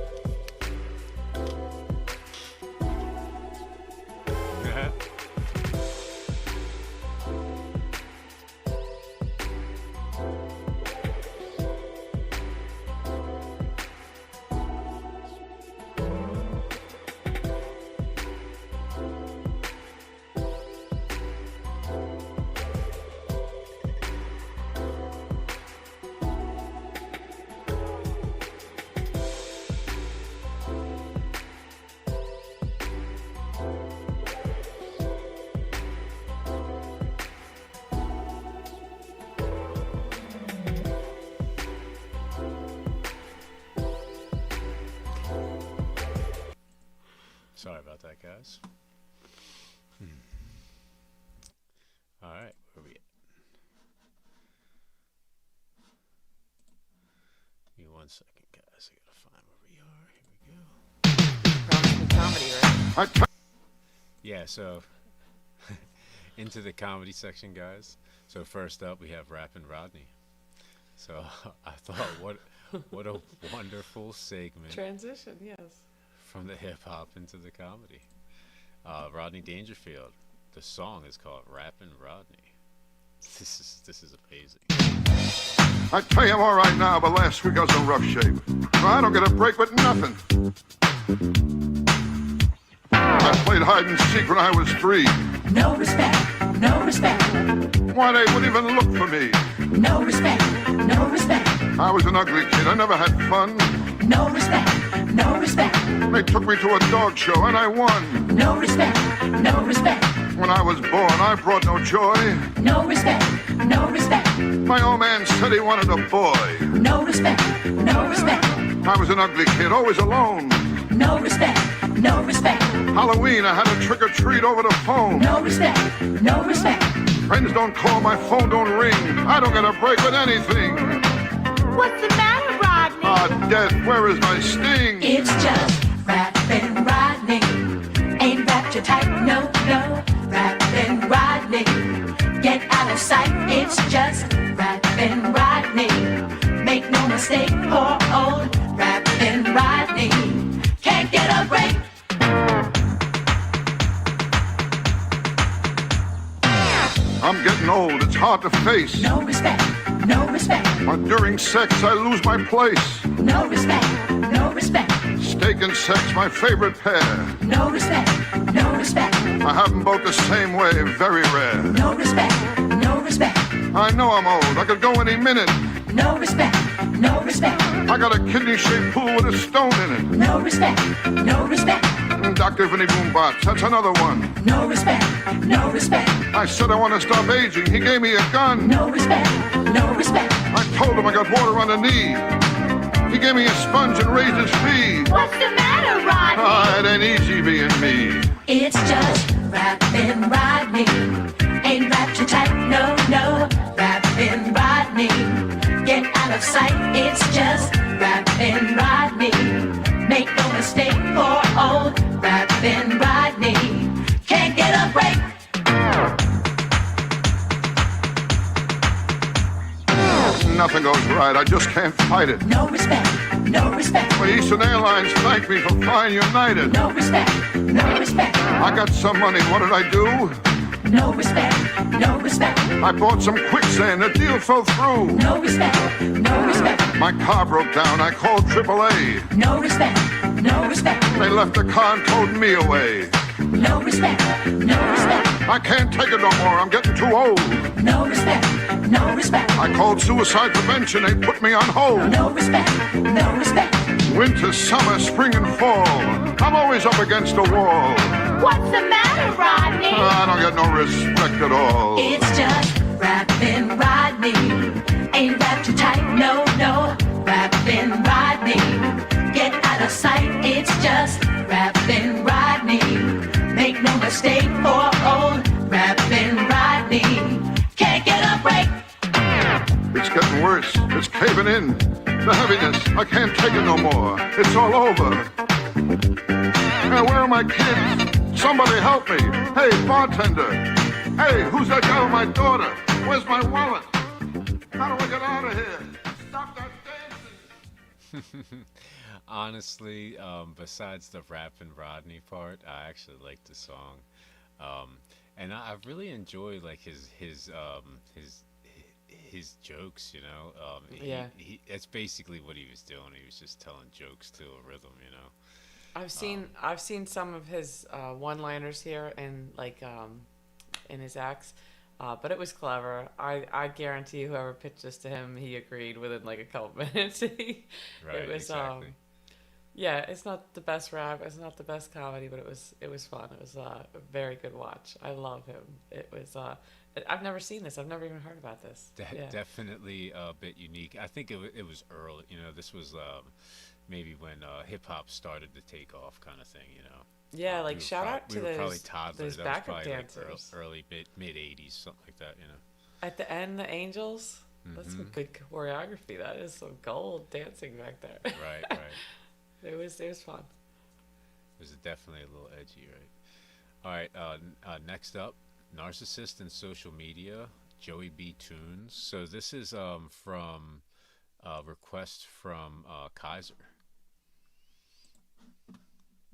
guys. All right, where we at? Give me 1 second, guys. I gotta find where we are. Here we go. Comedy, right? Yeah, so into the comedy section, guys. So first up, we have Rappin' Rodney. So I thought, what a wonderful segment. Transition, yes. From the hip hop into the comedy. Rodney Dangerfield. The song is called Rappin' Rodney. This is amazing. I tell you I'm all right now, but last week I was in rough shape. I don't get a break with nothing. I played hide and seek when I was 3. No respect, no respect. Why they wouldn't even look for me? No respect, no respect. I was an ugly kid, I never had fun. No respect, no respect. They took me to a dog show and I won. No respect, no respect. When I was born, I brought no joy. No respect, no respect. My old man said he wanted a boy. No respect, no respect. I was an ugly kid, always alone. No respect, no respect. Halloween, I had a trick or treat over the phone. No respect, no respect. Friends don't call, my phone don't ring. I don't get a break with anything. What's the matter, Rodney? Ah, death, where is my sting? It's just Rappin' Rodney. Ain't wrapped you tight, no, no. Rappin' Rodney. Get out of sight, it's just Rappin' Rodney. Make no mistake, poor old Rappin' Rodney can't get a break. I'm getting old, it's hard to face. No respect, no respect. But during sex, I lose my place. No respect, no respect. Steak and sex, my favorite pair. No respect, no respect. I have them both the same way, very rare. No respect, no respect. I know I'm old, I could go any minute. No respect, no respect. I got a kidney-shaped pool with a stone in it. No respect, no respect. Dr. Vinny Boombots, that's another one. No respect, no respect. I said I want to stop aging, he gave me a gun. No respect, no respect. I told him I got water on the knee. He gave me a sponge and raised his fee. What's the matter, Rodney? Ah, it ain't easy being me. It's just Rappin' Rodney. Ain't wrapped you tight, no, no. Rappin' Rodney. Get out of sight, it's just Rappin' Rodney. Make no mistake, poor old Rappin' Rodney can't get a break. Nothing goes right, I just can't fight it. No respect, no respect. Well, Eastern Airlines thanked me for flying United. No respect, no respect. I got some money, what did I do? No respect, no respect. I bought some quicksand, the deal fell through. No respect, no respect. My car broke down, I called AAA. No respect, no respect. They left the car and towed me away. No respect, no respect. I can't take it no more, I'm getting too old. No respect, no respect. I called suicide prevention, they put me on hold. No respect, no respect. Winter, summer, spring and fall, I'm always up against a wall. What's the matter, Rodney? I don't get no respect at all. It's just Rappin' Rodney. Ain't wrapped you tight, no, no. Rappin' Rodney. Get out of sight, it's just Rappin' Rodney. Make no mistake, poor old Rappin' Rodney can't get a break. It's getting worse, it's caving in. The heaviness, I can't take it no more. It's all over. Hey, where are my kids? Somebody help me. Hey, bartender. Hey, who's that guy with my daughter? Where's my wallet? How do I get out of here? Stop that dancing. Honestly, besides the Rappin' Rodney part, I actually like the song, and I really enjoy like his jokes. You know, Yeah. It's basically what he was doing. He was just telling jokes to a rhythm. You know. I've seen some of his one-liners here and like in his acts, but it was clever. I guarantee whoever pitched this to him, he agreed within like a couple minutes. Right. It was Exactly. yeah, it's not the best rap, it's not the best comedy, but it was fun. It was a very good watch. I love him. It was I've never seen this. I've never even heard about this. Yeah. Definitely a bit unique. I think it was early. You know, this was maybe when hip hop started to take off, kind of thing. You know. Yeah, like shout out to we were probably those toddlers. That was backup probably dancers. like early mid 80s, something like that. At the end, the angels. That's some Mhm. good choreography. That is some gold dancing back there. Right, right. It was fun. It was definitely a little edgy, right? All right. Next up, narcissist and social media. Joey B. Tunes. So this is from request from Kaiser.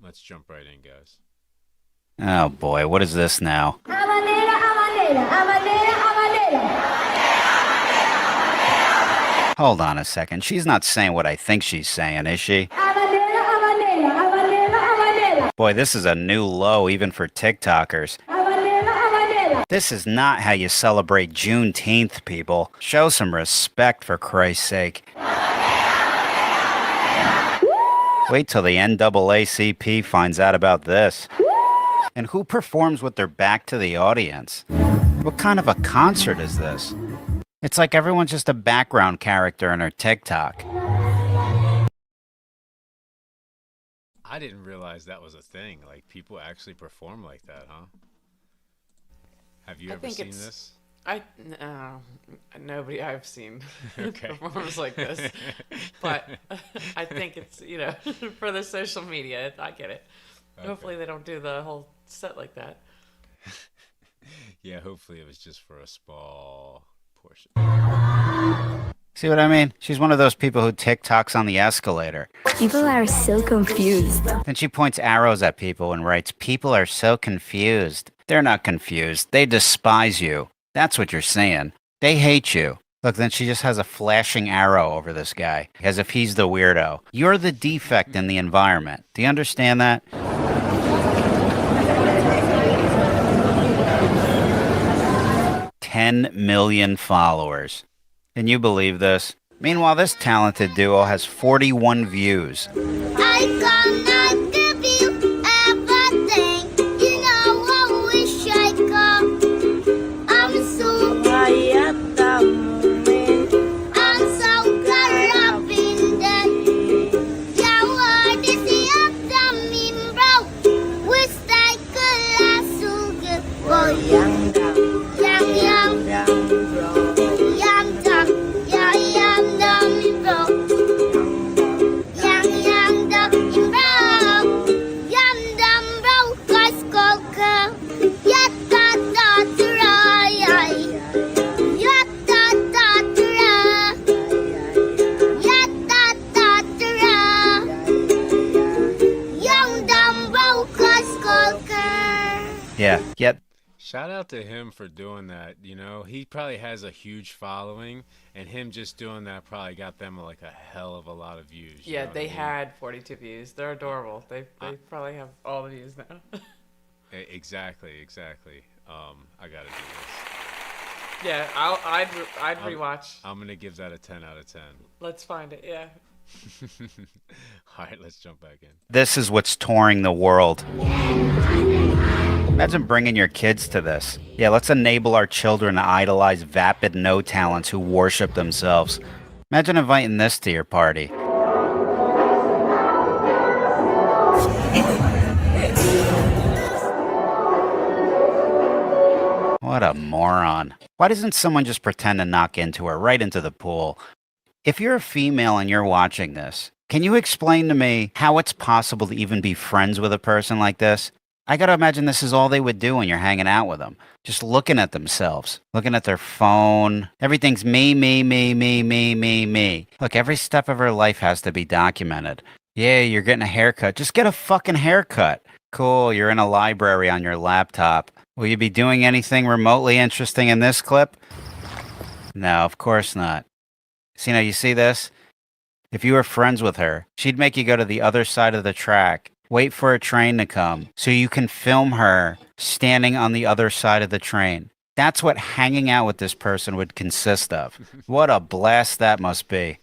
Let's jump right in, guys. Oh boy, what is this now? Hold on a second. She's not saying what I think she's saying, is she? Boy, this is a new low even for TikTokers. This is not how you celebrate Juneteenth, people. Show some respect, for Christ's sake. Wait till the NAACP finds out about this. And who performs with their back to the audience? What kind of a concert is this? It's like everyone's just a background character in her TikTok. I didn't realize that was a thing. Like, people actually perform like that, huh? Have you ever seen this? Nobody I've seen Okay. performs like this, but I think it's for the social media. I get it. Okay. Hopefully they don't do the whole set like that. Yeah, hopefully it was just for a small portion. See what I mean? She's one of those people who TikToks on the escalator. People are so confused. Then she points arrows at people and writes, "People are so confused." They're not confused. They despise you. That's what you're saying. They hate you. Look, then she just has a flashing arrow over this guy, as if he's the weirdo. You're the defect in the environment. Do you understand that? $10 million followers. Can you believe this? Meanwhile, this talented duo has 41 views. I cannot give you everything. You know I wish I could. I'm so tired of moving. I'm so caught up in that. Yeah, what is the after bro? Wish I could last so good. Oh, young, bro. Young, yeah, young, bro. Yeah, yet. Shout out to him for doing that. He probably has a huge following, and him just doing that probably got them like a hell of a lot of views. Yeah, they had 42 views. They're adorable. They probably have all the views now. Exactly. I gotta do this. Yeah, I'd rewatch. I'm gonna give that a 10 out of 10. Let's find it. Yeah. All right, let's jump back in. This is what's touring the world. Imagine bringing your kids to this. Yeah, let's enable our children to idolize vapid no talents who worship themselves. Imagine inviting this to your party. What a moron. Why doesn't someone just pretend to knock into her right into the pool? If you're a female and you're watching this, can you explain to me how it's possible to even be friends with a person like this? I gotta imagine this is all they would do when you're hanging out with them. Just looking at themselves, looking at their phone. Everything's me. Look, every step of her life has to be documented. Yeah, you're getting a haircut. Just get a fucking haircut. Cool, you're in a library on your laptop. Will you be doing anything remotely interesting in this clip? No, of course not. See, now you see this? If you were friends with her, she'd make you go to the other side of the track, wait for a train to come, so you can film her standing on the other side of the train. That's what hanging out with this person would consist of. What a blast that must be.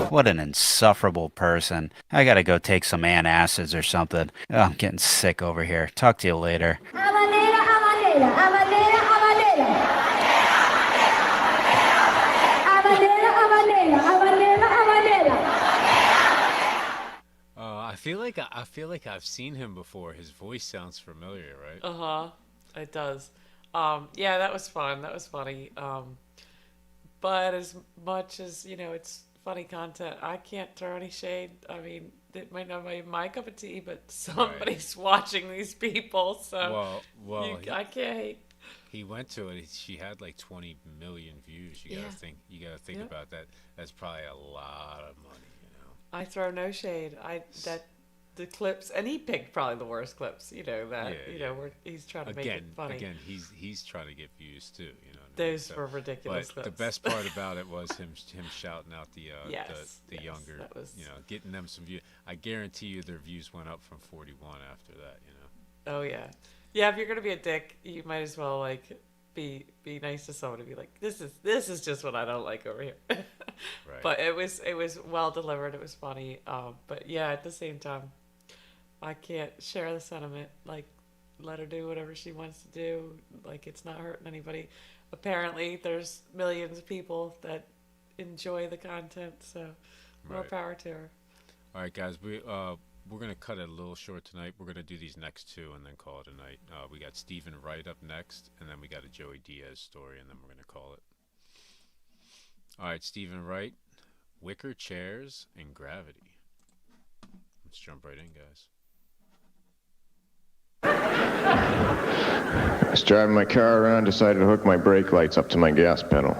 What an insufferable person. I gotta go take some antacids or something. Oh, I'm getting sick over here. Talk to you later. I feel like I've seen him before. His voice sounds familiar, right? It does. Yeah, that was fun. That was funny. But as much as, it's funny content, I can't throw any shade. I mean, it might not be my cup of tea, but somebody's watching these people, so I can't hate. He went to it. She had like 20 million views. You gotta think about that. That's probably a lot of money, I throw no shade. The clips, and he picked probably the worst clips. Where he's trying to make it funny. Again, he's trying to get views too. Those were ridiculous But clips. the best part about it was him shouting out the younger, that was... getting them some views. I guarantee you their views went up from 41 after that. Oh yeah, yeah. If you're gonna be a dick, you might as well be nice to someone and be like, this is just what I don't like over here. Right. But it was well delivered. It was funny. But yeah, at the same time, I can't share the sentiment. Let her do whatever she wants to do. It's not hurting anybody. Apparently, there's millions of people that enjoy the content, so more power to her. All right, guys, we're gonna cut it a little short tonight. We're gonna do these next two and then call it a night. We got Stephen Wright up next, and then we got a Joey Diaz story, and then we're gonna call it. All right, Stephen Wright, wicker chairs and gravity. Let's jump right in, guys. I was driving my car around, decided to hook my brake lights up to my gas pedal.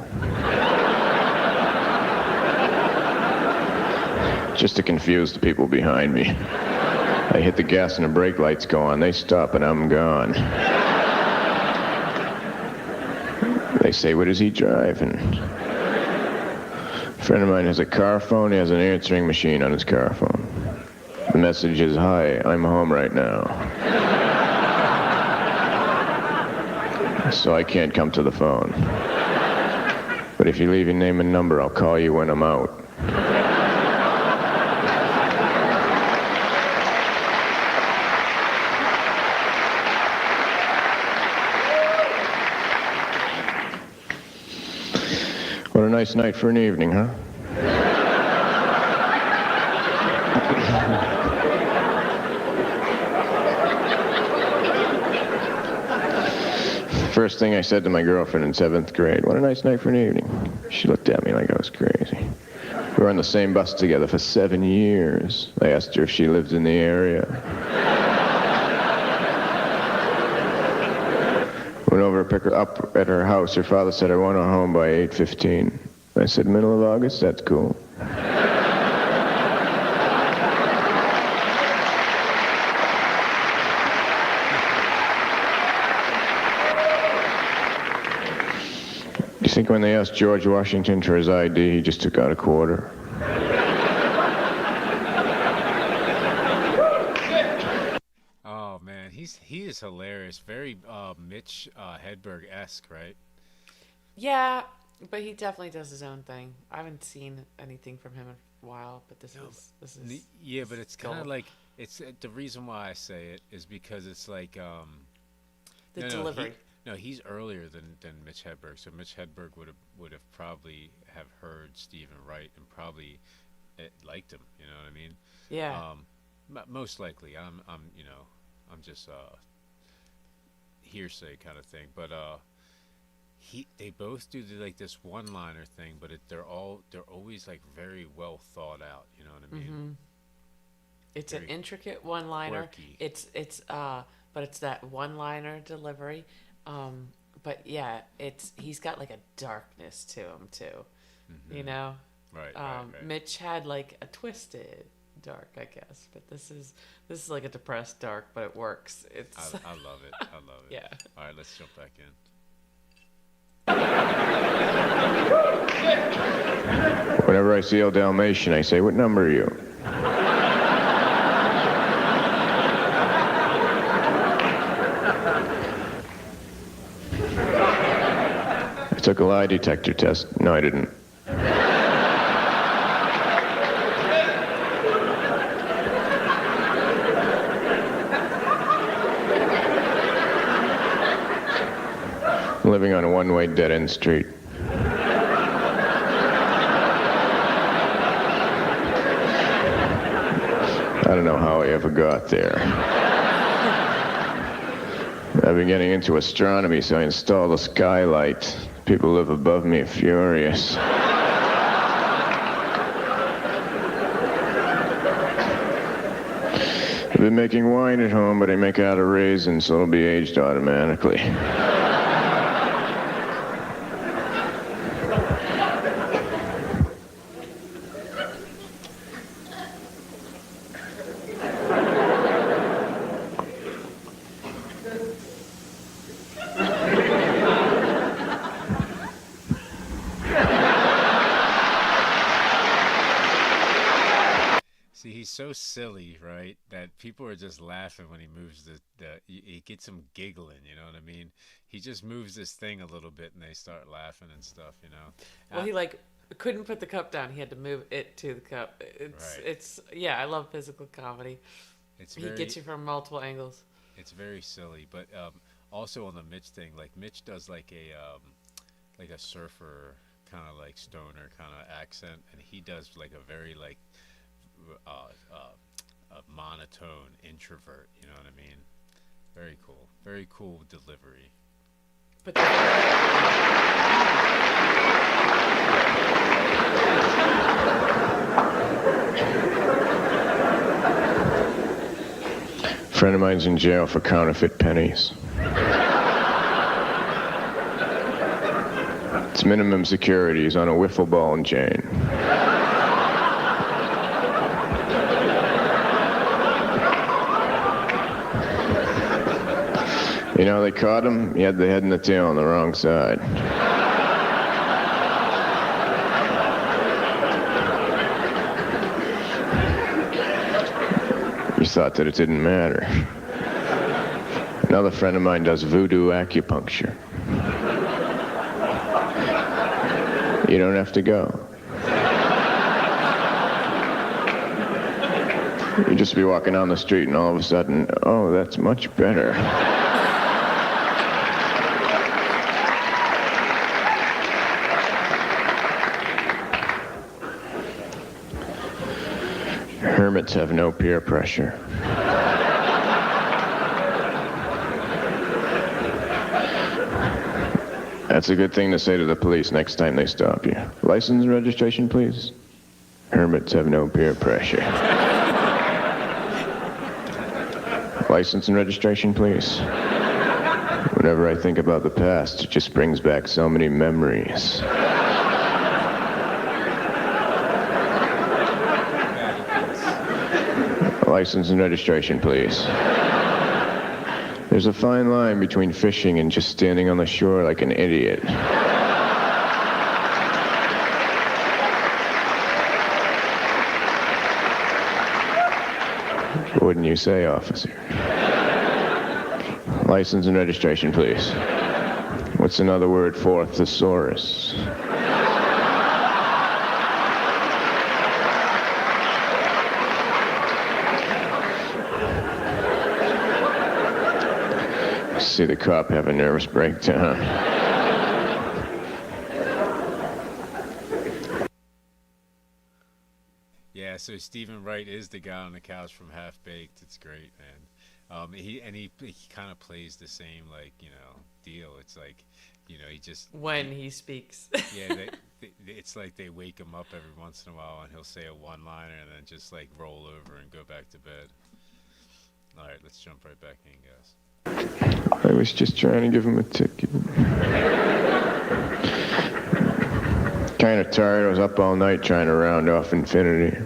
Just to confuse the people behind me. I hit the gas and the brake lights go on. They stop and I'm gone. They say, what is he driving? A friend of mine has a car phone. He has an answering machine on his car phone. The message is, hi, I'm home right now. So I can't come to the phone. But if you leave your name and number, I'll call you when I'm out. What a nice night for an evening, huh? First thing I said to my girlfriend in 7th grade, what a nice night for an evening. She looked at me like I was crazy. We were on the same bus together for 7 years. I asked her if she lived in the area. Went over to pick her up at her house. Her father said, I want her home by 8:15. I said, middle of August? That's cool. You think when they asked George Washington for his ID, he just took out a quarter? Oh man, he is hilarious. Very Mitch Hedberg-esque, right? Yeah, but he definitely does his own thing. I haven't seen anything from him in a while, but this is yeah, but it's kind of like the reason why I say it is because it's like the delivery. No, he's earlier than Mitch Hedberg. So Mitch Hedberg would have probably have heard Stephen Wright and probably liked him. You know what I mean? Yeah. Most likely, I'm just hearsay kind of thing. But they both do this one-liner thing, but they're always like very well thought out. You know what I mean? Mm-hmm. It's very an intricate one-liner. Quirky. But it's that one-liner delivery. But yeah, he's got like a darkness to him too, Mm-hmm. Right. Mitch had like a twisted dark, I guess, but this is like a depressed dark, but it works. I love it. I love it. Yeah. All right, let's jump back in. Whenever I see old Dalmatian, I say, what number are you? I took a lie detector test. No, I didn't. Living on a one-way dead-end street. I don't know how I ever got there. I've been getting into astronomy, so I installed a skylight. People live above me are furious. I've been making wine at home, but I make it out of raisins, so it'll be aged automatically. See, he's so silly, right? That people are just laughing when he moves it gets them giggling, you know what I mean? He just moves this thing a little bit and they start laughing and stuff, you know? Well, he like couldn't put the cup down. He had to move it to the cup. It's yeah, I love physical comedy. He gets you from multiple angles. It's very silly, but also on the Mitch thing, like Mitch does like a surfer kind of like stoner kind of accent, and he does like a very like a monotone introvert, you know what I mean? Very cool delivery. But Friend of mine's in jail for counterfeit pennies. It's minimum security. He's on a wiffle ball and chain. You know, they caught him. He had the head and the tail on the wrong side. He thought that it didn't matter. Another friend of mine does voodoo acupuncture. You don't have to go. You just be walking down the street and all of a sudden, oh, that's much better. Hermits have no peer pressure. That's a good thing to say to the police next time they stop you. License and registration, please. Hermits have no peer pressure. License and registration, please. Whenever I think about the past, it just brings back so many memories. License and registration, please. There's a fine line between fishing and just standing on the shore like an idiot. Wouldn't you say, officer? License and registration, please. What's another word for thesaurus? See the cop have a nervous breakdown. Yeah, so Stephen Wright is the guy on the couch from Half Baked. It's great, man. He kind of plays the same like deal. It's like he just when he speaks. Yeah, it's like they wake him up every once in a while and he'll say a one-liner and then just like roll over and go back to bed. All right, let's jump right back in, guys. I was just trying to give him a ticket. Kind of tired. I was up all night trying to round off infinity.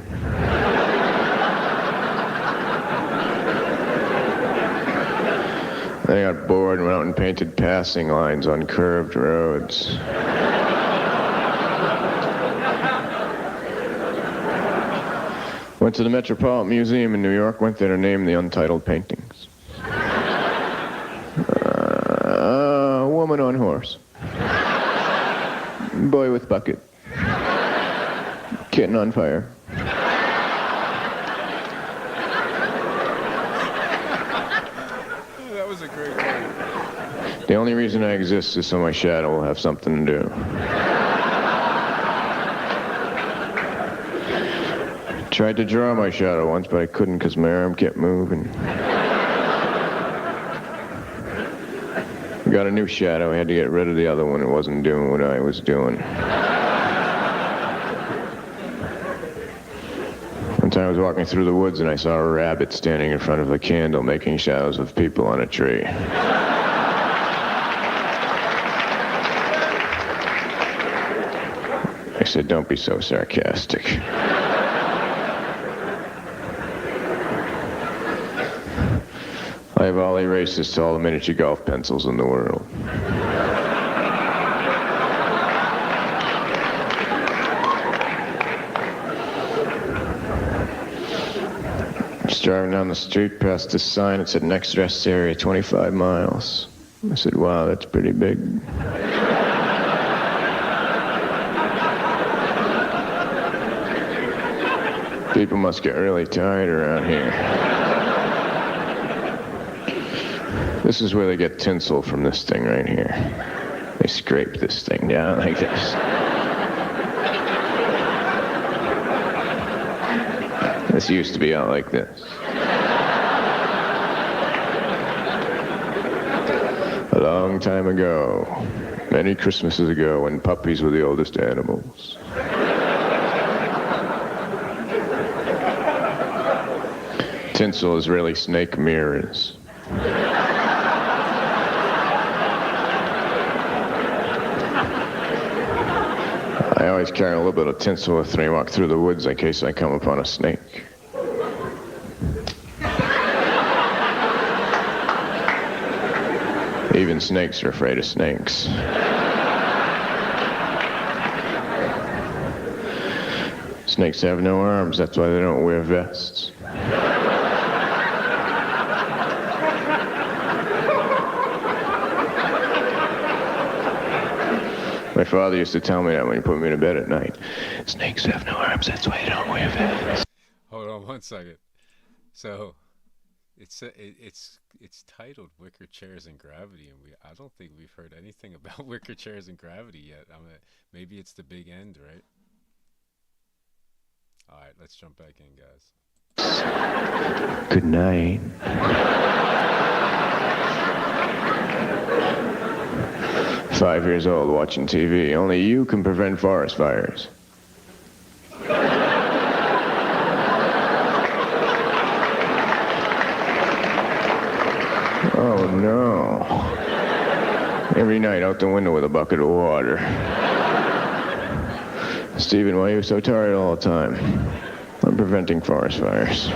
Then I got bored and went out and painted passing lines on curved roads. Went to the Metropolitan Museum in New York, went there to name the untitled paintings. Woman on horse. Boy with bucket. Kitten on fire. That was a great one. The only reason I exist is so my shadow will have something to do. Tried to draw my shadow once, but I couldn't because my arm kept moving. Got a new shadow. I had to get rid of the other one. It wasn't doing what I was doing. One time I was walking through the woods and I saw a rabbit standing in front of a candle making shadows of people on a tree. I said, don't be so sarcastic. I have all erases to all the miniature golf pencils in the world. Just driving down the street past this sign, it said next rest area 25 miles. I said, wow, that's pretty big. People must get really tired around here. This is where they get tinsel from this thing right here. They scrape this thing down like this. This used to be out like this. A long time ago, many Christmases ago, when puppies were the oldest animals. Tinsel is really snake mirrors. I always carry a little bit of tinsel with me, walk through the woods in case I come upon a snake. Even snakes are afraid of snakes. Snakes have no arms, that's why they don't wear vests. My father used to tell me that when he put me to bed at night. Snakes have no arms, that's why they don't wear vests. Hold on 1 second. So, it's titled Wicker Chairs and Gravity, and I don't think we've heard anything about wicker chairs and gravity yet. I mean, maybe it's the big end, right? All right, let's jump back in, guys. Good night. 5 years old watching TV. Only you can prevent forest fires. Oh no. Every night out the window with a bucket of water. Stephen, why are you so tired all the time? I'm preventing forest fires.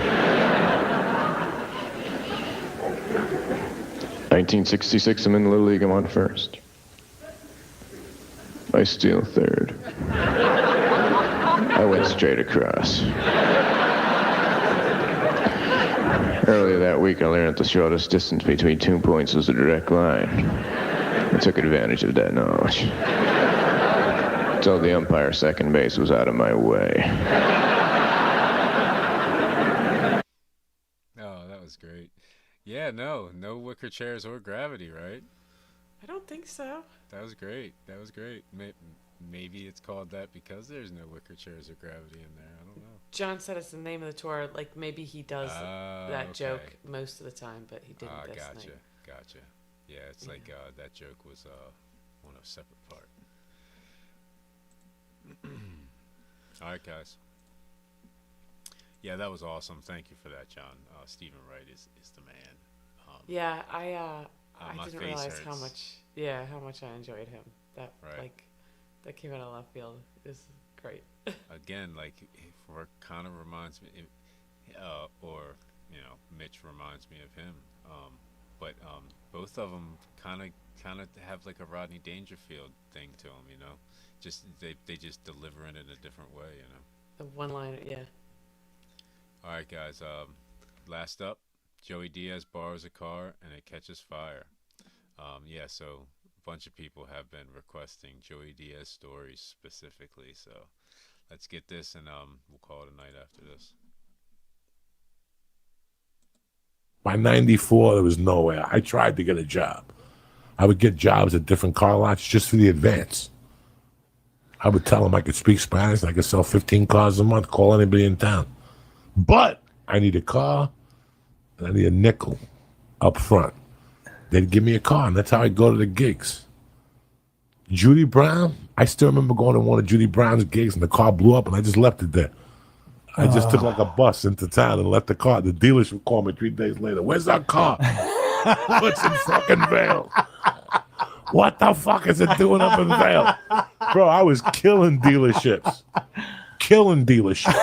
1966, I'm in the Little League, I'm on first. I steal third. I went straight across. Earlier that week, I learned that the shortest distance between 2 points was a direct line. I took advantage of that knowledge. Told the umpire second base was out of my way. Oh, that was great. Yeah, no wicker chairs or gravity, right? I don't think so. That was great. That was great. Maybe it's called that because there's no wicker chairs or gravity in there. I don't know. John said it's the name of the tour. Like maybe he does that joke most of the time, but he didn't this night. Gotcha. Yeah, it's like that joke was on a separate part. All right, guys. Yeah, that was awesome. Thank you for that, John. Stephen Wright is the man. Yeah, I didn't realize how hurts. much I enjoyed him. That that came out of left field. It was great. Again, like Rourke kind of reminds me, or Mitch reminds me of him. But both of them kind of have like a Rodney Dangerfield thing to them, Just they just deliver it in a different way, The one liner, yeah. All right, guys. Last up, Joey Diaz borrows a car and it catches fire. So a bunch of people have been requesting Joey Diaz stories specifically. So let's get this, and we'll call it a night after this. By 94, there was nowhere. I tried to get a job. I would get jobs at different car lots just for the advance. I would tell them I could speak Spanish and I could sell 15 cars a month, call anybody in town. But I need a car and I need a nickel up front. They'd give me a car, and that's how I go to the gigs. Judy Brown, I still remember going to one of Judy Brown's gigs, and the car blew up, and I just left it there. I just took like a bus into town and left the car. The dealers would call me 3 days later. Where's our car? What's in fucking Vail? What the fuck is it doing up in Vail? Bro, I was killing dealerships. Killing dealerships.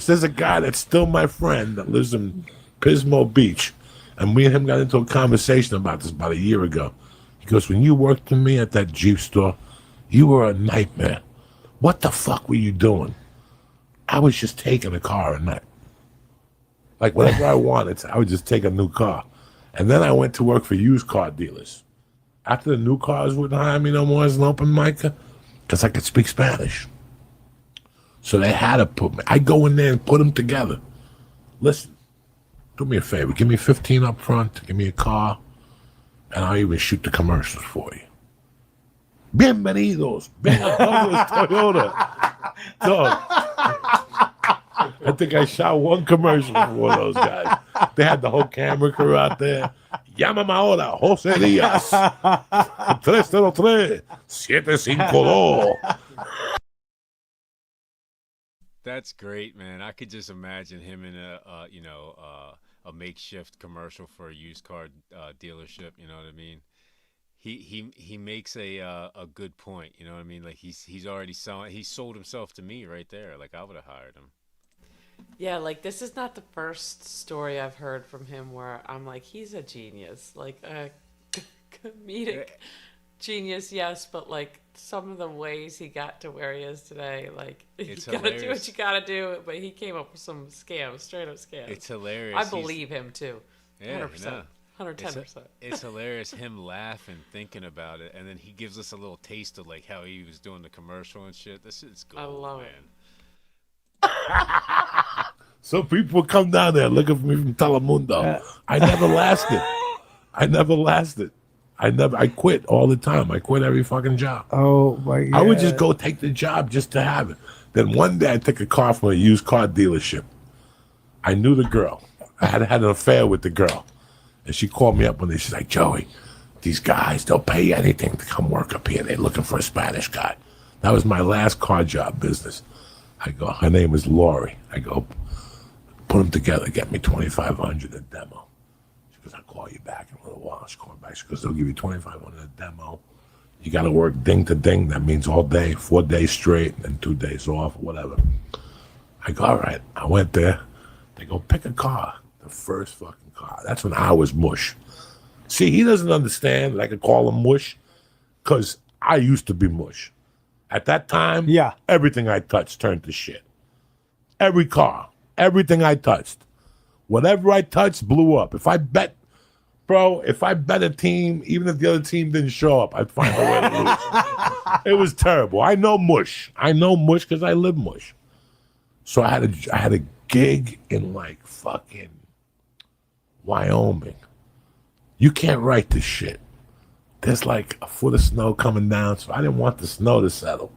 There's a guy that's still my friend that lives in Pismo Beach. And me and him got into a conversation about this about a year ago. He goes, when you worked for me at that Jeep store, you were a nightmare. What the fuck were you doing? I was just taking a car at night. Like whatever I wanted, I would just take a new car. And then I went to work for used car dealers. After the new cars wouldn't hire me no more as an open micer, because I could speak Spanish. So they had to put me. I go in there and put them together. Listen, do me a favor. Give me 15 up front. Give me a car. And I'll even shoot the commercials for you. Bienvenidos. Bienvenidos Toyota. Dog. I think I shot one commercial for one of those guys. They had the whole camera crew out there. Llámame ahora, José Díaz. 303-752. That's great, man. I could just imagine him in a makeshift commercial for a used car dealership. You know what I mean? He makes a good point. You know what I mean? Like he's already selling. He sold himself to me right there. Like I would have hired him. Yeah, like this is not the first story I've heard from him where I'm like, he's a genius, like a comedic genius, yes, but like some of the ways he got to where he is today, like you gotta do what you gotta do. But he came up with some scams, straight up scams. It's hilarious. I believe him too. Yeah, 100%, 110%. It's hilarious him laughing, thinking about it, and then he gives us a little taste of like how he was doing the commercial and shit. This is gold, I love man. it. So people come down there looking for me from Telemundo. I never lasted. I quit all the time. I quit every fucking job. Oh my God. I would just go take the job just to have it. Then one day I took a car from a used car dealership. I knew the girl. I had an affair with the girl. And she called me up one day. She's like, Joey, these guys, they'll pay you anything to come work up here. They're looking for a Spanish guy. That was my last car job business. I go, her name is Lori. I go, put them together, get me $2,500 a demo. She goes, I'll call you back in a little while. She called me back. She goes, they'll give you $2,500 a demo. You got to work ding to ding. That means all day, 4 days straight, and 2 days off, whatever. I go, all right. I went there. They go, pick a car. The first fucking car. That's when I was mush. See, he doesn't understand that I could call him mush because I used to be mush. At that time, everything I touched turned to shit. Every car, everything I touched. Whatever I touched blew up. If I bet a team, even if the other team didn't show up, I'd find a way to lose. It was terrible. I know mush because I live mush. So I had a gig in like fucking Wyoming. You can't write this shit. There's like a foot of snow coming down, so I didn't want the snow to settle.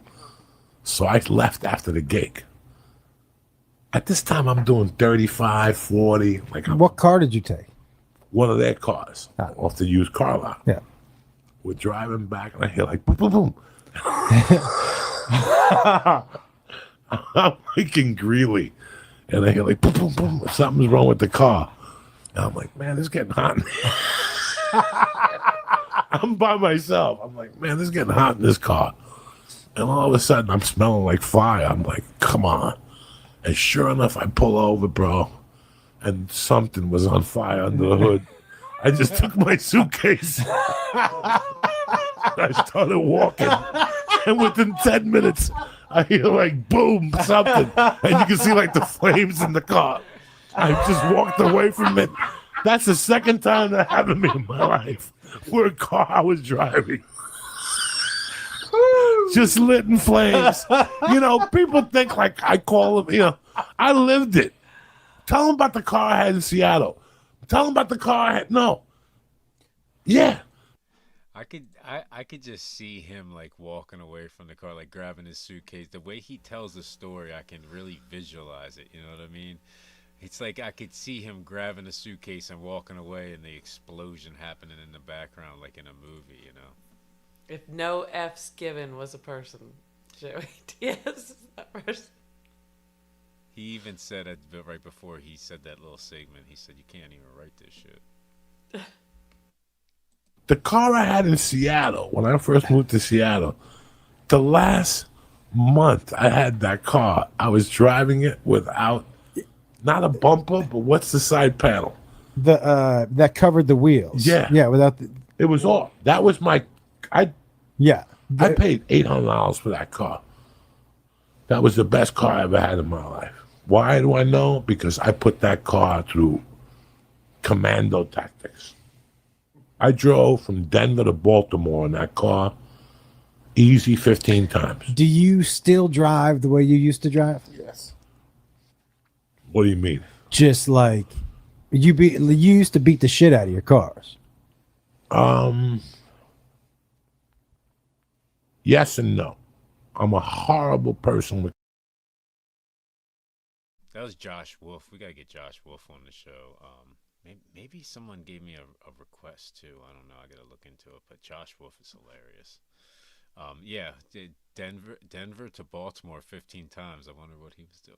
So I left after the gig. At this time, I'm doing 35, 40. What car did you take? One of their cars off the used car lot. Yeah. We're driving back, and I hear like, boom, boom, boom. I'm like in Greeley, and I hear like, boom, boom, boom. Something's wrong with the car. And I'm like, man, it's getting hot in here. I'm by myself. I'm like, man, this is getting hot in this car. And all of a sudden, I'm smelling like fire. I'm like, come on. And sure enough, I pull over, bro. And something was on fire under the hood. I just took my suitcase. I started walking. And within 10 minutes, I hear like, boom, something. And you can see like the flames in the car. I just walked away from it. That's the second time that happened to me in my life. Where a car I was driving just lit in flames. You know, people think like I call them, you know, I lived it. Tell them about the car I had in Seattle. Tell them about the car I had. No. Yeah. I could just see him like walking away from the car, like grabbing his suitcase. The way he tells the story, I can really visualize it. You know what I mean? It's like I could see him grabbing a suitcase and walking away, and the explosion happening in the background, like in a movie. You know? If no F's given was a person, Joey Diaz is that person. He even said it right before he said that little segment. He said, "You can't even write this shit." The car I had in Seattle, when I first moved to Seattle, the last month I had that car, I was driving it without, not a bumper, but what's the side panel? The that covered the wheels. Yeah. Yeah, without the... It was all. That was my, I paid $800 for that car. That was the best car I ever had in my life. Why do I know? Because I put that car through commando tactics. I drove from Denver to Baltimore in that car easy 15 times. Do you still drive the way you used to drive? Yes. What do you mean? Just like you used to beat the shit out of your cars. Yes and no. I'm a horrible person with. That was Josh Wolf. We gotta get Josh Wolf on the show. Maybe someone gave me a request too. I don't know. I gotta look into it. But Josh Wolf is hilarious. Yeah, Denver to Baltimore 15 times. I wonder what he was doing.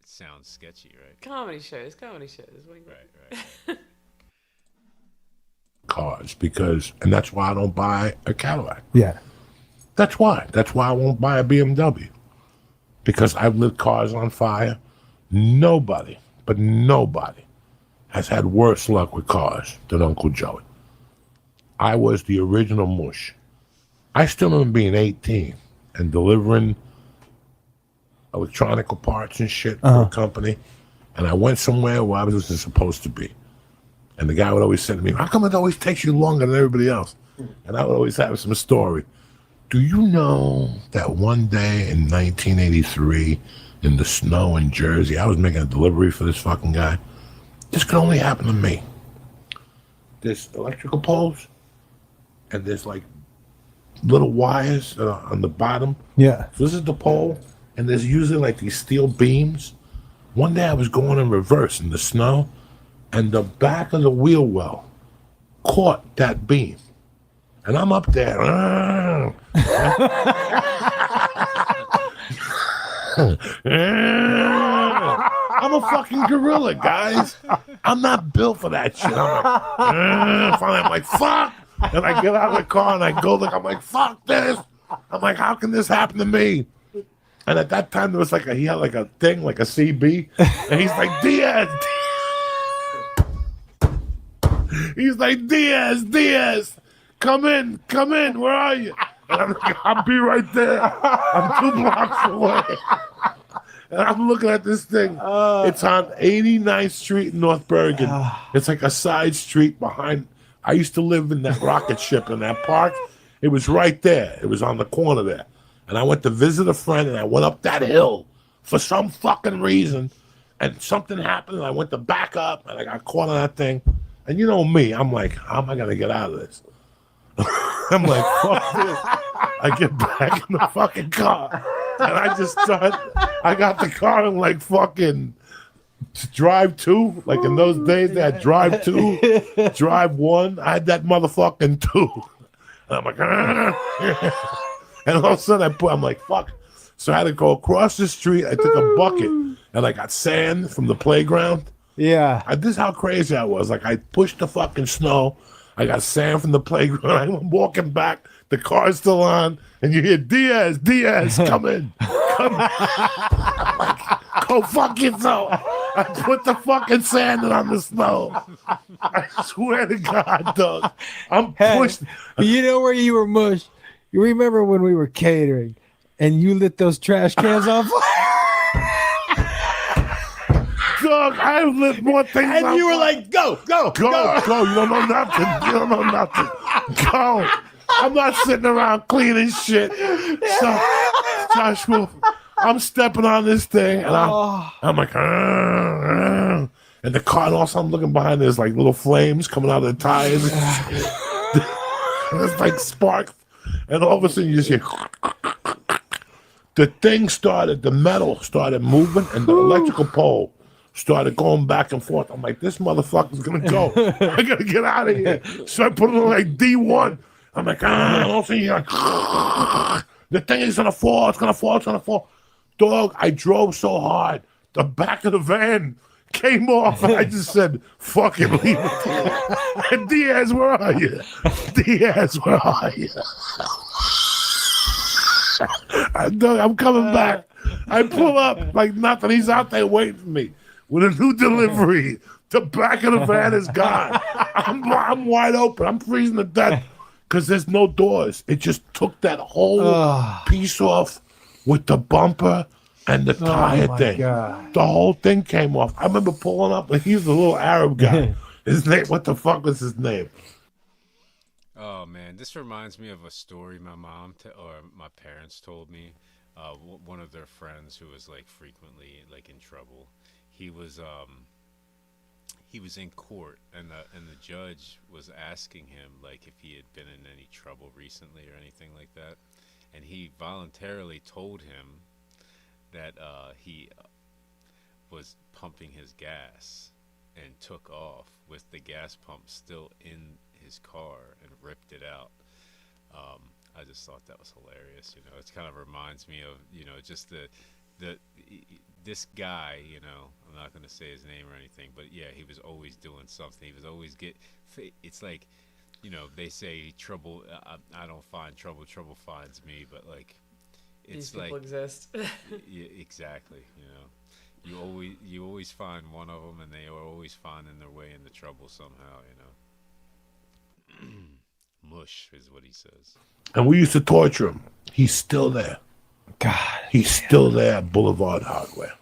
Sounds sketchy, right? Comedy shows. Right. Cars, because, and that's why I don't buy a Cadillac. Yeah. That's why I won't buy a BMW. Because I've lit cars on fire. Nobody has had worse luck with cars than Uncle Joey. I was the original mush. I still remember being 18 and delivering electronic parts and shit for a company. And I went somewhere where I wasn't supposed to be. And the guy would always say to me, "How come it always takes you longer than everybody else?" And I would always have some story. Do you know that one day in 1983 in the snow in Jersey, I was making a delivery for this fucking guy? This could only happen to me. There's electrical poles and there's like little wires on the bottom. Yeah. So this is the pole and there's usually like these steel beams. One day I was going in reverse in the snow and the back of the wheel well caught that beam. And I'm up there. I'm a fucking gorilla, guys. I'm not built for that shit. Finally, I'm like, fuck. And I get out of the car and I go, I'm like, fuck this. I'm like, how can this happen to me? And at that time, there was like he had like a thing, like a CB. And he's like, Diaz. He's like, Diaz. Come in, where are you? And I'm like, I'll be right there. I'm 2 blocks away. And I'm looking at this thing. It's on 89th Street in North Bergen. It's like a side street behind. I used to live in that rocket ship in that park. It was right there. It was on the corner there. And I went to visit a friend and I went up that hill for some fucking reason. And something happened and I went to back up and I got caught on that thing. And you know me, I'm like, how am I going to get out of this? I'm like, fuck this. I get back in the fucking car. And I just start, I got the car in like fucking drive 2. Like in those days, they had drive 2, drive 1. I had that motherfucking 2. And I'm like, and all of a sudden I'm like, fuck. So I had to go across the street. I took a bucket and I got sand from the playground. Yeah. This is how crazy I was. Like I pushed the fucking snow. I got sand from the playground. I'm walking back. The car's still on. And you hear, Diaz, come in. Come in. I'm like, go fuck yourself. I put the fucking sand on the snow. I swear to God, dog. I'm pushed. You know where you were mush? You remember when we were catering and you lit those trash cans on fire? Dog, I lit more things and on you were fire. like, go. Go. You don't know nothing. Go. I'm not sitting around cleaning shit. So, Josh Wolf, I'm stepping on this thing, and I'm like, and the car, and also I'm looking behind, there's like little flames coming out of the tires. it's like sparks, and all of a sudden you just hear. The thing started, the metal started moving, and the electrical pole started going back and forth. I'm like, this motherfucker's gonna go. I gotta get out of here. So I put it on like D1. I'm like, all of a sudden you're like, the thing is gonna fall, it's gonna fall, it's gonna fall. Dog, I drove so hard, the back of the van came off, and I just said, fuck it, leave it. And Diaz, where are you? Diaz, where are you? I'm coming back. I pull up like nothing. He's out there waiting for me with a new delivery. The back of the van is gone. I'm wide open. I'm freezing to death because there's no doors. It just took that whole piece off with the bumper and the tire thing. God. The whole thing came off. I remember pulling up, and he's a little Arab guy. His name, what the fuck was his name? Oh man, this reminds me of a story my mom or my parents told me. One of their friends who was like frequently like in trouble. He was in court, and the judge was asking him like if he had been in any trouble recently or anything like that, and he voluntarily told him that he was pumping his gas and took off with the gas pump still in his car and ripped it out. I just thought that was hilarious. You know, it kind of reminds me of, you know, just this guy, you know, I'm not going to say his name or anything, but yeah, he was always doing something. He was always it's like, you know, they say trouble, I don't find trouble, trouble finds me, but like, it's these people exist. Yeah, exactly. You know, you always find one of them, and they are always finding their way into trouble somehow. You know, mush is what he says. And we used to torture him. He's still there. God, he's still there at Boulevard Hardware.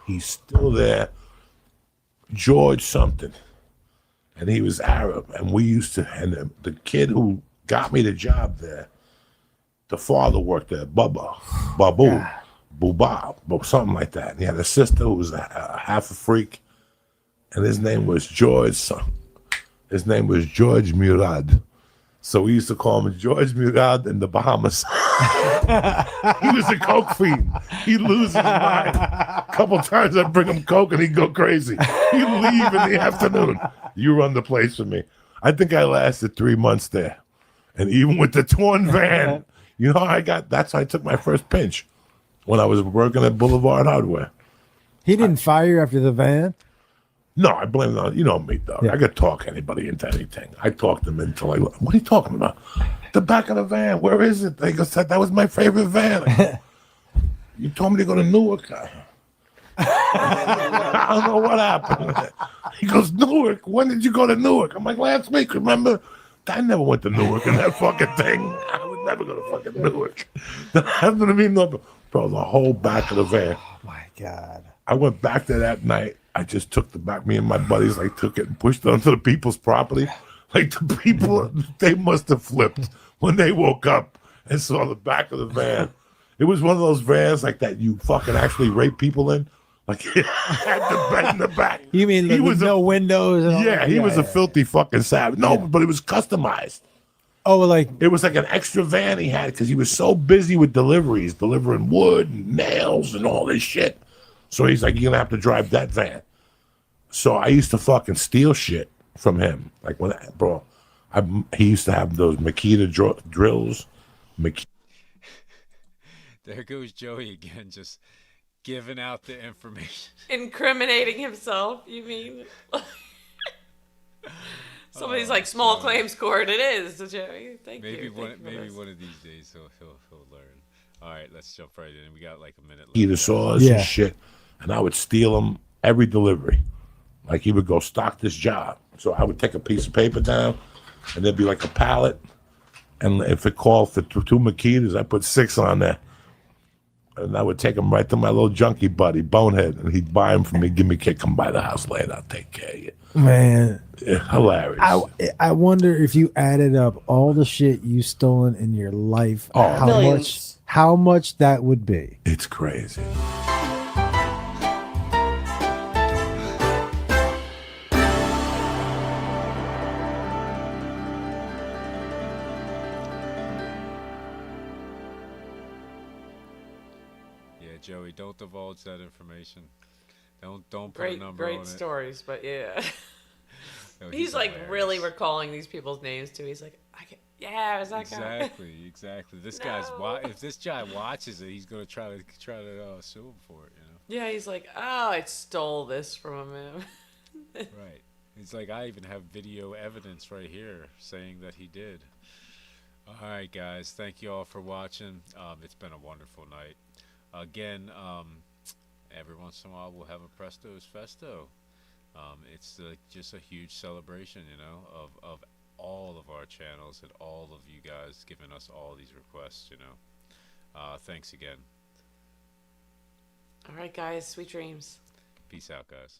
He's still there. George something, and he was Arab, and we used to. And the kid who got me the job there, the father worked there, Babu, something like that. And he had a sister who was half a freak, and his name was George. His name was George Murad. So we used to call him George Murad in the Bahamas. He was a coke fiend. He'd lose his mind. A couple times I'd bring him coke and he'd go crazy. He'd leave in the afternoon. You run the place for me. I think I lasted 3 months there. And even with the torn van, you know, that's how I took my first pinch when I was working at Boulevard Hardware. He didn't fire you after the van? No, I blame it on, you know me, dog. I could talk anybody into anything. I talked them into like, what are you talking about? The back of the van, where is it? They said that was my favorite van. I go, you told me to go to Newark. I don't know what happened. He goes, Newark? When did you go to Newark? I'm like, last week, remember? I never went to Newark in that fucking thing. I would never go to fucking Newark. That's what I mean, bro, the whole back of the van. Oh my God. I went back there that night. I just took the back, me and my buddies like took it and pushed it onto the people's property. Like the people, they must have flipped when they woke up and saw the back of the van. It was one of those vans like that you fucking actually rape people in. Like it had the bed in the back. You mean he with no windows? And all yeah, that? he was a filthy fucking savage. No, but it was customized. Oh, like it was like an extra van he had because he was so busy with deliveries, delivering wood and nails and all this shit. So he's like, you're gonna have to drive that van. So I used to fucking steal shit from him. Like when, he used to have those Makita drills. There goes Joey again, just giving out the information. Incriminating himself, you mean? Somebody's like, small claims court, it is, Joey. Thank you. Maybe one of these days he'll learn. All right, let's jump right in. We got like a minute left. Makita saws and shit. And I would steal them every delivery. Like he would go stock this job. So I would take a piece of paper down and there'd be like a pallet. And if it called for two Makitas, I put 6 on there. And I would take them right to my little junkie buddy, Bonehead. And he'd buy them for me, give me a kick, come by the house later. I'll take care of you. Man. Yeah, hilarious. I wonder if you added up all the shit you stolen in your life, how much that would be. It's crazy. Joey, don't divulge that information. Don't put a Great, number on great it. stories, but yeah. No, he's like hilarious. really recalling these people's names too. He's like, yeah, it was that guy. Exactly. This No. guy's if this guy watches it, he's gonna try to sue him for it. Yeah, he's like, oh, I stole this from him. Right. He's like, I even have video evidence right here saying that he did. All right, guys. Thank you all for watching. It's been a wonderful night. Again, every once in a while we'll have a Presto's Festo. It's just a huge celebration, of all of our channels and all of you guys giving us all these requests, Thanks again. All right, guys. Sweet dreams. Peace out, guys.